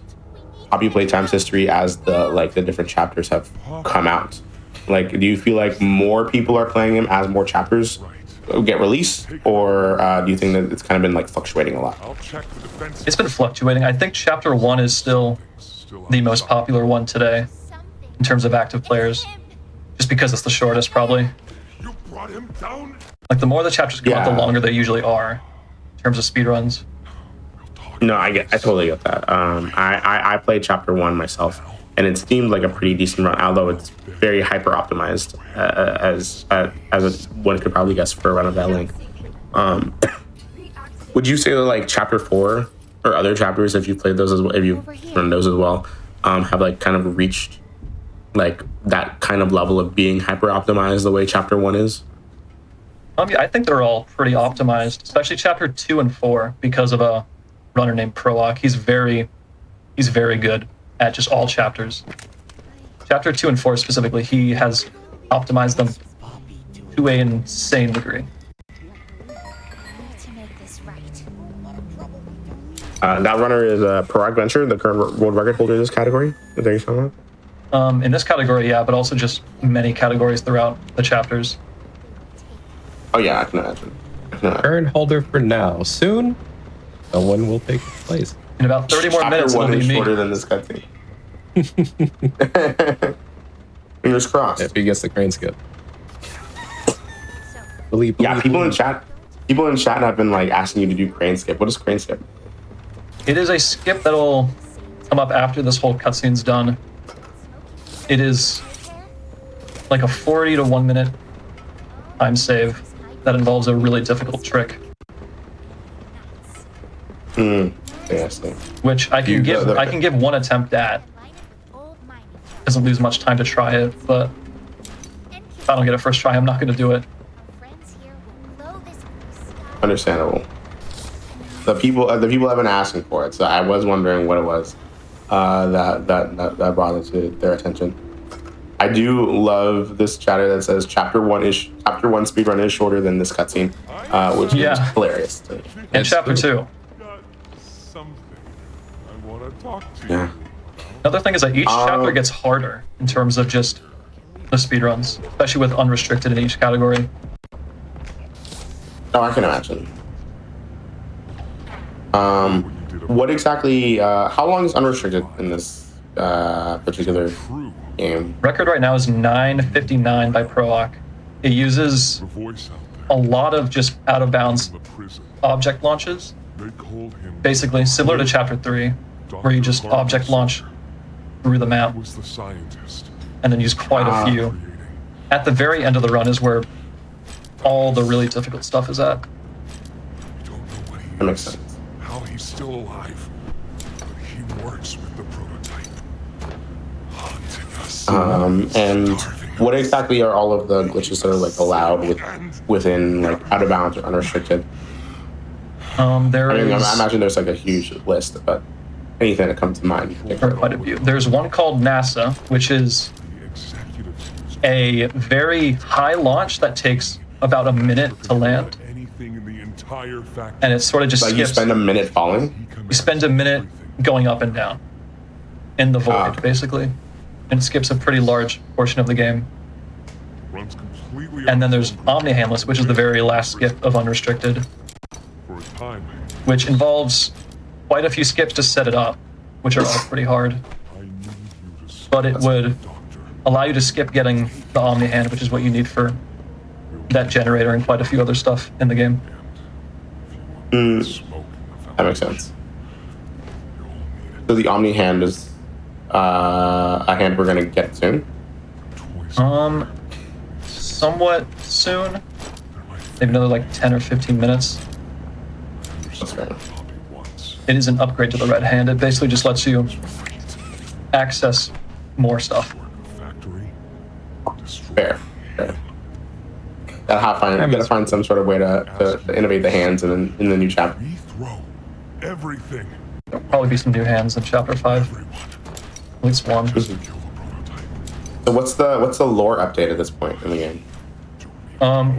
Poppy Playtime's history as the different chapters have come out? Like, do you feel like more people are playing them as more chapters get released, or do you think that it's kind of been like fluctuating a lot? I'll check the defense. It's been fluctuating. I think chapter 1 is still the most popular one today in terms of active players, just because it's the shortest probably. You brought him down. Like the more the chapters come out, the Yeah. longer they usually are in terms of speedruns. No, I totally get that. I played chapter 1 myself, and it seemed like a pretty decent run, although it's very hyper optimized, as one could probably guess for a run of that length. Would you say that like chapter 4 or other chapters, if you played those as well, if you've run those as well, have like kind of reached like that kind of level of being hyper optimized the way chapter 1 is? Yeah, I think they're all pretty optimized, especially chapter 2 and 4, because of a runner named Proak. He's very good at just all chapters. Chapter 2 and 4 specifically, he has optimized them to an insane degree. To make this right. That runner is Parag Venture, the current world record holder in this category. Is that you talking about? In this category, yeah, but also just many categories throughout the chapters. Oh yeah, I can imagine. Current holder for now. Soon, someone will take its place. In about 30 more minutes, Chapter it'll 1 be is me. shorter than this cutscene. Fingers crossed. If he gets the crane skip. Yeah, people in chat have been like asking you to do crane skip. What is crane skip? It is a skip that'll come up after this whole cutscene's done. It is like a 40 to 1 minute time save that involves a really difficult trick. Yes. Which I can give one attempt at. Doesn't lose much time to try it, but if I don't get a first try, I'm not going to do it. Understandable. The people have been asking for it, so I was wondering what it was that brought it to their attention. I do love this chatter that says chapter one speedrun is shorter than this cutscene, which is hilarious. And chapter 2. Got something I want to talk to Yeah. Another thing is that each chapter gets harder in terms of just the speedruns, especially with unrestricted in each category. Oh, I can imagine. What exactly? How long is unrestricted in this particular game? Record right now is 9:59 by Proac. It uses a lot of just out of bounds object launches, basically similar to chapter 3, where you just object launch through the map and then use quite a few. At the very end of the run is where all the really difficult stuff is at. That makes sense. How he's still alive, but he works with the prototype, haunting us. And what exactly are all of the glitches that are like allowed within like out of bounds or unrestricted? I imagine there's like a huge list, but anything that comes to mind. Quite a few. There's one called NASA, which is a very high launch that takes about a minute to land. And it sort of just like skips. You spend a minute falling? You spend a minute going up and down in the void, basically. And it skips a pretty large portion of the game. And then there's Omni-Handless, which is the very last skip of Unrestricted, which involves quite a few skips to set it up, which are all pretty hard. But it would allow you to skip getting the Omni-Hand, which is what you need for that generator and quite a few other stuff in the game. That makes sense. So the Omni Hand is a hand we're gonna get soon? Somewhat soon. Maybe another like 10 or 15 minutes. That's fair. It is an upgrade to the red hand. It basically just lets you access more stuff. Fair. Gotta find some sort of way to innovate the hands in the new chapter. Everything. There'll probably be some new hands in chapter 5. At least one. So what's the lore update at this point in the game?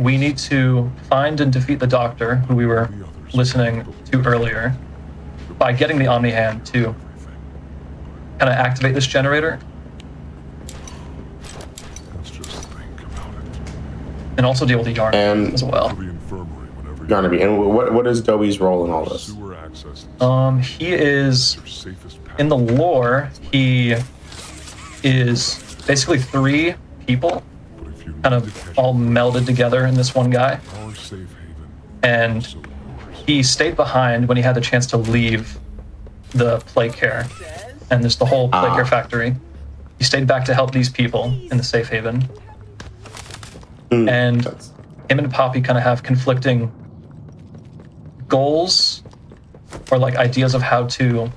We need to find and defeat the Doctor, who we were listening to earlier, by getting the Omni Hand to kind of activate this generator. And also deal with the Yarn as well. Yarnaby. And what is Dobie's role in all this? He is, in the lore, he is basically 3 people, kind of all melded together in this one guy. And he stayed behind when he had the chance to leave the play care and there's the whole play care factory. He stayed back to help these people in the safe haven. And him and Poppy kind of have conflicting goals or like ideas of how to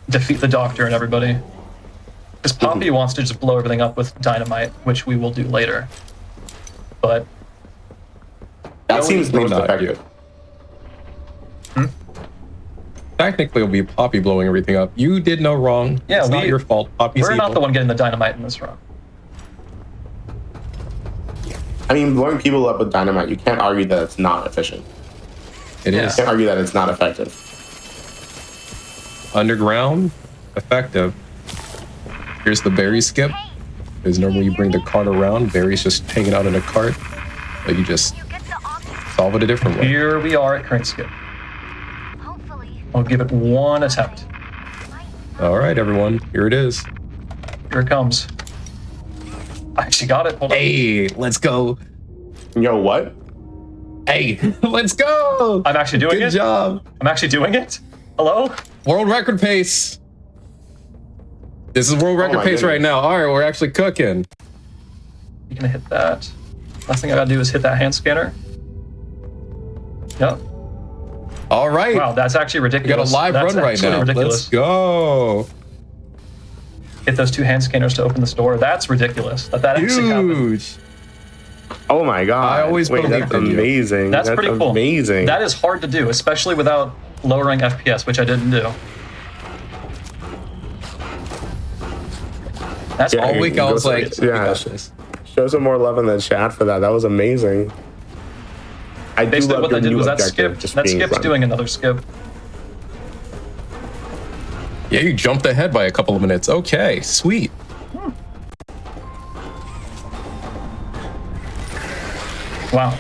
defeat the Doctor and everybody. Because Poppy wants to just blow everything up with dynamite, which we will do later. But that seems most effective. Technically, it'll be Poppy blowing everything up. You did no wrong. Yeah, it's not your fault. Poppy's we're not evil. the one getting the dynamite in this run. I mean, blowing people up with dynamite, you can't argue that it's not efficient. It is. You can't argue that it's not effective. underground, effective. Here's the berry skip. Because normally you bring the cart around, berries just hanging out in a cart, but you just solve it a different way. Here we are at crane skip. Hopefully. I'll give it one attempt. All right, everyone, here it is. Here it comes. I actually got it. Hold on. Hey, let's go. Yo, what? Hey, let's go. I'm actually doing it. Good job. I'm actually doing it. Hello? World record pace. This is world record my pace goodness. right now. All right, we're actually cooking. You're gonna hit that. Last thing I gotta do is hit that hand scanner. Yep. All right. Wow, that's actually We got a ridiculous. live That's run right absolutely now. ridiculous. Let's go. Hit those 2 hand scanners to open the store. That's ridiculous. That actually happened. Huge. Oh my god! I always Wait, believed that's in you. amazing. That's pretty cool. Amazing. That is hard to do, especially without lowering FPS, which I didn't do. That's Yeah, all All week I was like, we yeah. got this. Show some more love in the chat for that. That was amazing. I do Basically, love what your I did new was that objective, skip. just That being skip's run. doing another skip. Yeah, you jumped ahead by a couple of minutes. Okay, sweet. Wow.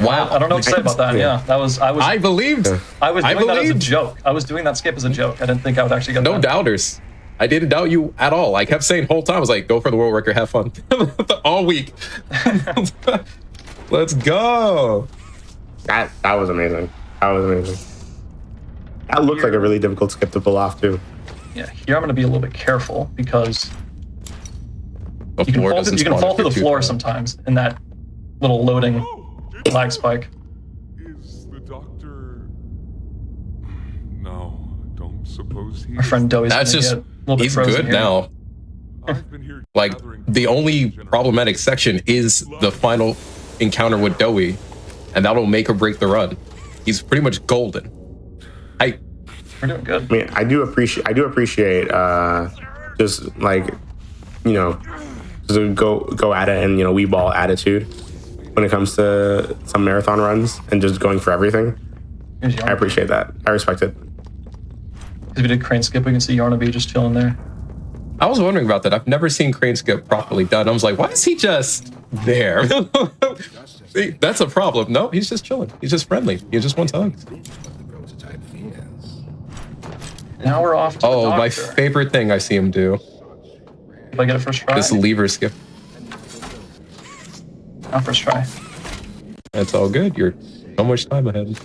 Wow. I don't know what to say about that. Yeah, that was. I believed. I was I doing that as a believed. joke. I was doing that skip as a joke. I didn't think I would actually get No that. doubters. I didn't doubt you at all. I kept saying the whole time, I was like, go for the world record, have fun. All week. Let's go. That was amazing. That was amazing. That looked like a really difficult skip to pull off too. Yeah, here I'm going to be a little bit careful because The you can floor fall, doesn't you can spawn fall if through you're the too floor far. sometimes in that little loading lag spike. Is the doctor... No, I don't suppose he Our friend Doey's That's gonna just, get a little bit he's frozen good here. now. I've been here Like, gathering the only generation. problematic section is the final encounter with Doey, and that'll make or break the run. He's pretty much golden. We're doing good. I mean, I do appreciate just like, you know, just a go at it and, you know, we ball attitude when it comes to some marathon runs and just going for everything. Here's I Yarnaby. appreciate that. I respect it. If we did crane skip, we can see Yarnaby just chilling there. I was wondering about that. I've never seen crane skip properly done. I was like, why is he just there? See, that's a problem. No, he's just chilling. He's just friendly. He just wants hugs. Now we're off to the Oh, my doctor. favorite thing I see him do. If I get it first try? This lever skip. Not first try. That's all good. You're so much time ahead.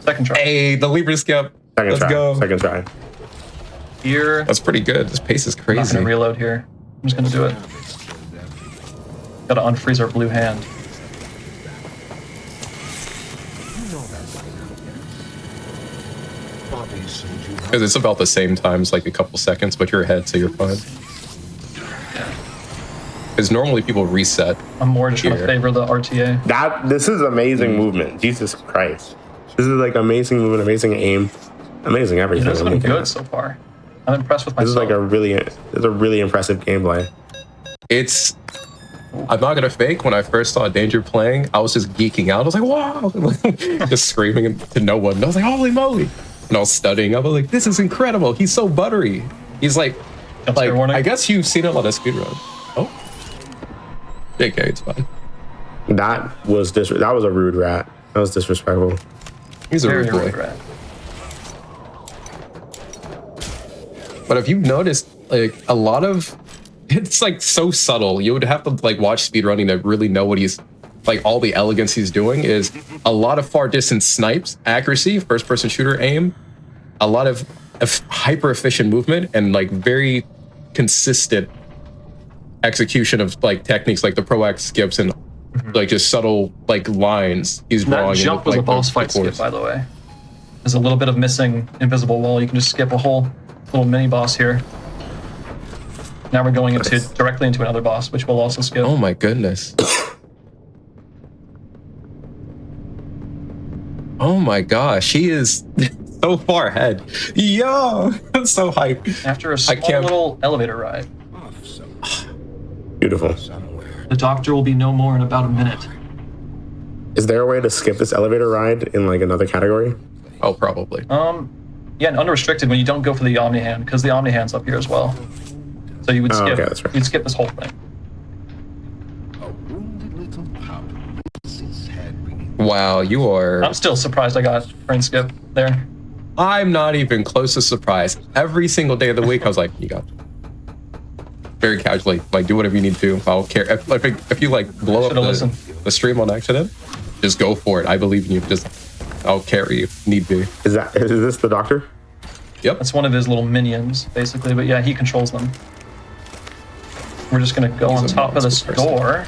Second try. Hey, the lever skip. Second Let's try. go. Second try. Here. That's pretty good. This pace is I'm not crazy. gonna reload here. I'm just gonna do it. Gotta unfreeze our blue hand. Because it's about the same times, like a couple seconds, but you're ahead, so you're fine. Because normally people reset. I'm more just trying to Here. favor the RTA. This is amazing movement. Jesus Christ. This is like amazing movement, amazing aim, amazing everything. This has I'm been looking good at. so far. I'm impressed with This is myself. like a really impressive gameplay. It's. I'm not gonna fake. When I first saw Danger playing, I was just geeking out. I was like, "Wow!" Just screaming to no one. I was like, "Holy moly!" And I was studying. I was like, "This is incredible. He's so buttery." He's like, Jump scare warning. I guess you've seen a lot of speedrun. Oh, JK, it's fine. That was a rude rat. That was disrespectful. He's a Very rude boy. rude rat. But if you've noticed, like a lot of, it's like so subtle. You would have to like watch speedrunning to really know what he's like. All the elegance he's doing is a lot of far distance snipes, accuracy, first person shooter aim, a lot of hyper efficient movement, and like very consistent execution of like techniques like the Pro X skips and like just subtle like lines he's drawing. That jump into, was like, a boss the fight skip, course. by the way. There's a little bit of missing invisible wall. You can just skip a whole little mini boss here. Now we're going into directly into another boss, which we'll also skip. Oh my goodness. Oh my gosh, he is so far ahead. Yo, I'm so hyped. After a small can't- little elevator ride. Beautiful. The doctor will be no more in about a minute. Is there a way to skip this elevator ride in like another category? Oh, probably. Yeah, and unrestricted when you don't go for the Omni Hand, because the Omni Hand's up here as well. So you would skip. Okay, that's right. You'd skip this whole thing. A wounded little pup lays his head beneath Wow, you are. I'm still surprised I got frame skip there. I'm not even close to surprised. Every single day of the week, I was like, you got it. Very casually, like, do whatever you need to. I'll care. If you like blow up the stream on accident, just go for it. I believe in you. I'll carry you if need be. Is this the doctor? Yep. That's one of his little minions, basically. But yeah, he controls them. We're just gonna go He's on a top of this monster person. door.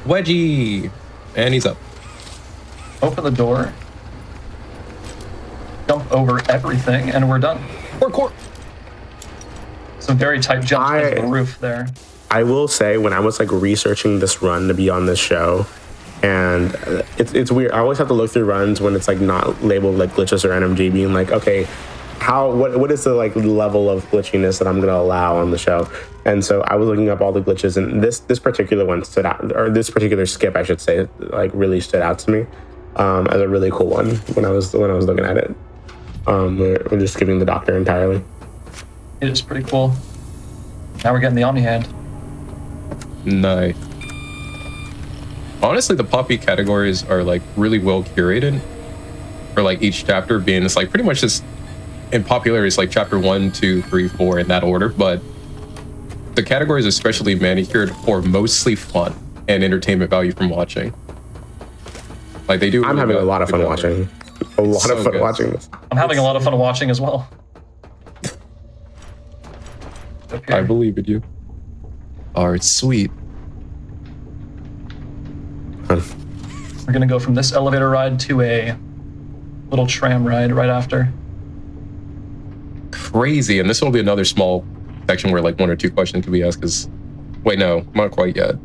Wedgie, and he's up. Open the door. Jump over everything, and we're done. Parkour. Some very tight jumps into the roof there. I will say, when I was like researching this run to be on this show, and it's weird. I always have to look through runs when it's like not labeled like glitches or NMG, being like, okay, what is the like level of glitchiness that I'm going to allow on the show? And so I was looking up all the glitches, and this particular one stood out, or this particular skip, I should say, like really stood out to me as a really cool one when I was looking at it. We're just skipping the doctor entirely. It is pretty cool. Now we're getting the Omni Hand. Nice. Honestly, the Poppy categories are like really well curated. For like each chapter being, it's like pretty much just in popularity, it's like chapter 1, 2, 3, 4 in that order. But the categories are especially manicured for mostly fun and entertainment value from watching. Like they do. I'm having a lot of fun watching. A lot of fun watching this. I'm having a lot of fun watching as well. I believe in you. Oh, it's sweet. We're gonna go from this elevator ride to a little tram ride right after. Crazy, and this will be another small section where like 1 or 2 questions could be asked. Because, wait, no, not quite yet.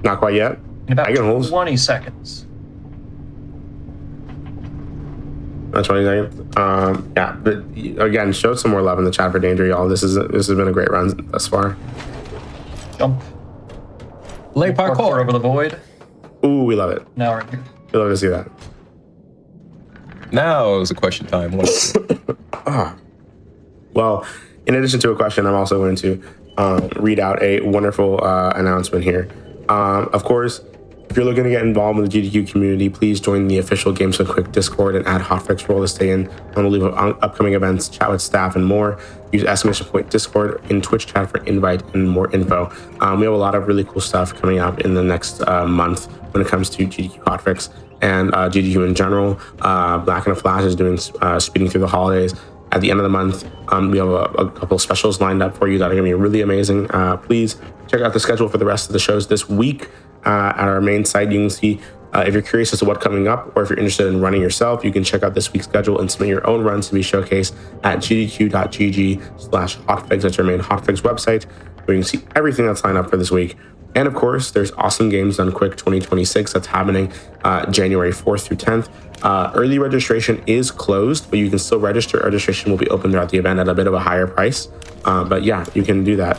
Not quite yet. In about I can hold 20 seconds. 20 seconds. Yeah, but again, show some more love in the chat for Danger, y'all. This has been a great run thus far. Jump. Lay parkour over the void. Ooh, we love it. Now we're here. We love to see that. Now is a question time. Well, in addition to a question, I'm also going to read out a wonderful announcement here. Of course, if you're looking to get involved with the GDQ community, please join the official Games So Quick Discord and add Hotfix role to stay in on the leave of upcoming events, chat with staff, and more. Use exclamation point Discord in Twitch chat for invite and more info. We have a lot of really cool stuff coming up in the next month when it comes to GDQ Hotfix and GDQ in general. Black and a Flash is doing speeding through the holidays. At the end of the month, we have a couple of specials lined up for you that are going to be really amazing. Please check out the schedule for the rest of the shows this week. At our main site, you can see if you're curious as to what's coming up, or if you're interested in running yourself, you can check out this week's schedule and submit your own runs to be showcased at gdq.gg/hotfix. That's our main Hotfix website, where you can see everything that's lined up for this week. And of course, there's Awesome Games Done Quick 2026 that's happening January 4th through 10th. Early registration is closed, but you can still register. Registration will be open throughout the event at a bit of a higher price. But yeah, you can do that.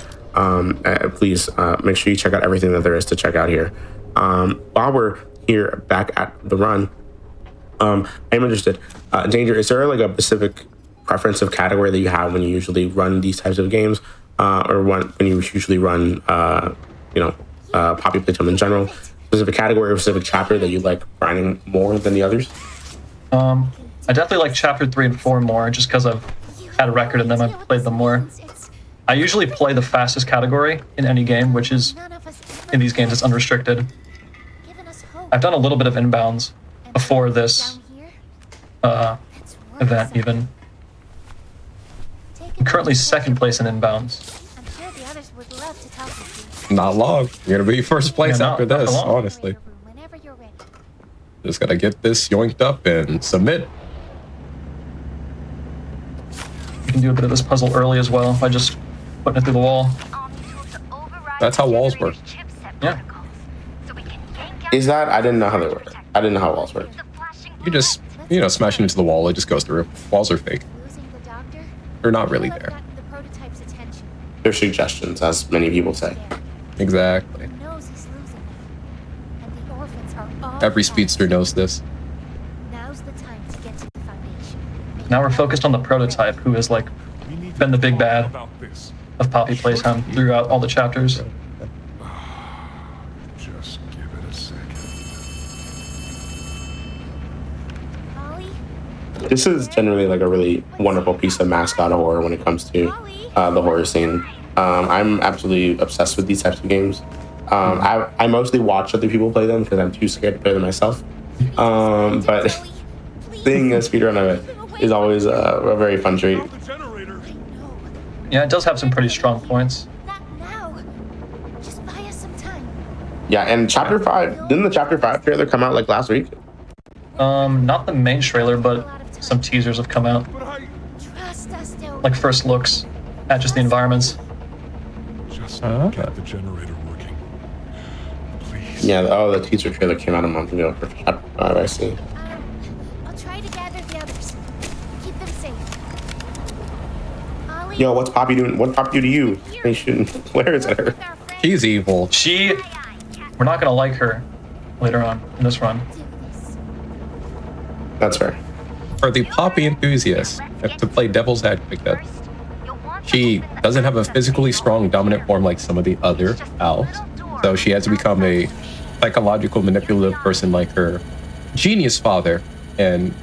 Please make sure you check out everything that there is to check out here. While we're here back at the run, I'm interested. Danger, is there like a specific preference of category that you have when you usually run these types of games, or when you usually run, Poppy Playtime in general? Specific category or specific chapter that you like grinding more than the others? I definitely like chapter 3 and 4 more, just because I've had a record in them. I've played them more. I usually play the fastest category in any game, which is, in these games, it's unrestricted. I've done a little bit of inbounds before this event, even. I'm currently second place in inbounds. Not long. You're gonna be first place Yeah, after not this, long. honestly. Just gotta get this yoinked up and submit. You can do a bit of this puzzle early as well by just putting it through the wall. That's how walls work. Yeah. Is that? I didn't know how they work. I didn't know how walls work. You just, smash it into the wall. It just goes through. Walls are fake. They're not really there. They're suggestions, as many people say. Exactly. Every speedster knows this. Now's the Now we're focused on the prototype, who has like We need to been the big talk bad about this. of Poppy Playtime throughout all the chapters. Just give it a second. Ollie? This is generally like a really wonderful piece of mascot horror when it comes to the horror scene. I'm absolutely obsessed with these types of games. I mostly watch other people play them because I'm too scared to play them myself. But seeing a speedrun of it is always a very fun treat. The generator. Yeah, it does have some pretty strong points. Not now. Just buy us some time. Yeah, and Chapter 5, didn't the Chapter 5 trailer come out like last week? Not the main trailer, but some teasers have come out. But I Trust us, though. Like first looks at just the environments. just Ah. get the generator working. Please. Yeah, the teaser trailer came out a month ago for Chapter 5, I see. I'll try to gather the others. Keep them safe. Ollie? Yo, what's Poppy doing? What's Poppy do to you? They shouldn't. Where is her? She's evil. We're not gonna like her later on in this run. Do this. That's fair. For the Poppy enthusiast, to play devil's advocate, she doesn't have a physically strong dominant form like some of the other elves, so she has to become a psychological manipulative person like her genius father and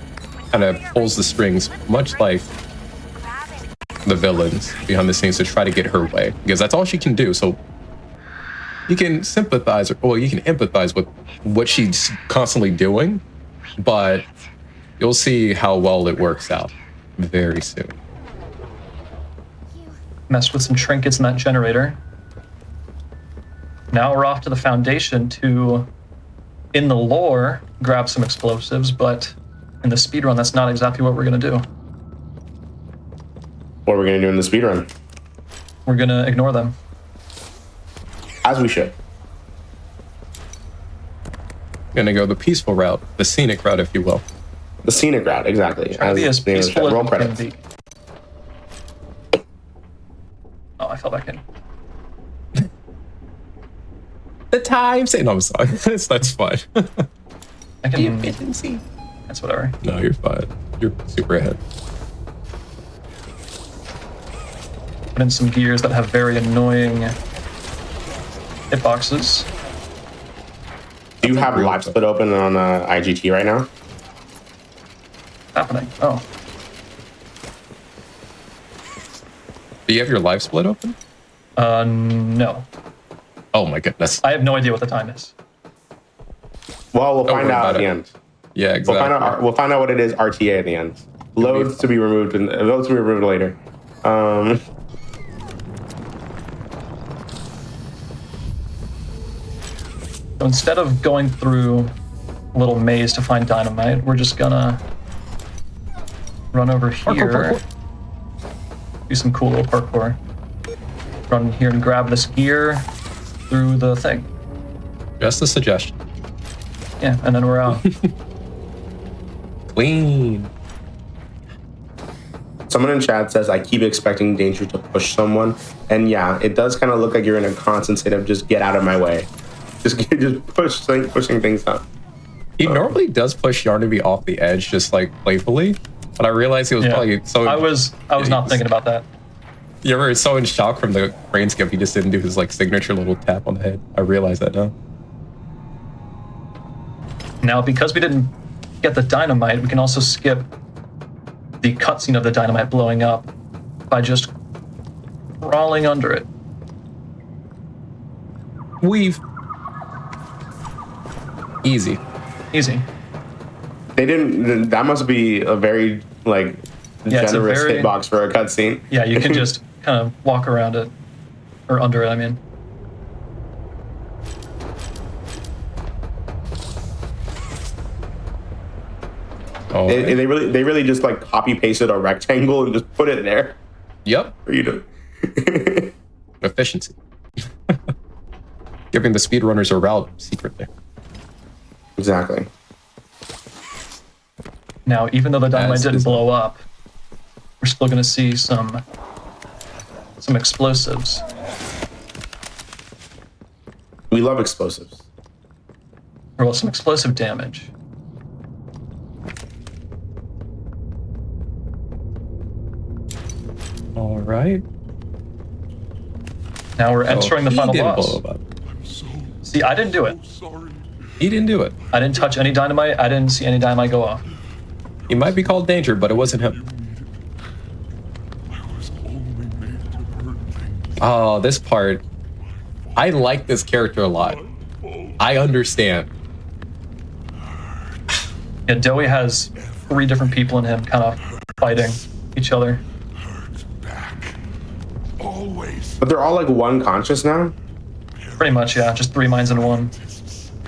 kind of pulls the strings, much like the villains behind the scenes, to try to get her way, because that's all she can do. So you can sympathize, or you can empathize with what she's constantly doing, but you'll see how well it works out very soon. Messed with some trinkets in that generator. Now we're off to the foundation to, in the lore, grab some explosives, but in the speedrun, that's not exactly what we're gonna do. What are we gonna do in the speedrun? We're gonna ignore them. As we should. Gonna go the peaceful route, the scenic route, if you will. The scenic route, exactly. Try to be as the name of the peaceful show. as Roll we can credits. be. Oh, I fell back in. The time say no, I'm sorry. That's fine. I can. That's whatever. No, you're fine. You're super ahead. Put in some gears that have very annoying hitboxes. Do you have live split open on IGT right now? Happening. Oh, Do you have your live split open? no. Oh my goodness. I have no idea what the time is. Well, we'll Don't find worry out at about the it. end. Yeah, exactly. We'll find out what it is RTA at the end. Loads to be removed and loads to be removed later. So instead of going through a little maze to find dynamite, we're just gonna run over here. Parkour. Do some cool little parkour. Run here and grab this gear through the thing. Just a suggestion. Yeah, and then we're out. Clean. Someone in chat says, I keep expecting danger to push someone. And yeah, it does kind of look like you're in a constant state of just get out of my way. Just pushing things up. He normally does push Yarnaby off the edge, just like playfully. But I realized he was Yeah. probably so. I was not thinking about that. You ever so in shock from the crane skip, he just didn't do his like signature little tap on the head. I realize that now. Now, because we didn't get the dynamite, we can also skip the cutscene of the dynamite blowing up by just crawling under it. Weave. Easy. Easy. They didn't. That must be a very like Yeah, it's a generous very- hitbox for a cutscene. Yeah, you can just kind of walk around it. Or under it, I mean. Oh. They really just like copy pasted a rectangle and just put it there Yep. for you to. Efficiency. Giving the speedrunners a route secretly. Exactly. Now, even though the dynamite As didn't is- blow up, we're still going to see some explosives. We love explosives. Or well, some explosive damage. All right. Now we're entering the he final didn't boss. blow him up. I'm so See, I didn't do it. sorry. He didn't do it. I didn't touch any dynamite. I didn't see any dynamite go off. He might be called Danger, but it wasn't him. I was only made to hurt things. Oh, this part. I like this character a lot. I understand. Yeah, Dowie has 3 different people in him kind of fighting each other. Hurt back. Always. But they're all like one conscious now? Pretty much, yeah. Just 3 minds in one.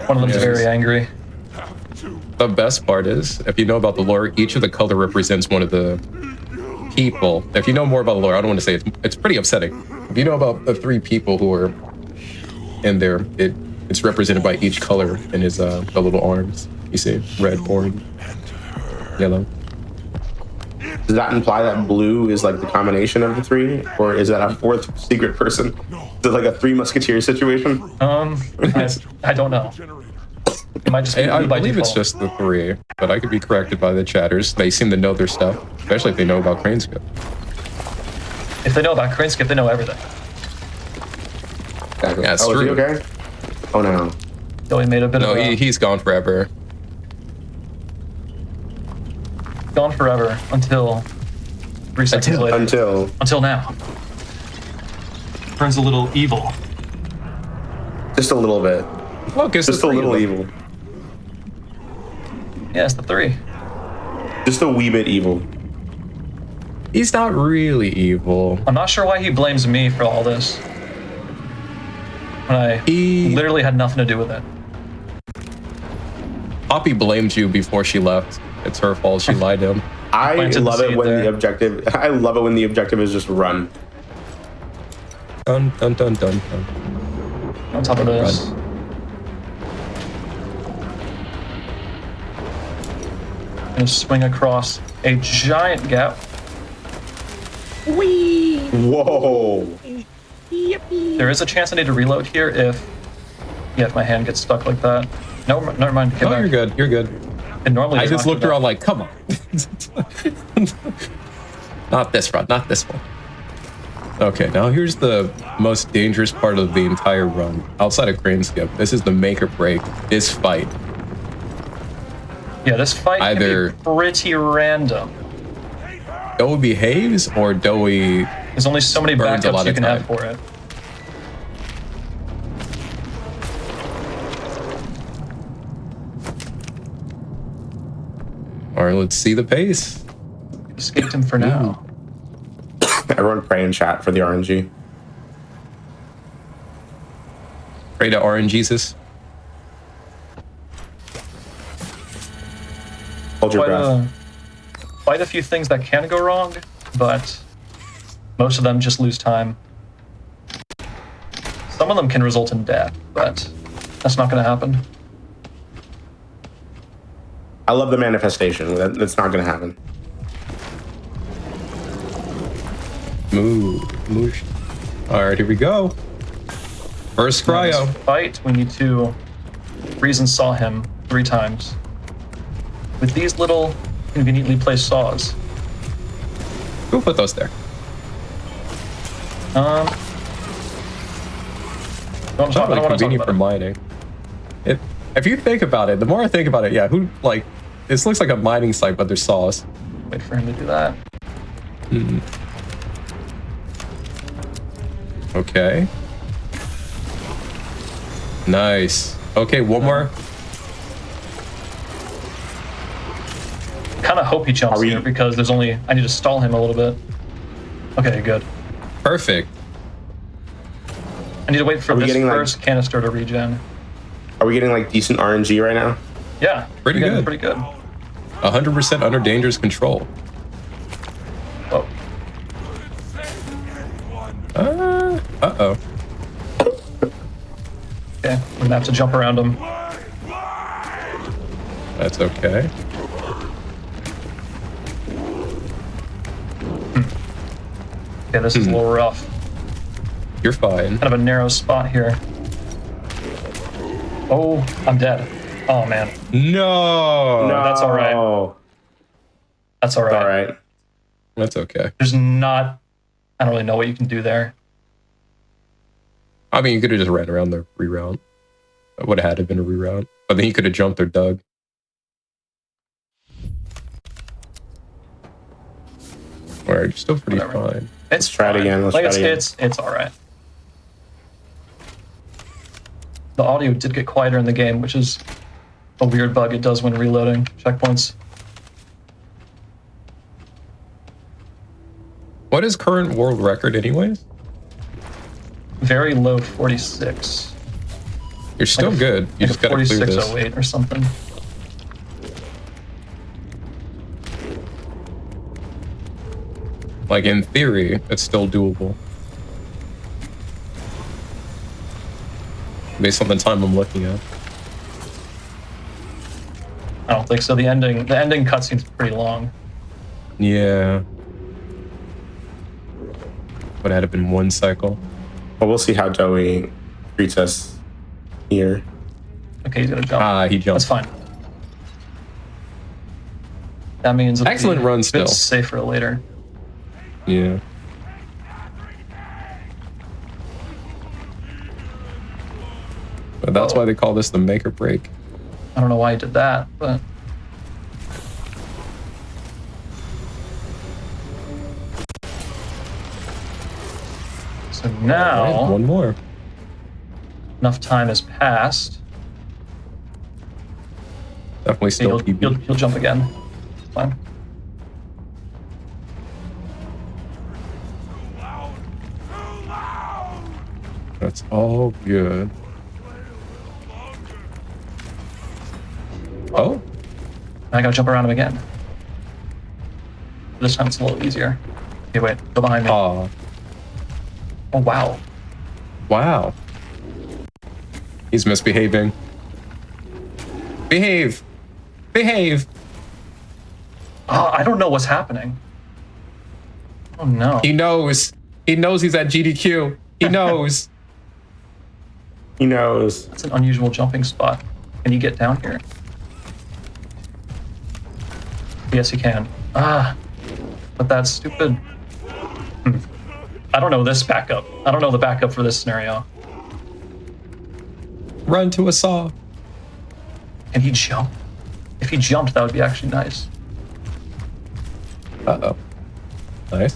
One of them's Yes. very angry. Have to. The best part is, if you know about the lore, each of the color represents one of the people. If you know more about the lore, I don't want to say it's pretty upsetting. If you know about the 3 people who are in there, it's represented by each color in his the little arms. You see, red, orange, yellow. Does that imply that blue is like the combination of the 3? Or is that a 4th secret person? Is it like a 3 musketeer situation? I don't know. Generator. It might just be I blue by believe it's default. just the 3, but I could be corrected by the chatters. They seem to know their stuff, especially if they know about Cranescope. If they know about Craneskip, they know everything. Exactly. Yeah, it's oh, is he true. okay? Oh no. Dowie made a bit No, of a... he's gone forever. gone forever until 3 seconds later. Until now. Turns a little evil. just a little bit. Look, it's Just the a 3 of little them. evil. Yeah, it's the 3. Just a wee bit evil. He's not really evil. I'm not sure why he blames me for all this. When I He- literally had nothing to do with it. Poppy blamed you before she left. It's her fault. She lied to him. I Planted the love it seed when there. the objective. I love it when the objective is just run. Dun dun dun dun dun. On top of this. Gonna swing across a giant gap. Whoa! There is a chance I need to reload here if my hand gets stuck like that. No, never mind. Get No, back. you're good. You're good. It normally I does just not looked do that. around like, come on. Not this run. Not this one. Okay, now here's the most dangerous part of the entire run. Outside of crane skip, this is the make or break. This fight. Yeah, this fight Either- can be pretty random. Dowie behaves or Dowie... There's only so many Burns a lot backups you of can have time. for it. Alright, let's see the pace. Escaped him for now. Everyone pray in chat for the RNG. Pray to RN Jesus. Hold your breath. Quite a few things that can go wrong, but most of them just lose time. Some of them can result in death, but that's not going to happen. I love the manifestation. That's not going to happen. Move. Moosh. Alright, here we go. First cryo. This fight, we need to freeze and saw him 3 times. With these little conveniently placed saws. Who put those there? I don't Not really want to talk convenient about for it. mining. If you think about it, the more I think about it, yeah, who, like, this looks like a mining site, but there's saws. Wait for him to do that. Okay. Nice. Okay, one more. Kind of hope he jumps Are we- here because there's only... I need to stall him a little bit. Okay, good. Perfect. I need to wait for Are we this getting, like- first canister to regen. Are we getting like decent RNG right now? Yeah. Pretty we're getting good. Pretty good. 100% under danger's control. Oh, Uh-oh. okay. We're gonna have to jump around him. That's okay. Okay, this is a little rough. You're fine. Kind of a narrow spot here. Oh, I'm dead. Oh, man. No. that's all right. Oh, That's all right. all right. That's okay. There's not I don't really know what you can do there. I mean, you could have just ran around the reroute. It would have had to have been a reroute. But then you could have jumped or dug. Alright, you're still pretty Whatever. fine. It's try it fine. again, let's like try it again. it's all right. The audio did get quieter in the game, which is a weird bug it does when reloading checkpoints. What is current world record anyways? Very low 46. You're still Like a- good. You like just a gotta clear this. 4608 or something. Like in theory, it's still doable. Based on the time I'm looking at. I don't think so. The ending cutscene's pretty long. Yeah. Would have been one cycle. Well, we'll see how Joey treats us here. Okay, he's gonna jump. Ah, he jumped. That's fine. That means it'll Excellent be run a still. bit safer later. Yeah. But that's why they call this the make or break. I don't know why he did that, but so now Alright, one more. enough time has passed. Definitely Okay, still PB. you'll jump again. Fine. That's all good. Oh, I gotta jump around him again. This time it's a little easier. Okay, wait, go behind me. aw, Oh wow. wow. He's misbehaving. Behave. Behave. Oh, I don't know what's happening. Oh no. He knows. He knows he's at GDQ. He knows. He knows. That's an unusual jumping spot. Can you get down here? Yes, you can. Ah, but that's stupid. I don't know this backup. I don't know the backup for this scenario. Run to a saw. Can he jump? If he jumped, that would be actually nice. Uh-oh. Nice.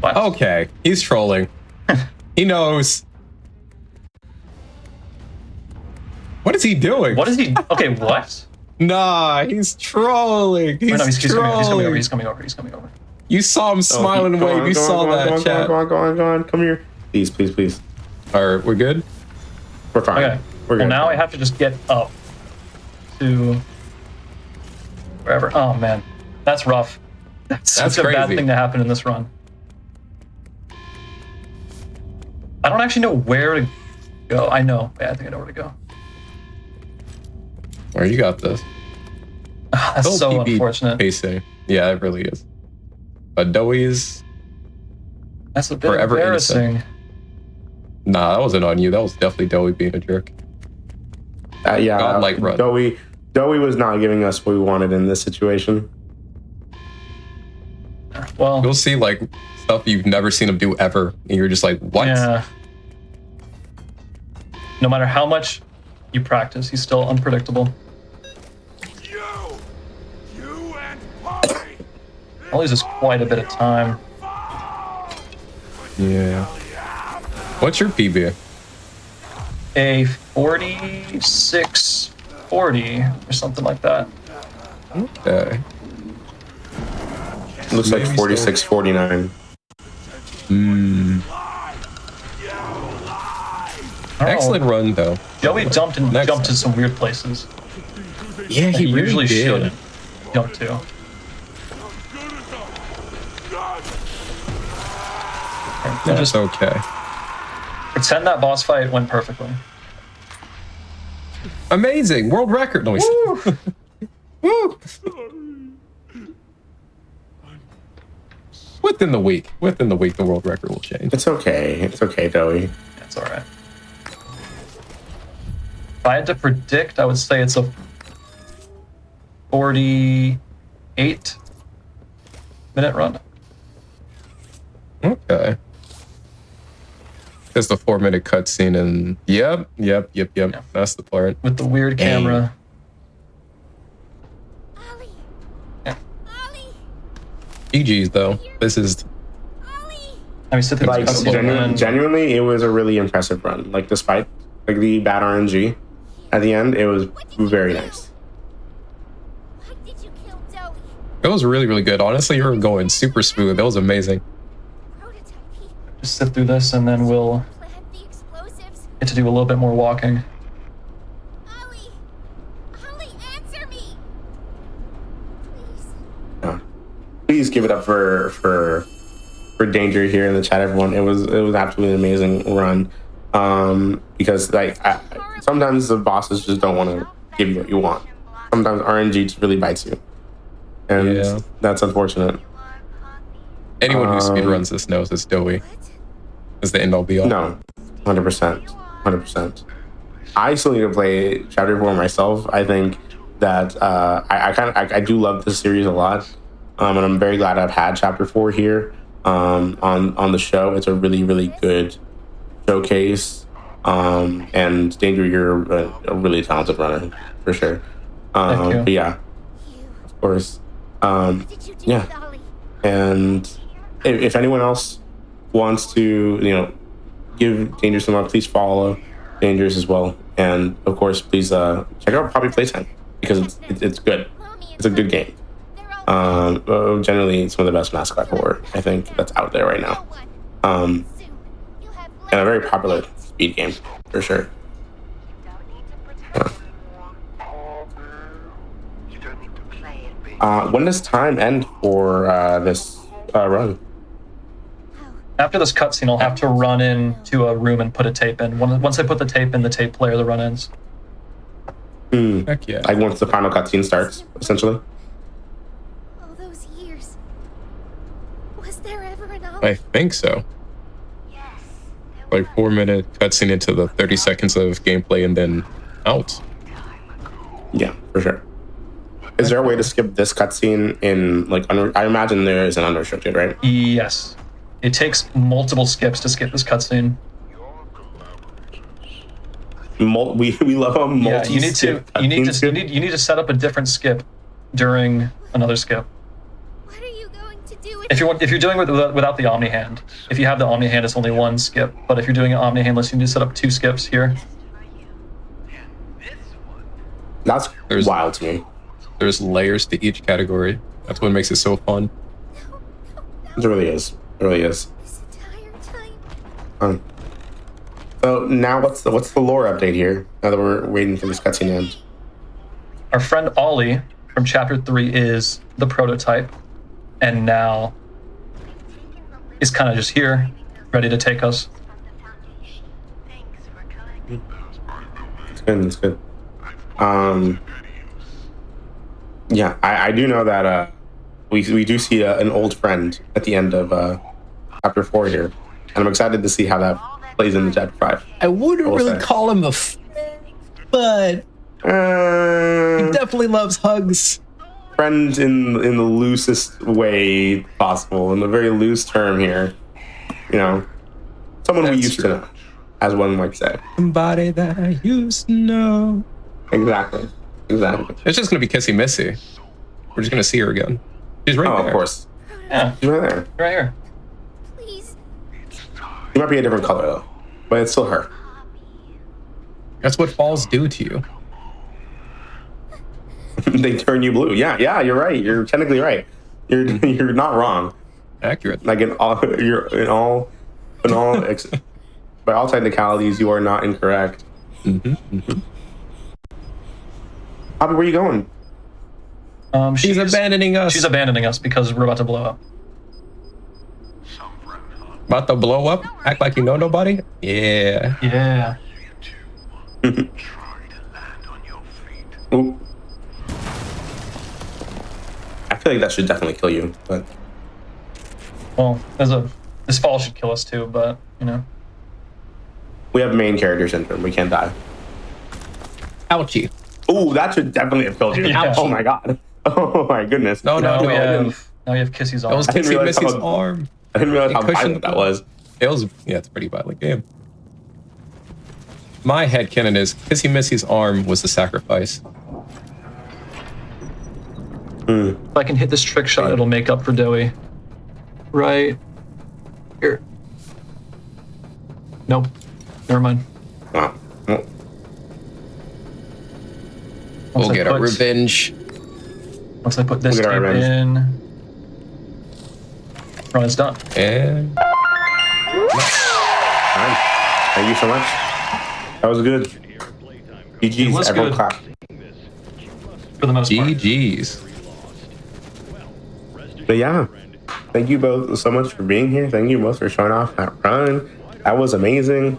What? Okay, he's trolling. He knows. What is he doing? What is he? Okay, what? Nah, he's trolling. He's, Wait, no, he's trolling. coming over. He's coming over. He's coming over. You saw him smile and wave. You saw that, chat. Go on. Come here. Please, please, please. All right, we're good. We're fine. Okay. We're Well, good. now I have to just get up to wherever. Oh man, that's rough. That's such a bad crazy. thing to happen in this run. I don't actually know where to go. I know. Yeah, I think I know where to go. All right, you got this. That's Still so PB unfortunate. Pacing. Yeah, it really is. But Doey's. That's a bit Forever embarrassing. Nah, that wasn't on you. That was definitely Doey being a jerk. Yeah, Godlike run. Doey was not giving us what we wanted in this situation. Well, You'll see like stuff you've never seen him do ever, and you're just like, what? yeah. No matter how much you practice, he's still unpredictable. You and Poppy. All loses quite a bit of time. Yeah. What's your PB? A 4640 or something like that. Okay. Looks like Maybe 46-49. Hmm. Excellent run though. Joey jumped and Next jumped to time. some weird places. Yeah, He usually shouldn't jump to. That's Just okay. pretend that boss fight went perfectly. Amazing world record. No, Woo! Within the week, the world record will change. It's okay. It's okay, Doey. That's all right. If I had to predict, I would say it's a 40. 8-minute run. Okay. There's the 4-minute cutscene, and yep. That's the part. With the weird camera. Ollie! Yeah. Ollie! GG's though. This is Ollie! I mean, sit through Like this cutscene and genuinely, it was a really impressive run. Like despite like the bad RNG at the end, it was very nice. Why did you kill Zoe? it was really, really good. Honestly, you were going super smooth. That was amazing. Prototype. He just sit through this, and then we'll planted the explosives. get to do a little bit more walking. Ollie! Ollie, answer me! Please. Please give it up for Danger here in the chat, everyone. It was absolutely an amazing run. Because like sometimes the bosses just don't want to give you what you want. Sometimes RNG just really bites you, and that's unfortunate. Anyone who speedruns this knows it's doughy. Is the end all be all. No, 100%. I still need to play Chapter 4 myself. I think that I do love this series a lot, and I'm very glad I've had Chapter 4 here on the show. It's a really, really good showcase. And Danger, you're a really talented runner for sure. Thank you. But yeah, of course. What did you do Yeah. with Ollie? And if anyone else wants to, give Danger some love, please follow Dangerous as well. And of course, please check out Poppy Playtime because it's good. Mommy and It's a good Mommy. game. They're all Generally, some of the best mascot horror I think that's out there right now. Soon. You'll have And a very less popular kids. speed game for sure. When does time end for this run? After this cutscene, I'll have to run into a room and put a tape in. Once I put the tape in the tape player, the run ends. Heck yeah. Like once the final cutscene starts, essentially. All those years. Was there ever an Ollie? I think so. Like 4-minute cutscene into the 30 seconds of gameplay and then out. Yeah, for sure. Is there a way to skip this cutscene in like I imagine there is an unrestricted, right? Yes. It takes multiple skips to skip this cutscene. We love a multi. Yeah, you need to set up a different skip during another skip. What are you going to do with If you're doing it without the Omni hand, if you have the Omni hand, it's only one skip. But if you're doing an Omni handless, you need to set up 2 skips here. That's wild to me. There's layers to each category. That's what makes it so fun. It really is. It really is. this entire time? So now what's the lore update here? Now that we're waiting for this cutscene to end. Our friend Ollie from Chapter 3 is the prototype, and now is kind of just here, ready to take us. It's good. It's good. Yeah, I do know that we do see an old friend at the end of Chapter 4 here, and I'm excited to see how that plays into Chapter 5. I wouldn't really call him a but he definitely loves hugs. Friend in the loosest way possible, in a very loose term here. Someone we That's used to know, as one might say. Somebody that I used to know. Exactly. It's just gonna be Kissy Missy. We're just gonna see her again. She's right there. Of course. Yeah, She's right there. right here. Please. She might be a different color though, but it's still her. That's what falls do to you. They turn you blue. Yeah, you're right. You're technically right. You're not wrong. Accurate. Like by all technicalities, you are not incorrect. Bobby, where are you going? She's abandoning us. She's abandoning us because we're about to blow up. About to blow up? Act like you know nobody? Yeah. Yeah. Ooh. I feel like that should definitely kill you, but Well, this fall should kill us too, but we have main character syndrome. We can't die. Ouchie. Ooh, that should definitely have killed you. Yeah. Oh my god. Oh my goodness. No, Now we I didn't. have Kissy's That arm. was I didn't Kissy realize Missy's how- arm. I didn't realize It how cushioned violent the that was. It's a pretty violent game. My headcanon is Kissy Missy's arm was the sacrifice. If I can hit this trick shot, it'll make up for Doey. Right here. Nope. Never mind. Wow. Well, Once We'll I get our put- revenge. Once I put this We'll get tape our in, run is done. And fine. Thank you so much. That was good. It GG's, was everyone good. clap. For the most part. GG's. But yeah, thank you both so much for being here. Thank you both for showing off that run. That was amazing.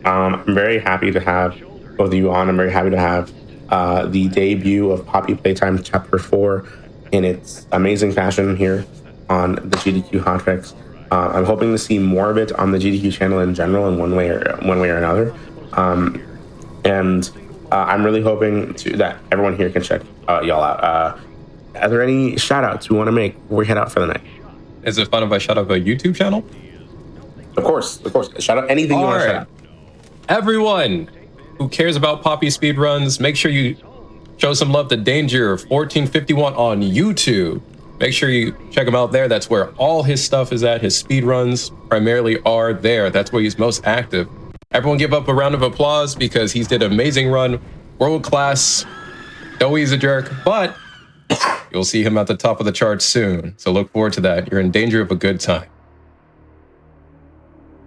I'm very happy to have both of you on. I'm very happy to have the debut of Poppy Playtime Chapter 4 in its amazing fashion here on the GDQ Hotfix. I'm hoping to see more of it on the GDQ channel in general in one way or another. And I'm really hoping that everyone here can check y'all out. Are there any shout outs we want to make before we head out for the night? Is it fun if I shout out a YouTube channel? Of course. Shout out anything you want to shout out. Everyone who cares about Poppy speedruns, make sure you show some love to Danger 1451 on YouTube. Make sure you check him out there. That's where all his stuff is at. His speedruns primarily are there. That's where he's most active. Everyone give up a round of applause because he's did an amazing run. World class. Though he's a jerk, but you'll see him at the top of the charts soon. So look forward to that. You're in danger of a good time.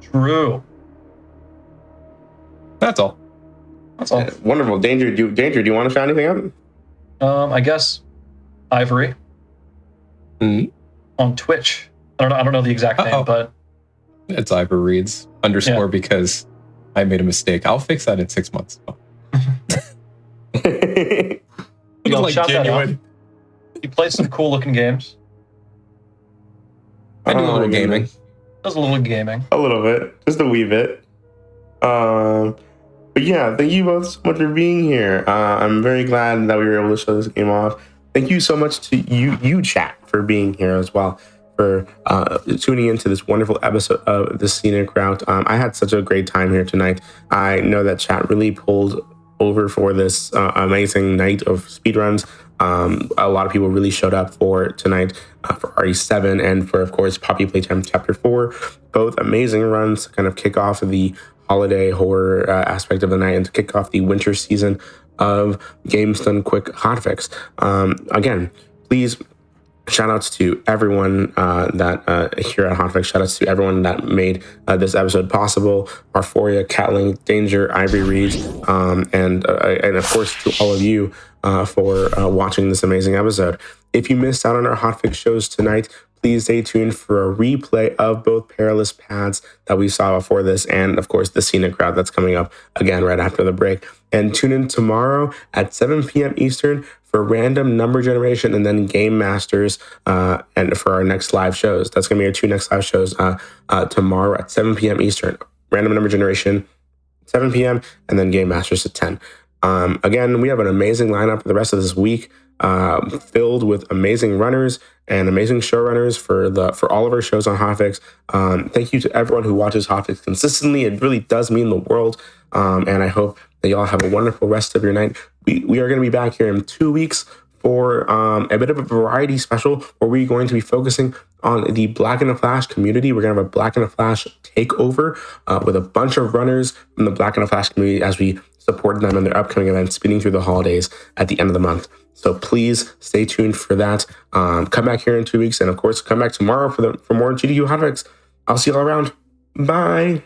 True. That's all. That's all. Wonderful. Danger, do you want to shout anything out? I guess Ivory Mhm. on Twitch. I don't know the exact name, but It's Ivor Reads _ because I made a mistake. I'll fix that in 6 months. Yo, Like shout that out. genuine. He plays some cool looking games. I do a little Oh, gaming. goodness. Does a little gaming. A little bit, just a wee bit. But yeah, thank you both so much for being here. I'm very glad that we were able to show this game off. Thank you so much to you chat, for being here as well, for tuning into this wonderful episode of the Scenic Route. I had such a great time here tonight. I know that chat really pulled over for this amazing night of speedruns. A lot of people really showed up for tonight for RE7 and for, of course, Poppy Playtime Chapter 4. Both amazing runs to kind of kick off the holiday horror aspect of the night and to kick off the winter season of Games Done Quick Hotfix. Again, please, shout outs to everyone that here at Hotfix. Shout outs to everyone that made this episode possible. Arphoria, Catling, Danger, Ivory Reed, and of course to all of you for watching this amazing episode. If you missed out on our Hotfix shows tonight, please stay tuned for a replay of both Perilous Paths that we saw before this, and of course the Scenic Route that's coming up again right after the break. And tune in tomorrow at 7 p.m. Eastern for random number generation and then Game Masters and for our next live shows. That's going to be our 2 next live shows tomorrow at 7 p.m. Eastern. Random number generation, 7 p.m. and then Game Masters at 10. Again, we have an amazing lineup for the rest of this week, filled with amazing runners and amazing showrunners for all of our shows on Hotfix. Thank you to everyone who watches Hotfix consistently. It really does mean the world. And I hope that y'all have a wonderful rest of your night. We are going to be back here in 2 weeks for a bit of a variety special where we're going to be focusing on the Black in the Flash community. We're going to have a Black in the Flash takeover with a bunch of runners from the Black in the Flash community as we support them in their upcoming events, speeding through the holidays at the end of the month. So please stay tuned for that. Come back here in 2 weeks, and of course, come back tomorrow for more GDQ Hotfix. I'll see you all around. Bye.